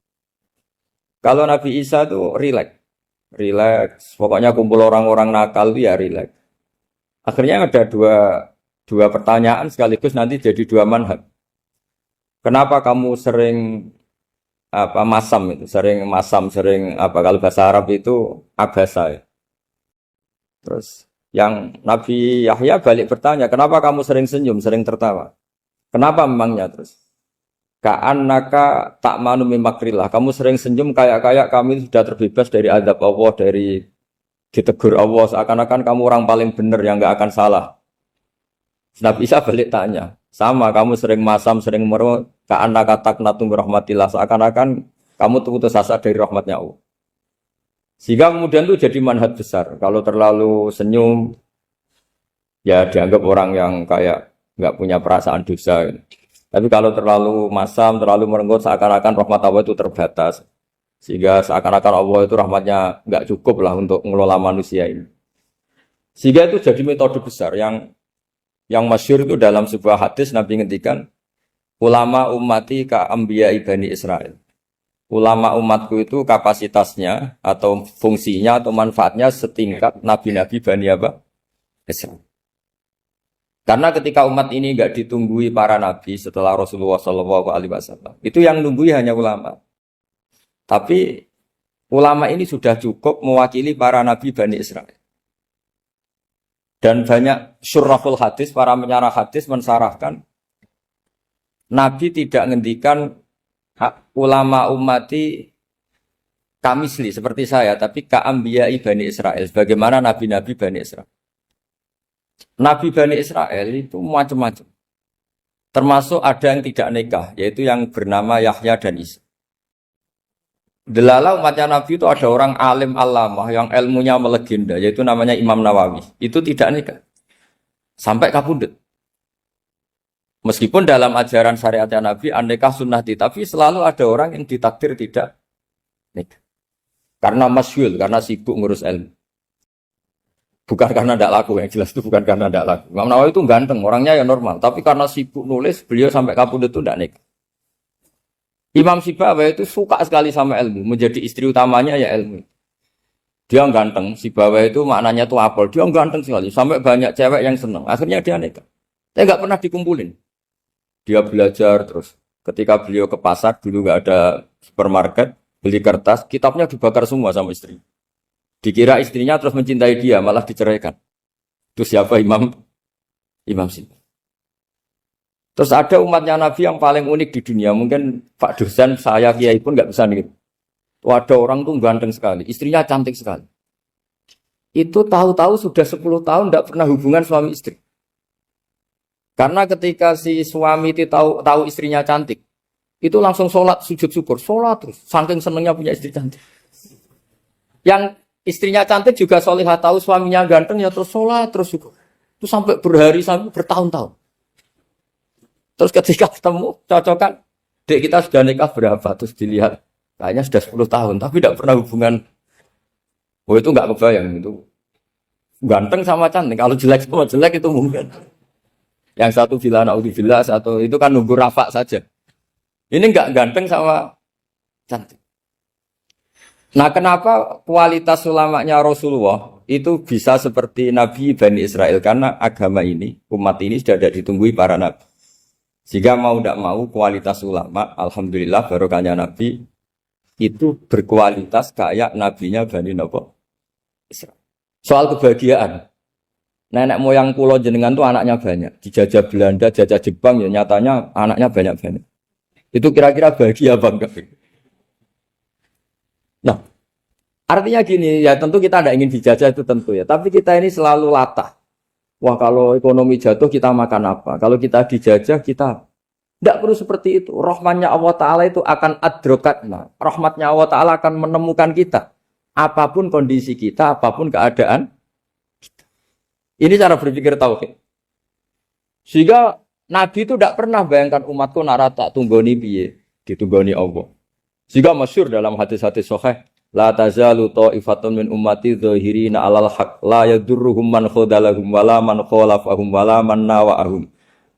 Kalau Nabi Isa itu rileks, pokoknya kumpul orang-orang nakal itu ya rileks. Akhirnya ada dua pertanyaan sekaligus nanti jadi dua manhaj. Kenapa kamu sering masam itu, sering kalau bahasa Arab itu abasa ya. Terus yang Nabi Yahya balik bertanya, kenapa kamu sering senyum, sering tertawa? Kenapa memangnya terus? Ka'annaka ta'manu min makrillah. Kamu sering senyum kayak kami sudah terbebas dari azab Allah, dari ditegur Allah, seakan-akan kamu orang paling benar yang enggak akan salah. Nabi Isa balik tanya, sama kamu sering masam, sering merut, ka'annaka taqnatu min rahmatillah, seakan-akan kamu putus asa dari rahmatnya Allah. Sehingga kemudian itu jadi manhaj besar. Kalau terlalu senyum, ya dianggap orang yang kayak enggak punya perasaan dosa. Tapi kalau terlalu masam, terlalu merenggut, seakan-akan rahmat Allah itu terbatas. Sehingga seakan-akan Allah itu rahmatnya enggak cukup lah untuk mengelola manusia ini. Sehingga itu jadi metode besar yang masyhur itu dalam sebuah hadis Nabi ngendikan, ulama ummati ka anbiya Bani Israil. Ulama umatku itu kapasitasnya atau fungsinya atau manfaatnya setingkat nabi-nabi Bani apa? Isra. Karena ketika umat ini enggak ditunggui para nabi setelah Rasulullah SAW, itu yang nunggui hanya ulama. Tapi ulama ini sudah cukup mewakili para nabi Bani Israel. Dan banyak syurrahul hadis, para penyarah hadis mensarahkan Nabi tidak ngendikan ulama umati kamisli seperti saya, tapi ka'ambiyai Bani Israel, bagaimana nabi-nabi Bani Israel. Nabi Bani Israel itu macam-macam. Termasuk ada yang tidak nikah, yaitu yang bernama Yahya dan Isa. Delala umatnya Nabi itu ada orang alim alamah yang ilmunya melegenda, yaitu namanya Imam Nawawi. Itu tidak nikah. Sampai kabudut. Meskipun dalam ajaran syariatnya Nabi, an-nikah sunnati, tapi selalu ada orang yang ditakdir tidak nikah. Karena masyhul, karena sibuk ngurus ilmu. Bukan karena tidak laku, yang jelas itu bukan karena tidak laku. Imam Nawawi itu ganteng, orangnya ya normal. Tapi karena sibuk nulis, beliau sampai kabudut itu tidak nikah. Imam Sibawayh itu suka sekali sama ilmu, menjadi istri utamanya ya ilmu. Dia ganteng, Sibawayh itu maknanya itu apel, dia ganteng sekali, sampai banyak cewek yang senang. Akhirnya dia nikah. Tapi nggak pernah dikumpulin. Dia belajar terus. Ketika beliau ke pasar, dulu nggak ada supermarket, beli kertas, kitabnya dibakar semua sama istri. Dikira istrinya terus mencintai dia, malah diceraikan. Itu siapa Imam Sibawayh. Terus ada umatnya Nabi yang paling unik di dunia. Mungkin Pak dosen, saya kiai pun nggak bisa nih. Ada orang tuh ganteng sekali, istrinya cantik sekali. Itu tahu-tahu sudah 10 tahun tidak pernah hubungan suami istri. Karena ketika si suami itu tahu istrinya cantik, itu langsung sholat sujud syukur, sholat terus. Saking senengnya punya istri cantik. Yang istrinya cantik juga solihah, tahu suaminya ganteng ya terus sholat terus syukur. Itu sampai berhari sampai bertahun-tahun. Terus ketika ketemu, cocokan, dek kita sudah nikah berapa? Terus dilihat, kayaknya sudah 10 tahun, tapi tidak pernah hubungan. Oh itu nggak kebayang, itu ganteng sama cantik. Kalau jelek sama jelek itu mungkin. Yang satu bilang naudzubillah, satu itu kan nunggu rafa saja. Ini nggak ganteng sama cantik. Nah kenapa kualitas ulamanya Rasulullah itu bisa seperti Nabi Bani Israel? Karena agama ini, umat ini sudah tidak ditunggui para nabi. Sehingga mau tidak mau kualitas ulama, alhamdulillah barokahnya Nabi itu berkualitas kayak nabinya Bani Israel. Soal kebahagiaan, nenek moyang pulau jenengan tuh anaknya banyak, dijajah Belanda, jajah Jepang ya nyatanya anaknya banyak. Itu kira-kira bahagia apa enggak? Nah, artinya gini ya tentu kita tidak ingin dijajah itu tentu ya, tapi kita ini selalu latah. Wah kalau ekonomi jatuh kita makan apa? Kalau kita dijajah kita tidak perlu seperti itu. Rahmatnya Allah Ta'ala itu akan adrokatna. Rahmatnya Allah Ta'ala akan menemukan kita. Apapun kondisi kita, apapun keadaan kita. Ini cara berpikir tauhid. Sehingga Nabi itu tidak pernah bayangkan umatku narata tunggoni piye, ditunggoni Allah. Sehingga masyhur dalam hadis-hadis sahih, la tazalu ta'ifatun min ummati dzahirina 'alal haq la yadurruhum man khadalahum wala man khalafahum wala man nawa'ahum.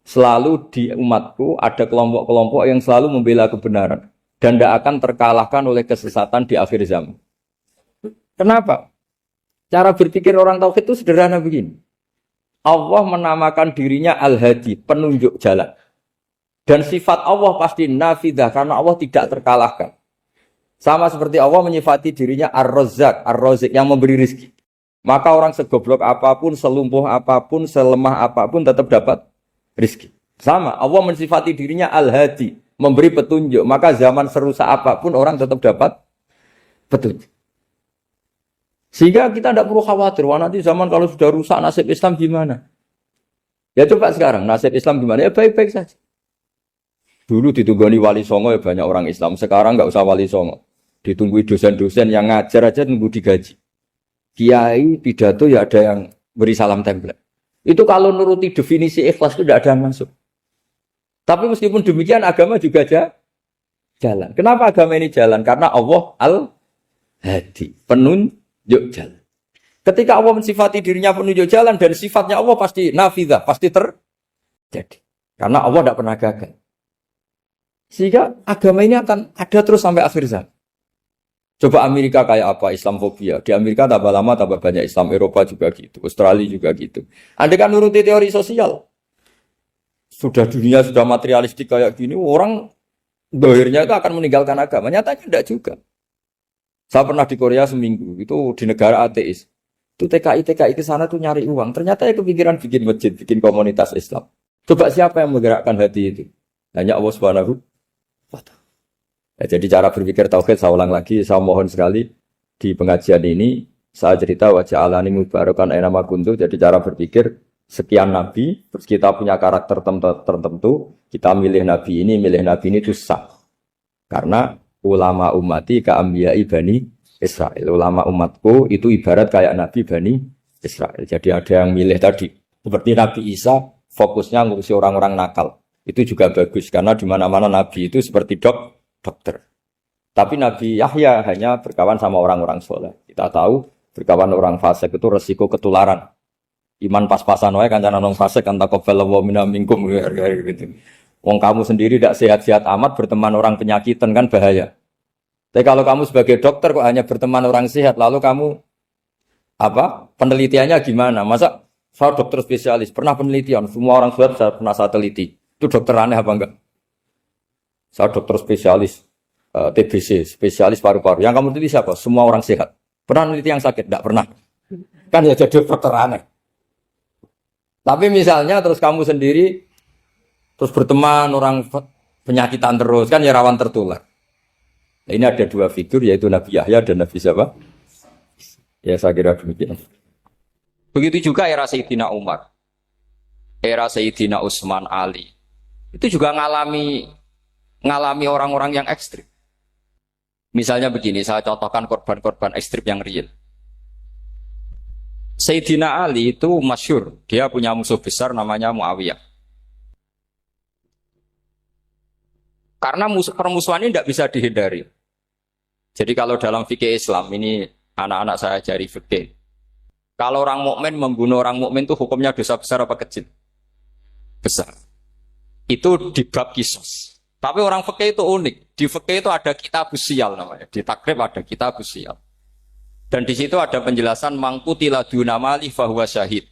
Selalu di umatku ada kelompok-kelompok yang selalu membela kebenaran dan tidak akan terkalahkan oleh kesesatan di akhir zaman. Kenapa? Cara berpikir orang tauhid itu sederhana begini. Allah menamakan dirinya Al-Hadi, penunjuk jalan. Dan sifat Allah pasti nafidah karena Allah tidak terkalahkan. Sama seperti Allah menyifati dirinya Ar-Razzaq, Ar-Razik yang memberi rizki. Maka orang segoblok apapun, selumpuh apapun, selemah apapun tetap dapat rizki. Sama, Allah mensifati dirinya Al-Hadi, memberi petunjuk. Maka zaman serusak apapun orang tetap dapat petunjuk. Sehingga kita tidak perlu khawatir, wah nanti zaman kalau sudah rusak nasib Islam gimana? Ya coba sekarang, nasib Islam gimana? Ya baik-baik saja. Dulu ditunggoni wali songo ya banyak orang Islam, sekarang nggak usah wali songo. Ditunggu dosen-dosen yang ngajar aja tunggu digaji. Kiai pidato ya ada yang beri salam template. Itu kalau nuruti definisi ikhlas itu tidak ada yang masuk. Tapi meskipun demikian agama juga jalan. Kenapa agama ini jalan? Karena Allah Al-Hadi, penunjuk jalan. Ketika Allah mensifati dirinya penunjuk jalan dan sifatnya Allah pasti nafidah, pasti terjadi. Karena Allah tidak pernah gagal. Sehingga agama ini akan ada terus sampai akhir zaman. Coba Amerika kayak apa? Islamofobia. Di Amerika tambah lama tambah banyak Islam. Eropa juga gitu. Australia juga gitu. Anda kan nuruti teori sosial. Sudah dunia sudah materialistik kayak gini, orang dohirnya itu akan meninggalkan agama. Nyatanya tidak juga. Saya pernah di Korea seminggu, itu di negara ateis. Itu TKI ke sana tuh nyari uang. Ternyata ya kepikiran bikin masjid, bikin komunitas Islam. Coba siapa yang menggerakkan hati itu? Hanya Allah Subhanahu wa Ta'ala. Ya, jadi cara berpikir tauhid saya ulang lagi, saya mohon sekali di pengajian ini saya cerita wajah alani mubarakan aina kuntu. Jadi cara berpikir sekian nabi, terus kita punya karakter tertentu, kita milih nabi ini itu sah. Karena ulama ummati ka'ambiyai bani Israel. Ulama umatku itu ibarat kayak nabi bani Israel. Jadi ada yang milih tadi. Seperti Nabi Isa fokusnya ngurusi orang-orang nakal. Itu juga bagus karena di mana-mana nabi itu seperti dokter. Tapi Nabi Yahya hanya berkawan sama orang-orang soleh. Kita tahu berkawan orang fasik itu resiko ketularan. Iman pas-pasan wae kancana nang fasik kan taqabbalallahu minna minkum gitu. Wong kamu sendiri tidak sehat-sehat amat berteman orang penyakitan kan bahaya. Tapi kalau kamu sebagai dokter kok hanya berteman orang sehat, lalu kamu penelitiannya gimana? Masa saya dokter spesialis pernah penelitian, semua orang sehat saya pernah saya teliti. Itu dokter aneh apa enggak? Saya dokter spesialis TBC, spesialis paru-paru. Yang kamu teliti siapa? Semua orang sehat. Pernah meneliti yang sakit? Tidak pernah. Kan ya jadi dokter aneh. Tapi misalnya terus kamu sendiri terus berteman orang penyakitan terus kan ya rawan tertular. Nah, ini ada dua figur yaitu Nabi Yahya dan Nabi siapa? Ya saya kira demikian. Begitu juga era Sayyidina Umar, era Sayyidina Utsman, Ali. Itu juga ngalami orang-orang yang ekstrim. Misalnya begini, saya contohkan korban-korban ekstrim yang real. Sayyidina Ali itu masyhur, dia punya musuh besar namanya Muawiyah. Karena permusuhan ini tidak bisa dihindari. Jadi kalau dalam fikih Islam, ini anak-anak saya ajari fikih. Kalau orang mukmin membunuh orang mukmin itu hukumnya dosa besar apa kecil? Besar. Itu di bab kisos. Tapi orang fikih itu unik. Di fikih itu ada kitab sial namanya. Di takrib ada kitab sial. Dan di situ ada penjelasan mangkutila dunamali fahuwa syahid.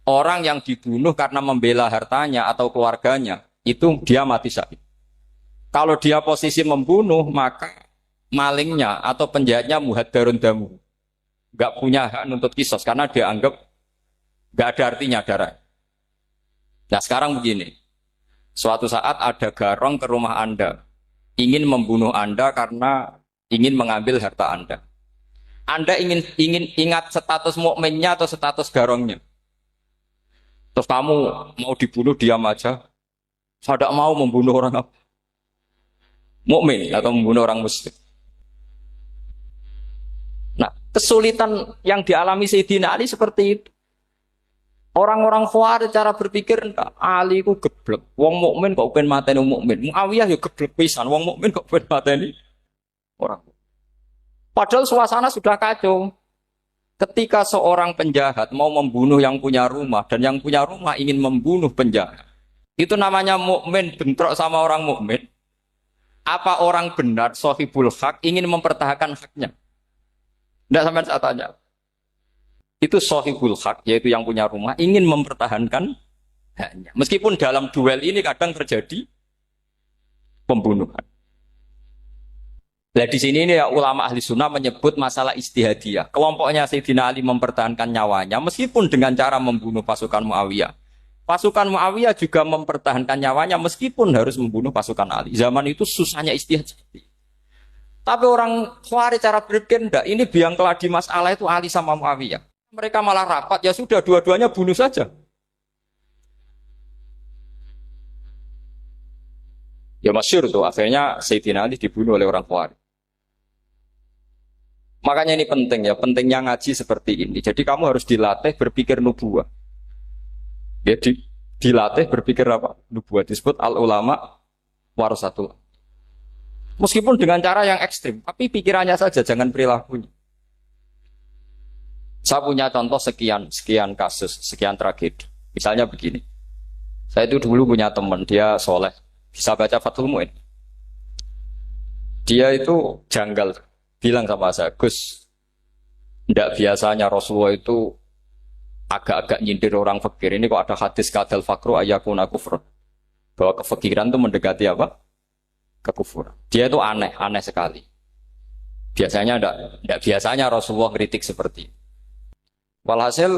Orang yang dibunuh karena membela hartanya atau keluarganya, itu dia mati syahid. Kalau dia posisi membunuh, maka malingnya atau penjahatnya muhaddarun damu. Gak punya hak nuntut kisos karena dia anggap gak ada artinya darah. Nah sekarang begini. Suatu saat ada garong ke rumah Anda, ingin membunuh Anda karena ingin mengambil harta Anda. Anda ingin ingat status mukminnya atau status garongnya. Terus kamu mau dibunuh diam aja. Saya tidak mau membunuh orang mukmin atau membunuh orang muslim. Nah, kesulitan yang dialami Sayyidina Ali seperti itu. Orang-orang Khawarij cara berpikir Ali ku geblek. Wong mukmin kok pengen mateni wong mukmin. Muawiyah ya geblek pisan. Wong mukmin kok pengen mateni orang. Padahal suasana sudah kacau. Ketika seorang penjahat mau membunuh yang punya rumah dan yang punya rumah ingin membunuh penjahat. Itu namanya mukmin bentrok sama orang mukmin. Apa orang benar sahibul hak ingin mempertahankan haknya? Tidak sampai saya tanya. Itu sahibul hak, yaitu yang punya rumah, ingin mempertahankan haknya. Meskipun dalam duel ini kadang terjadi pembunuhan. Nah di sini ini ya, ulama ahli sunnah menyebut masalah istihadiyah. Kelompoknya Sayyidina Ali mempertahankan nyawanya, meskipun dengan cara membunuh pasukan Muawiyah. Pasukan Muawiyah juga mempertahankan nyawanya, meskipun harus membunuh pasukan Ali. Zaman itu susahnya istihad. Tapi orang Khawarij cara berpikir enggak, ini biang keladi masalah itu Ali sama Muawiyah. Mereka malah rapat, ya sudah dua-duanya bunuh saja. Ya masyhur tuh, akhirnya Sayyidina Ali dibunuh oleh orang Khawarij. Makanya ini penting ya, pentingnya ngaji seperti ini. Jadi kamu harus dilatih berpikir nubuwah. Ya dilatih berpikir apa? Nubuwah disebut al-ulama warasatul. Meskipun dengan cara yang ekstrim, tapi pikirannya saja, jangan perilakunya. Saya punya contoh sekian kasus, sekian tragedi. Misalnya begini. Saya itu dulu punya teman, dia soleh, bisa baca Fathul Mu'in. Dia itu janggal. bilang sama saya, Gus, tidak biasanya Rasulullah itu agak-agak nyindir orang fakir. Ini kok ada hadis kadal fakru ayakuna kufur. Bahwa kefakiran itu mendekati apa? Kekufuran. Dia itu aneh, aneh sekali. Biasanya tidak biasanya Rasulullah kritik seperti itu. Walhasil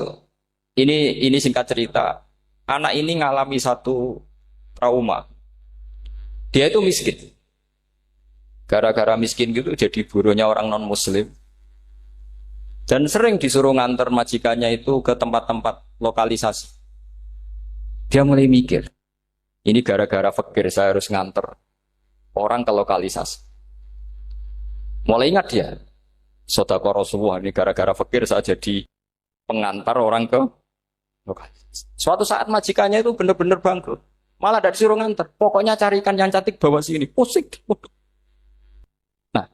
ini singkat cerita, anak ini ngalami satu trauma. Dia itu miskin. Gara-gara miskin gitu jadi burunya orang non-muslim. Dan sering disuruh nganter majikannya itu ke tempat-tempat lokalisasi. Dia mulai mikir, ini gara-gara fakir saya harus nganter orang ke lokalisasi. Mulai ingat dia, Sodako Rasulullah ini gara-gara fakir saya jadi pengantar orang ke lokalisasi. Suatu saat majikannya itu benar-benar bangkrut. Malah tidak disuruh nganter. Pokoknya carikan yang cantik bawa sini. Pusing. Nah,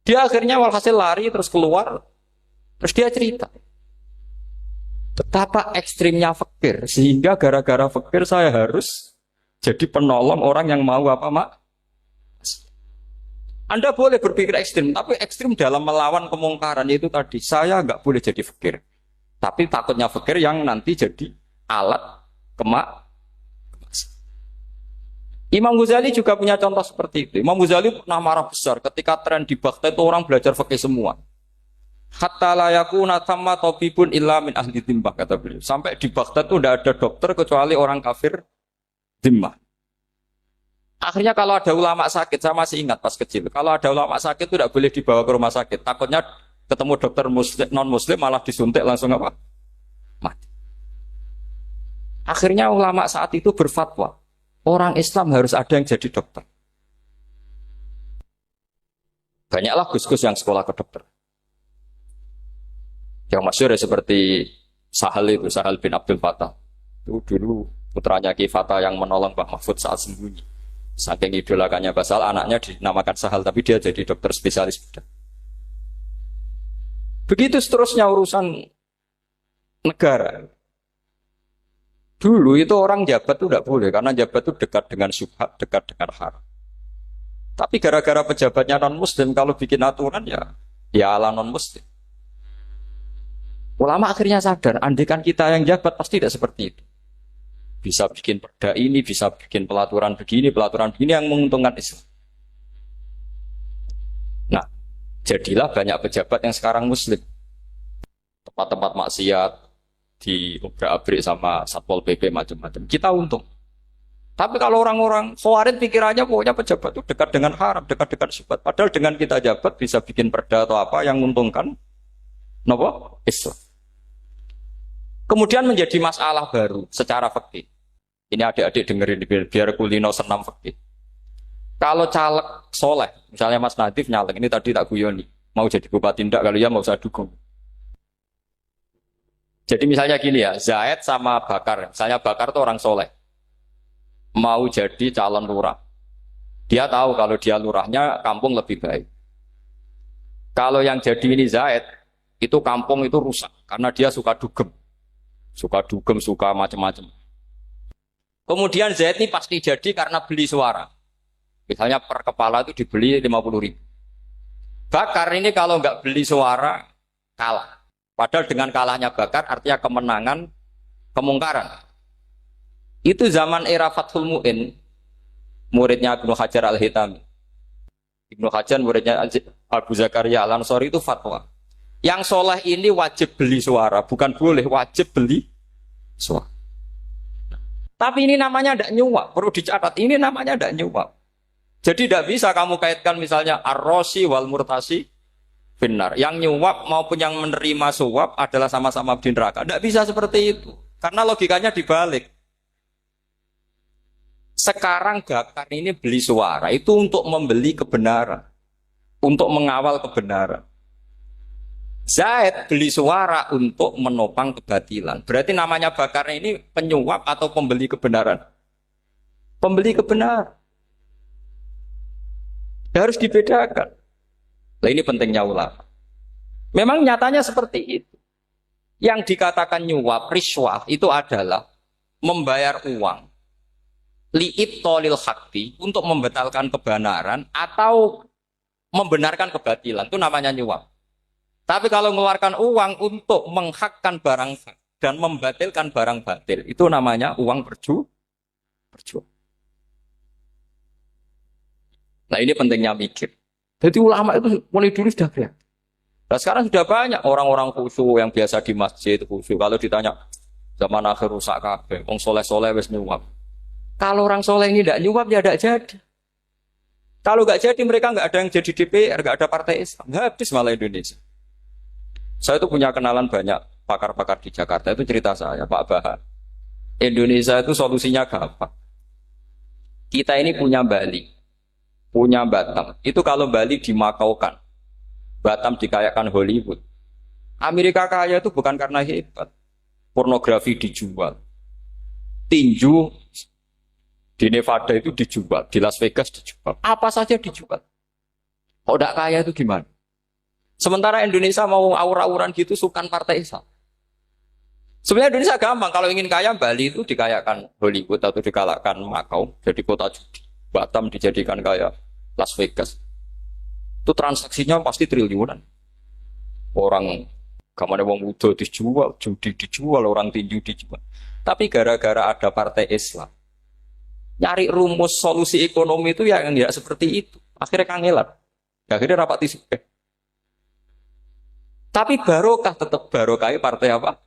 dia akhirnya walhasil lari terus keluar. Terus dia cerita betapa ekstrimnya fakir sehingga gara-gara fakir saya harus jadi penolong orang yang mau apa mak. Anda boleh berpikir ekstrim, tapi ekstrim dalam melawan kemungkaran itu tadi saya nggak boleh jadi fakir, tapi takutnya fakir yang nanti jadi alat kemak. Imam Ghazali juga punya contoh seperti itu. Imam Ghazali pernah marah besar ketika tren di Baghdad itu orang belajar fikih semua. Hatta la yakuna thamma tabibun illa min ahli dhimmah, kata beliau. Sampai di Baghdad itu tidak ada dokter kecuali orang kafir dhimmah. Akhirnya kalau ada ulama sakit, saya masih ingat pas kecil, kalau ada ulama sakit itu tidak boleh dibawa ke rumah sakit. Takutnya ketemu dokter muslim, non-muslim malah disuntik langsung apa? Mati. Akhirnya ulama saat itu berfatwa, orang Islam harus ada yang jadi dokter. Banyaklah gus-gus yang sekolah ke dokter. Yang masyhur ya seperti Sahal itu, Sahal bin Abdul Fattah. Itu dulu putranya Ki Fattah yang menolong Mbah Mahfud saat sembunyi. Saking idolakannya Basal, anaknya dinamakan Sahal, tapi dia jadi dokter spesialis bedah. Begitu seterusnya urusan negara. Dulu itu orang jabat itu tidak boleh, karena jabat itu dekat dengan syubhat, dekat dengan haram. Tapi gara-gara pejabatnya non-muslim, kalau bikin aturan ya ala non-muslim. Ulama akhirnya sadar, andaikan kita yang jabat pasti tidak seperti itu. Bisa bikin perda ini, bisa bikin pelaturan begini yang menguntungkan Islam. Nah, jadilah banyak pejabat yang sekarang muslim. Tempat-tempat maksiat di obrak-abrik sama Satpol PP macam-macam. Kita untung. Tapi kalau orang-orang Khawarij pikirannya pokoknya pejabat itu dekat dengan haram, dekat-dekat syubhat. Padahal dengan kita jabat bisa bikin perda atau apa yang menguntungkan Islam. Kemudian menjadi masalah baru secara fikih. Ini adik-adik dengerin biar kulino senam fikih. Kalau caleg soleh, misalnya Mas Nadif nyalek, ini tadi tak guyoni, mau jadi bupati ndak, kalau ya mau saya dukung. Jadi misalnya gini ya, Zaid sama Bakar, misalnya Bakar itu orang soleh, mau jadi calon lurah. Dia tahu kalau dia lurahnya kampung lebih baik. Kalau yang jadi ini Zaid, itu kampung itu rusak karena dia suka dugem, suka macam-macam. Kemudian Zaid ini pasti jadi karena beli suara. Misalnya per kepala itu dibeli 50.000. Bakar ini kalau nggak beli suara kalah. Padahal dengan kalahnya Bakar artinya kemenangan kemungkaran. Itu zaman era Fathul Mu'in, muridnya Ibnu Hajar Al-Hitami. Ibnu Hajar muridnya Abu Zakaria Al-Ansori itu fatwa. Yang soleh ini wajib beli suara, bukan boleh, wajib beli suara. Tapi ini namanya tidak nyuap, perlu dicatat. Ini namanya tidak nyuap. Jadi tidak bisa kamu kaitkan misalnya ar-rosi wal murtasi benar. Yang nyuap maupun yang menerima suap adalah sama-sama di neraka. Tidak bisa seperti itu. Karena logikanya dibalik. Sekarang Bakar ini beli suara itu untuk membeli kebenaran. Untuk mengawal kebenaran. Zaid beli suara untuk menopang kebatilan. Berarti namanya Bakar ini penyuap atau pembeli kebenaran? Pembeli kebenaran. Harus dibedakan. Nah, ini pentingnya ulama. Memang nyatanya seperti itu. Yang dikatakan nyuap, riswah itu adalah membayar uang li'ibtolil haqqi untuk membatalkan kebenaran atau membenarkan kebatilan, itu namanya nyuap. Tapi kalau mengeluarkan uang untuk menghakkan barang hak dan membatalkan barang batil, itu namanya uang berjuang. Nah ini pentingnya mikir. Jadi ulama itu mulai dulu sudah kelihatan. Nah sekarang sudah banyak orang-orang khusyuk yang biasa di masjid khusyuk. Kalau ditanya zaman akhir rusak kabeh, wong soleh-soleh wis nyuap. Kalau orang soleh ini tidak nyuap ya tidak jadi. Kalau nggak jadi mereka nggak ada yang jadi DPR, nggak ada partai Islam, habis malah Indonesia. Saya itu punya kenalan banyak pakar-pakar di Jakarta, itu cerita saya, Pak Bahar. Indonesia itu solusinya gampang. Kita ini punya Bali, punya Batam. Itu kalau Bali dimakaukan, Batam dikayakan Hollywood. Amerika kaya itu bukan karena hebat. Pornografi dijual. Tinju di Nevada itu dijual, di Las Vegas dijual. Apa saja dijual. Kalau tidak kaya itu gimana? Sementara Indonesia mau aur-auran gitu sukan partai Islam. Sebenarnya Indonesia gampang. Kalau ingin kaya, Bali itu dikayakan Hollywood atau dikalahkan Makau. Jadi kota judi. Batam dijadikan kaya Las Vegas. Itu transaksinya pasti triliunan. Orang kamane wong muda dijual, judi dijual, orang tinju dijual. Tapi gara-gara ada partai Islam, nyari rumus solusi ekonomi itu yang tidak seperti itu. Akhirnya kangelan. Akhirnya rapat isu. Tapi barokah tetap barokah partai apa?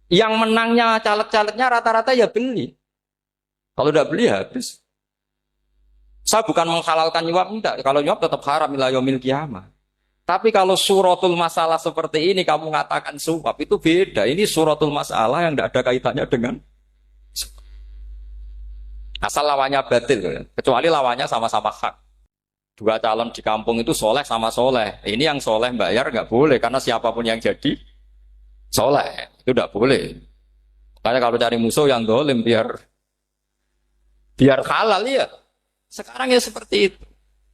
Yang menangnya caleg-calegnya rata-rata ya beli. Kalau tidak beli habis. Saya bukan menghalalkan nyuap, enggak. Kalau nyuap tetap haram ila yaumil qiyamah. Tapi kalau suratul masalah seperti ini kamu mengatakan suap itu beda. Ini suratul masalah yang tidak ada kaitannya dengan asal lawannya batil. Kecuali lawannya sama-sama hak. Dua calon di kampung itu soleh sama soleh. Ini yang soleh bayar nggak boleh karena siapapun yang jadi soleh itu nggak boleh. Makanya kalau cari musuh yang dolim biar halal ya. Sekarang ya seperti itu.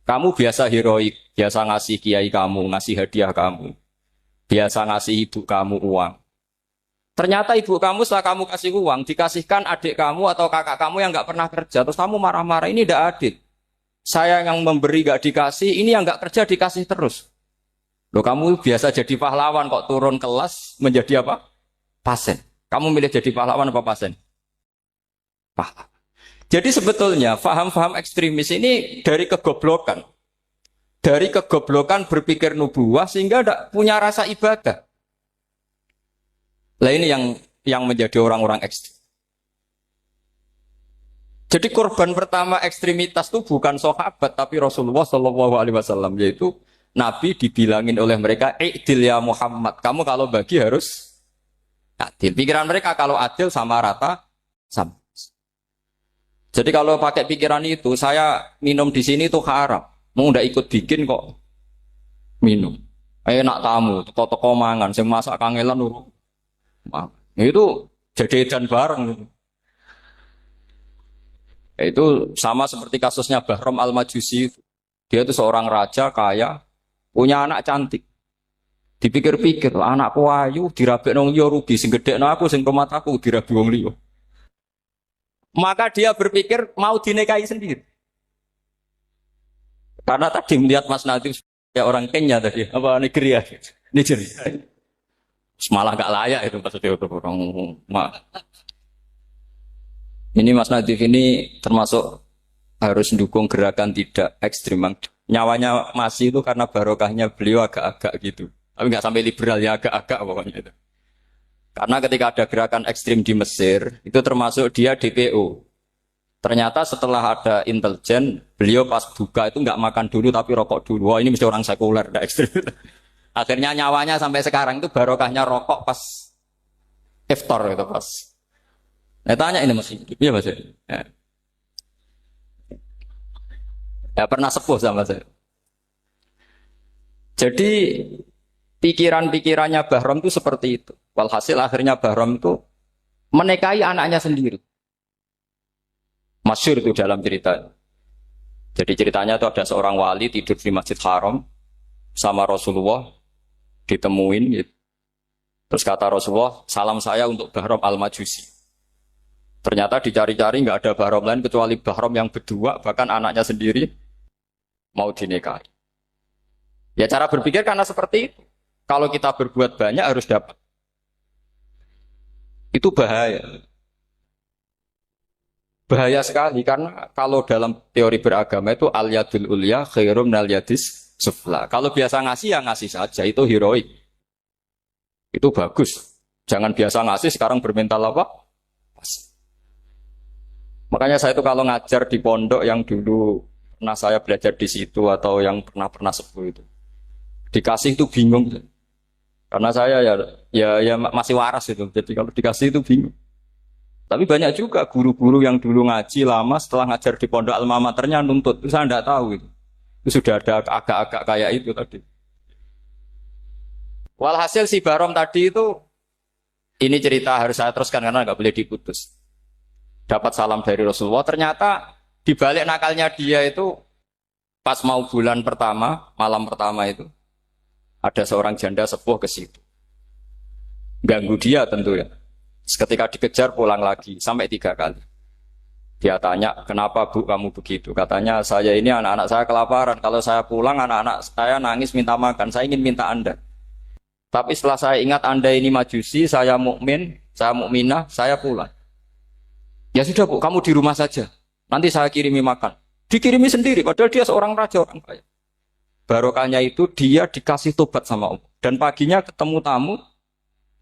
Kamu biasa heroik, biasa ngasih kiai kamu, ngasih hadiah kamu, biasa ngasih ibu kamu uang. Ternyata ibu kamu setelah kamu kasih uang dikasihkan adik kamu atau kakak kamu yang nggak pernah kerja, terus kamu marah-marah, ini tidak adil. Saya yang memberi gak dikasih, ini yang gak kerja dikasih terus. Loh kamu biasa jadi pahlawan kok turun kelas menjadi apa? Pasien. Kamu milih jadi pahlawan apa pasien? Pahlawan. Jadi sebetulnya faham-faham ekstremis ini dari kegoblokan. Dari kegoblokan berpikir nubuah sehingga tidak punya rasa ibadah. Nah ini yang menjadi orang-orang ekstrim. Jadi korban pertama ekstremitas itu bukan sahabat tapi Rasulullah Shallallahu Alaihi Wasallam, yaitu Nabi dibilangin oleh mereka, "I'dil ya Muhammad, kamu kalau bagi harus adil." Pikiran mereka kalau adil sama rata sama. Jadi kalau pakai pikiran itu, saya minum di sini itu haram, mau udah ikut bikin kok minum. Enak tamu, toko-toko mangan, sing masak kangelan urung. Itu jajan bareng. Itu sama seperti kasusnya Bahram Al-Majusi. Dia itu seorang raja kaya, punya anak cantik. Dipikir-pikir, anakku ayu dirabi nang liya rugi, sing gedhekno aku sing rumah aku dirabi wong liya. Maka dia berpikir mau dinikahi sendiri. Karena tadi melihat Mas Nadif ya orang Kenya tadi, apa Nigeria. Nigeria. Malah gak layak itu maksudnya untuk orang Ini Mas Nadif ini termasuk harus mendukung gerakan tidak ekstrim. Nyawanya masih itu karena barokahnya beliau agak-agak gitu. Tapi nggak sampai liberal ya, agak-agak pokoknya itu. Karena ketika ada gerakan ekstrim di Mesir, itu termasuk dia DPO. Ternyata setelah ada intelijen, beliau pas buka itu nggak makan dulu tapi rokok dulu. Wah ini mesti orang sekuler, tidak ekstrim. Akhirnya nyawanya sampai sekarang itu barokahnya rokok pas iftar itu pas. Saya tanya ini masih hidup, ya Mas? Ya pernah sepuh sama saya. Jadi pikiran-pikirannya Bahram itu seperti itu. Walhasil akhirnya Bahram itu menikahi anaknya sendiri. Masyhur itu dalam cerita. Jadi ceritanya itu ada seorang wali tidur di Masjid Haram sama Rasulullah, ditemuin gitu. Terus kata Rasulullah, salam saya untuk Bahram Al-Majusi. Ternyata dicari-cari nggak ada Bahram lain kecuali Bahram yang berdua, bahkan anaknya sendiri mau dinikahi. Ya cara berpikir karena seperti itu. Kalau kita berbuat banyak harus dapat. Itu bahaya. Bahaya sekali karena kalau dalam teori beragama itu al yadul ulya khairum minal yadis sufla. Kalau biasa ngasih ya ngasih saja, itu heroik. Itu bagus. Jangan biasa ngasih sekarang bermental apa? Makanya saya itu kalau ngajar di pondok yang dulu pernah saya belajar di situ atau yang pernah sepuh itu, dikasih itu bingung. Karena saya ya masih waras itu. Jadi kalau dikasih itu bingung. Tapi banyak juga guru-guru yang dulu ngaji lama setelah ngajar di pondok alma maternya nuntut. Itu saya tidak tahu itu. Itu sudah ada agak-agak kayak itu tadi. Walhasil si Barom tadi itu, ini cerita harus saya teruskan karena nggak boleh diputus. Dapat salam dari Rasulullah. Ternyata di balik nakalnya dia itu pas mau bulan pertama, malam pertama itu ada seorang janda sepuh ke situ. Ganggu dia tentu ya. Ketika dikejar pulang lagi sampai 3 kali. Dia tanya, kenapa bu kamu begitu? Katanya saya ini anak-anak saya kelaparan. Kalau saya pulang anak-anak saya nangis minta makan. Saya ingin minta Anda. Tapi setelah saya ingat Anda ini majusi, saya mukmin, saya mukminah, saya pulang. Ya sudah bu, kamu di rumah saja. Nanti saya kirimi makan. Dikirimi sendiri, padahal dia seorang raja, orang kaya. Barokahnya itu dia dikasih tobat sama Allah. Dan paginya ketemu tamu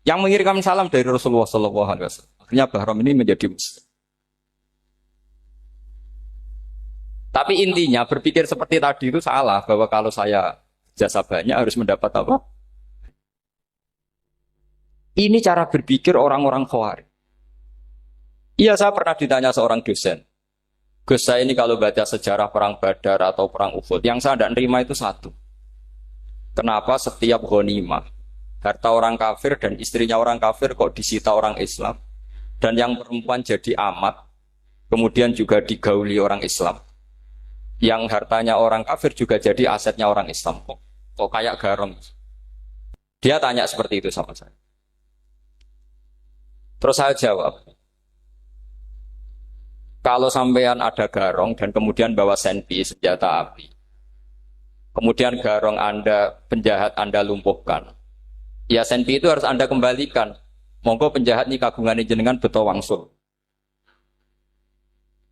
yang mengirimkan salam dari Rasulullah SAW. Akhirnya Bahram ini menjadi muslim. Tapi intinya berpikir seperti tadi itu salah. Bahwa kalau saya jasa banyak harus mendapat apa? Ini cara berpikir orang-orang Khawarij. Iya, saya pernah ditanya seorang dosen. Gus, saya ini kalau baca sejarah perang Badar atau perang Uhud, yang saya tidak nerima itu satu. Kenapa setiap ghanimah harta orang kafir dan istrinya orang kafir kok disita orang Islam, dan yang perempuan jadi amat, kemudian juga digauli orang Islam, yang hartanya orang kafir juga jadi asetnya orang Islam, kok kayak garong. Dia tanya seperti itu sama saya. Terus saya jawab, kalau sampean ada garong dan kemudian bawa senpi senjata api, kemudian garong Anda, penjahat Anda lumpuhkan, ya senpi itu harus Anda kembalikan. Monggo penjahat ini kagungan jenengan beto wangsul.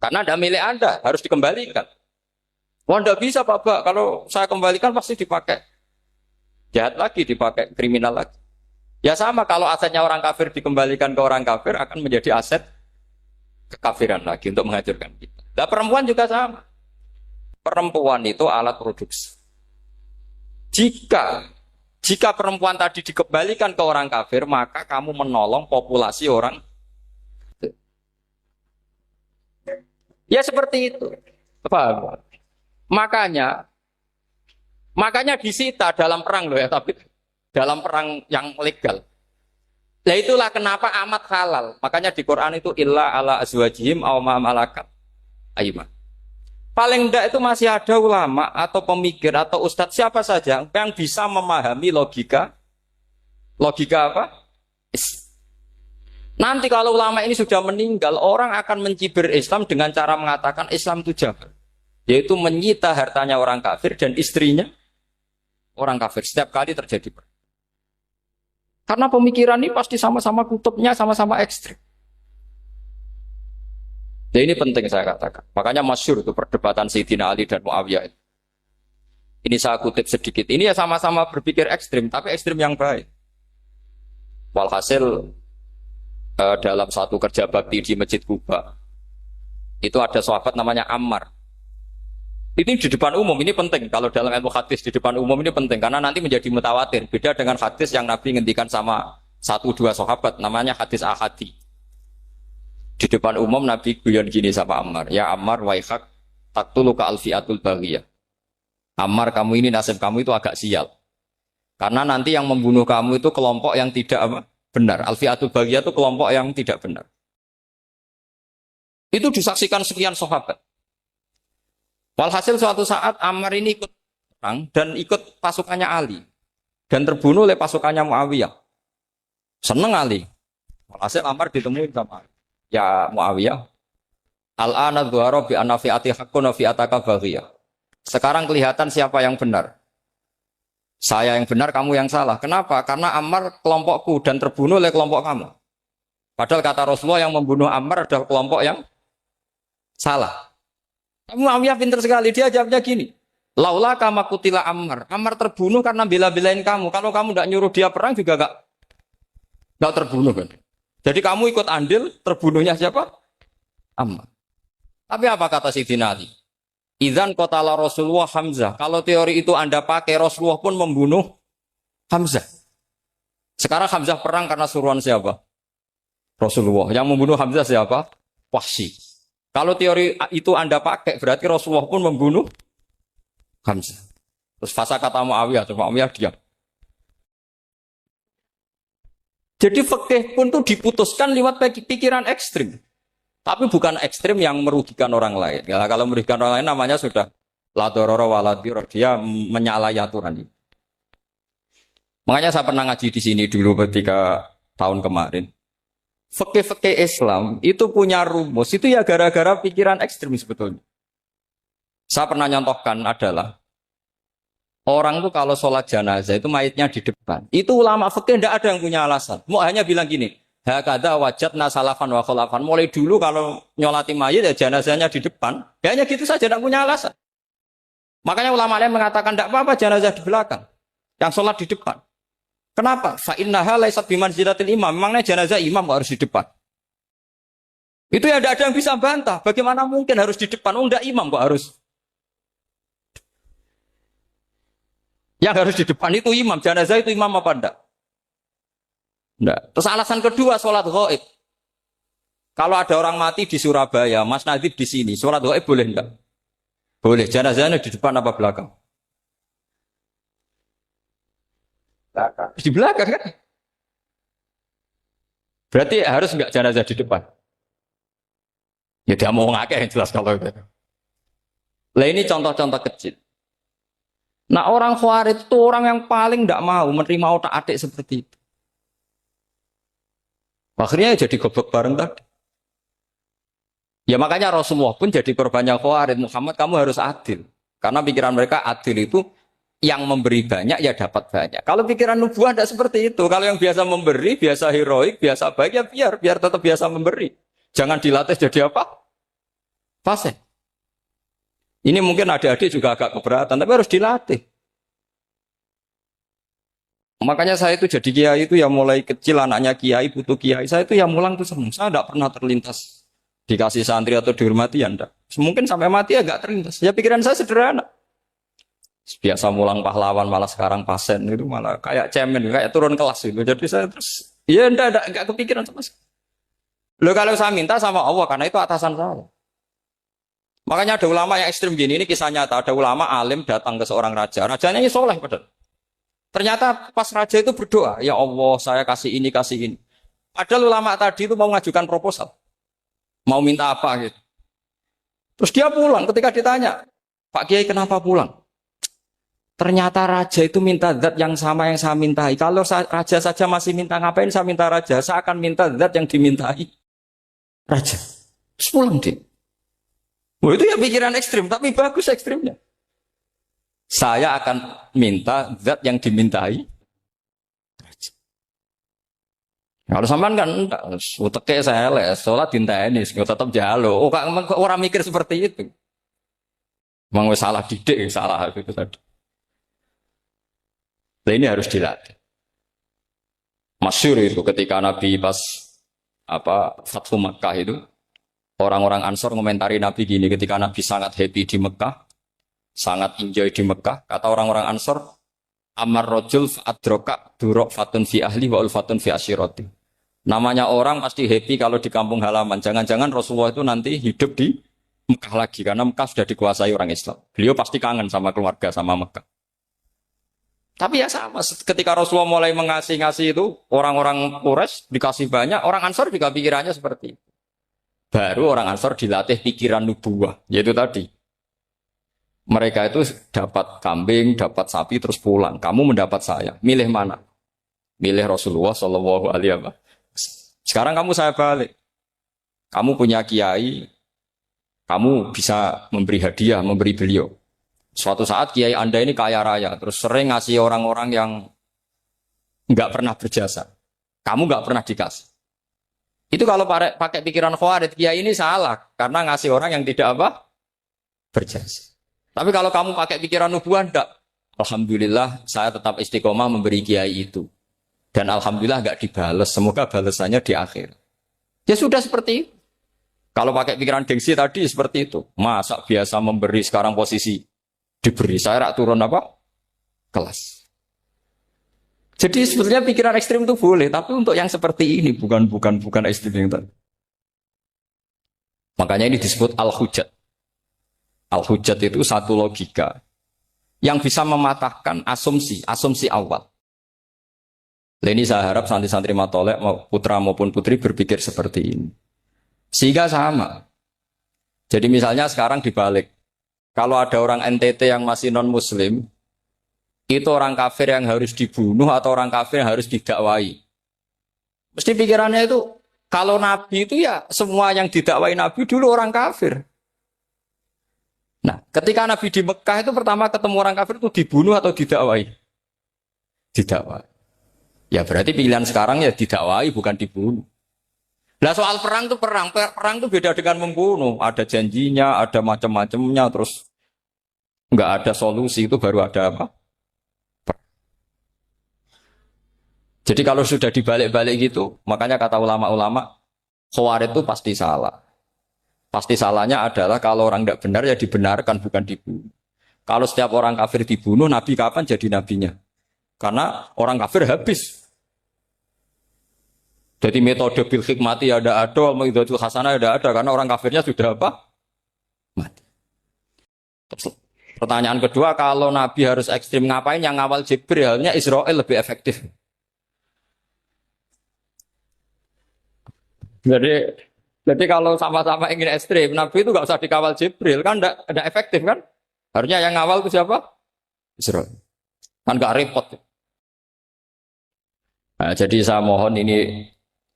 Karena ada milik Anda, harus dikembalikan. Wah, tidak bisa Pak, kalau saya kembalikan pasti dipakai jahat lagi, dipakai kriminal lagi. Ya sama, kalau asetnya orang kafir dikembalikan ke orang kafir akan menjadi aset kekafiran lagi untuk menghancurkan kita. Nah, perempuan juga sama. Perempuan itu alat produksi. Jika perempuan tadi dikembalikan ke orang kafir, maka kamu menolong populasi orang. Ya seperti itu. Paham? Makanya disita dalam perang loh ya, tapi dalam perang yang legal. Nah itulah kenapa amat halal. Makanya di Quran itu illa ala azwajihim aw ma malakat aymah. Paling enggak itu masih ada ulama atau pemikir atau ustadz siapa saja yang bisa memahami logika apa? Nanti kalau ulama ini sudah meninggal, orang akan mencibir Islam dengan cara mengatakan Islam itu jahat, yaitu menyita hartanya orang kafir dan istrinya orang kafir setiap kali terjadi. Karena pemikiran ini pasti sama-sama kutubnya, sama-sama ekstrim. Nah ini penting saya katakan. Makanya masyhur itu perdebatan Sayyidina Ali dan Muawiyah. Ini saya kutip sedikit. Ini ya sama-sama berpikir ekstrim, tapi ekstrim yang baik. Walhasil dalam satu kerja bakti di Masjid Kuba, itu ada sahabat namanya Ammar. Ini di depan umum, ini penting. Kalau dalam ilmu hadis di depan umum ini penting. Karena nanti menjadi mutawatir. Beda dengan hadis yang Nabi ngendikan sama 1-2 sahabat. Namanya hadis ahadi. Di depan umum Nabi guyon gini sama Ammar. Ya Ammar waihak taktuluka alfiatul baghiyah. Ammar, kamu ini nasib kamu itu agak sial. Karena nanti yang membunuh kamu itu kelompok yang tidak benar. Alfiatul baghiyah itu kelompok yang tidak benar. Itu disaksikan sekian sahabat. Walhasil suatu saat Ammar ini ikut perang dan ikut pasukannya Ali dan terbunuh oleh pasukannya Muawiyah. Seneng Ali. Walhasil Ammar ditemui sama ya Muawiyah. Al-ana dhuhara bi anna fi'ati haqqun wa fi'ataka baghiyah. Sekarang kelihatan siapa yang benar. Saya yang benar, kamu yang salah. Kenapa? Karena Ammar kelompokku dan terbunuh oleh kelompok kamu. Padahal kata Rasulullah yang membunuh Ammar adalah kelompok yang salah. Muawiyah pintar sekali, dia jawabnya gini. Laula kama kutila Ammar. Ammar terbunuh karena bela-belain kamu. Kalau kamu tidak nyuruh dia perang juga nggak terbunuh kan. Jadi kamu ikut andil terbunuhnya siapa? Ammar. Tapi apa kata Sayyidina Ali? Idzan qatala Rasulullah Hamzah. Kalau teori itu Anda pakai, Rasulullah pun membunuh Hamzah. Sekarang Hamzah perang karena suruhan siapa? Rasulullah. Yang membunuh Hamzah siapa? Wahsy. Kalau teori itu Anda pakai, berarti Rasulullah pun membunuh Hamzah. Terus fasa kata Muawiyah, terus Muawiyah diam. Jadi fikih pun tuh diputuskan lewat pikiran ekstrim. Tapi bukan ekstrim yang merugikan orang lain. Ya, kalau merugikan orang lain namanya sudah la dororo wa la dirar. Dia menyalahi aturan. Makanya saya pernah ngaji di sini dulu ketika tahun kemarin. Fikih-fikih Islam itu punya rumus. Itu ya gara-gara pikiran ekstrim sebetulnya. Saya pernah nyontohkan adalah orang tuh kalau sholat jenazah itu mayitnya di depan. Itu ulama fikih tidak ada yang punya alasan. Mau hanya bilang gini, hakada wajadna salafan wa khalafan. Mulai dulu kalau nyolati mayit ya jenazahnya di depan. Ya hanya gitu saja, tidak punya alasan. Makanya ulama lain mengatakan tidak apa-apa jenazah di belakang. Yang sholat di depan. Kenapa? Fa innaha laysat bimanzilatil imam. Memangnya jenazah imam harus di depan. Itu ya tidak ada yang bisa bantah. Bagaimana mungkin harus di depan? Oh, enggak imam kok harus. Yang harus di depan itu imam. Jenazah itu imam apa enggak? Enggak. Terus alasan kedua, sholat ghaib. Kalau ada orang mati di Surabaya, Mas Nadib di sini, sholat ghaib boleh enggak? Boleh. Jenazahnya di depan apa belakang? Belakang. Di belakang kan? Berarti harus enggak jenazah di depan? Ya dia mau ngakeh yang jelas kalau itu. Lah ini contoh-contoh kecil. Nah orang Khawarij itu orang yang paling tidak mau menerima otak-atik seperti itu. Akhirnya jadi goblok bareng tadi. Ya makanya Rasulullah pun jadi korbannya Khawarij. Muhammad kamu harus adil. Karena pikiran mereka adil itu yang memberi banyak ya dapat banyak. Kalau pikiran nubuah tidak seperti itu. Kalau yang biasa memberi, biasa heroik, biasa baik ya biar tetap biasa memberi. Jangan dilatih jadi apa? Fasih. Ini mungkin adik-adik juga agak keberatan, tapi harus dilatih. Makanya saya itu jadi kiai itu ya mulai kecil anaknya kiai, butuh kiai. Saya itu ya mulang tuh senang. Saya tidak pernah terlintas dikasih santri atau dihormati ya enggak. Mungkin sampai mati ya enggak terlintas. Ya pikiran saya sederhana. Biasa mulang pahlawan malah sekarang pasen itu malah kayak cemen, kayak turun kelas itu. Jadi saya terus ya enggak kepikiran sama sekali. Loh kalau saya minta sama Allah karena itu atasan saya. Makanya ada ulama yang ekstrim gini, ini kisah nyata. Ada ulama alim datang ke seorang raja. Rajanya ini soleh padahal. Ternyata pas raja itu berdoa, ya Allah saya kasih ini, kasih ini. Padahal ulama tadi itu mau mengajukan proposal. Mau minta apa gitu. Terus dia pulang ketika ditanya, Pak Kiai kenapa pulang? Ternyata raja itu minta zat yang sama yang saya mintai. Kalau raja saja masih minta, ngapain saya minta raja? Saya akan minta zat yang dimintai raja. Terus pulang dia. Oh, itu ya pikiran ekstrim, tapi bagus ekstrimnya. Saya akan minta zat yang dimintai. Kalau sampean kan uteke saya les, sholat dinteni, tetap jalo. Oh, orang mikir seperti itu. Memang salah didik, salah itu tadi. Nah, ini harus dilatih. Masyhur itu ketika Nabi pas Fathu Makkah itu. Orang-orang Ansor komentari Nabi gini, ketika Nabi sangat happy di Mekah, sangat enjoy di Mekah, kata orang-orang Ansor, Amar rojul fa'adroka durok fatun fi ahli wa ulfatun fi asyiroti. Namanya orang pasti happy kalau di kampung halaman. Jangan-jangan Rasulullah itu nanti hidup di Mekah lagi, karena Mekah sudah dikuasai orang Islam. Beliau pasti kangen sama keluarga, sama Mekah. Tapi ya sama, ketika Rasulullah mulai ngasih itu, orang-orang Quraisy dikasih banyak, orang Ansor juga pikirannya seperti itu. Baru orang Ansor dilatih pikiran nubuah, yaitu tadi. Mereka itu dapat kambing, dapat sapi, terus pulang. Kamu mendapat saya, milih mana? Milih Rasulullah Shallallahu Alaihi Wasallam. Sekarang kamu saya balik. Kamu punya kiai, kamu bisa memberi hadiah, memberi beliau. Suatu saat kiai Anda ini kaya raya, terus sering ngasih orang-orang yang nggak pernah berjasa. Kamu nggak pernah dikasih. Itu kalau pakai pikiran khawarij, kiai ini salah karena ngasih orang yang tidak apa? Berjasa. Tapi kalau kamu pakai pikiran nubuah, enggak. Alhamdulillah saya tetap istiqomah memberi kiai itu. Dan alhamdulillah nggak dibales. Semoga balasannya di akhir. Ya sudah seperti itu. Kalau pakai pikiran gengsi tadi seperti itu. Masa biasa memberi sekarang posisi diberi. Saya rak turun apa? Kelas. Jadi sebetulnya pikiran ekstrim itu boleh, tapi untuk yang seperti ini bukan ekstrim yang tadi. Makanya ini disebut al-hujat. Al-hujat itu satu logika yang bisa mematahkan asumsi awal. Ini saya harap santri-santri matolek, putra maupun putri berpikir seperti ini. Sehingga sama. Jadi misalnya sekarang dibalik. Kalau ada orang NTT yang masih non-muslim, itu orang kafir yang harus dibunuh atau orang kafir yang harus didakwai. Mesti pikirannya itu, kalau Nabi itu ya semua yang didakwai Nabi dulu orang kafir. Nah, ketika Nabi di Mekah itu pertama ketemu orang kafir itu dibunuh atau didakwai? Didakwai. Ya berarti pilihan sekarang ya didakwai bukan dibunuh. Nah soal perang itu perang itu beda dengan membunuh. Ada janjinya, ada macam-macamnya, terus nggak ada solusi itu baru ada apa? Jadi kalau sudah dibalik-balik gitu, makanya kata ulama-ulama, khawarij itu pasti salah. Pasti salahnya adalah kalau orang tidak benar ya dibenarkan, bukan dibunuh. Kalau setiap orang kafir dibunuh, Nabi kapan jadi nabinya? Karena orang kafir habis. Jadi metode bil hikmati ada, metode hasanah ada, karena orang kafirnya sudah apa? Mati. Terus, pertanyaan kedua, kalau Nabi harus ekstrim ngapain? Yang ngawal Jibril, halnya Israel lebih efektif. Jadi kalau sama-sama ingin ekstrim, Nabi itu nggak usah dikawal Jibril, kan enggak efektif kan? Harusnya yang ngawal itu siapa? Israel. Kan nggak repot. Nah, jadi saya mohon ini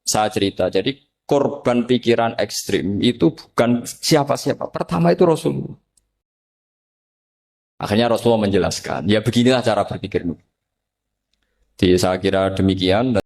saya cerita. Jadi korban pikiran ekstrim itu bukan siapa-siapa. Pertama itu Rasulullah. Akhirnya Rasulullah menjelaskan, ya beginilah cara berpikir. Jadi saya kira demikian.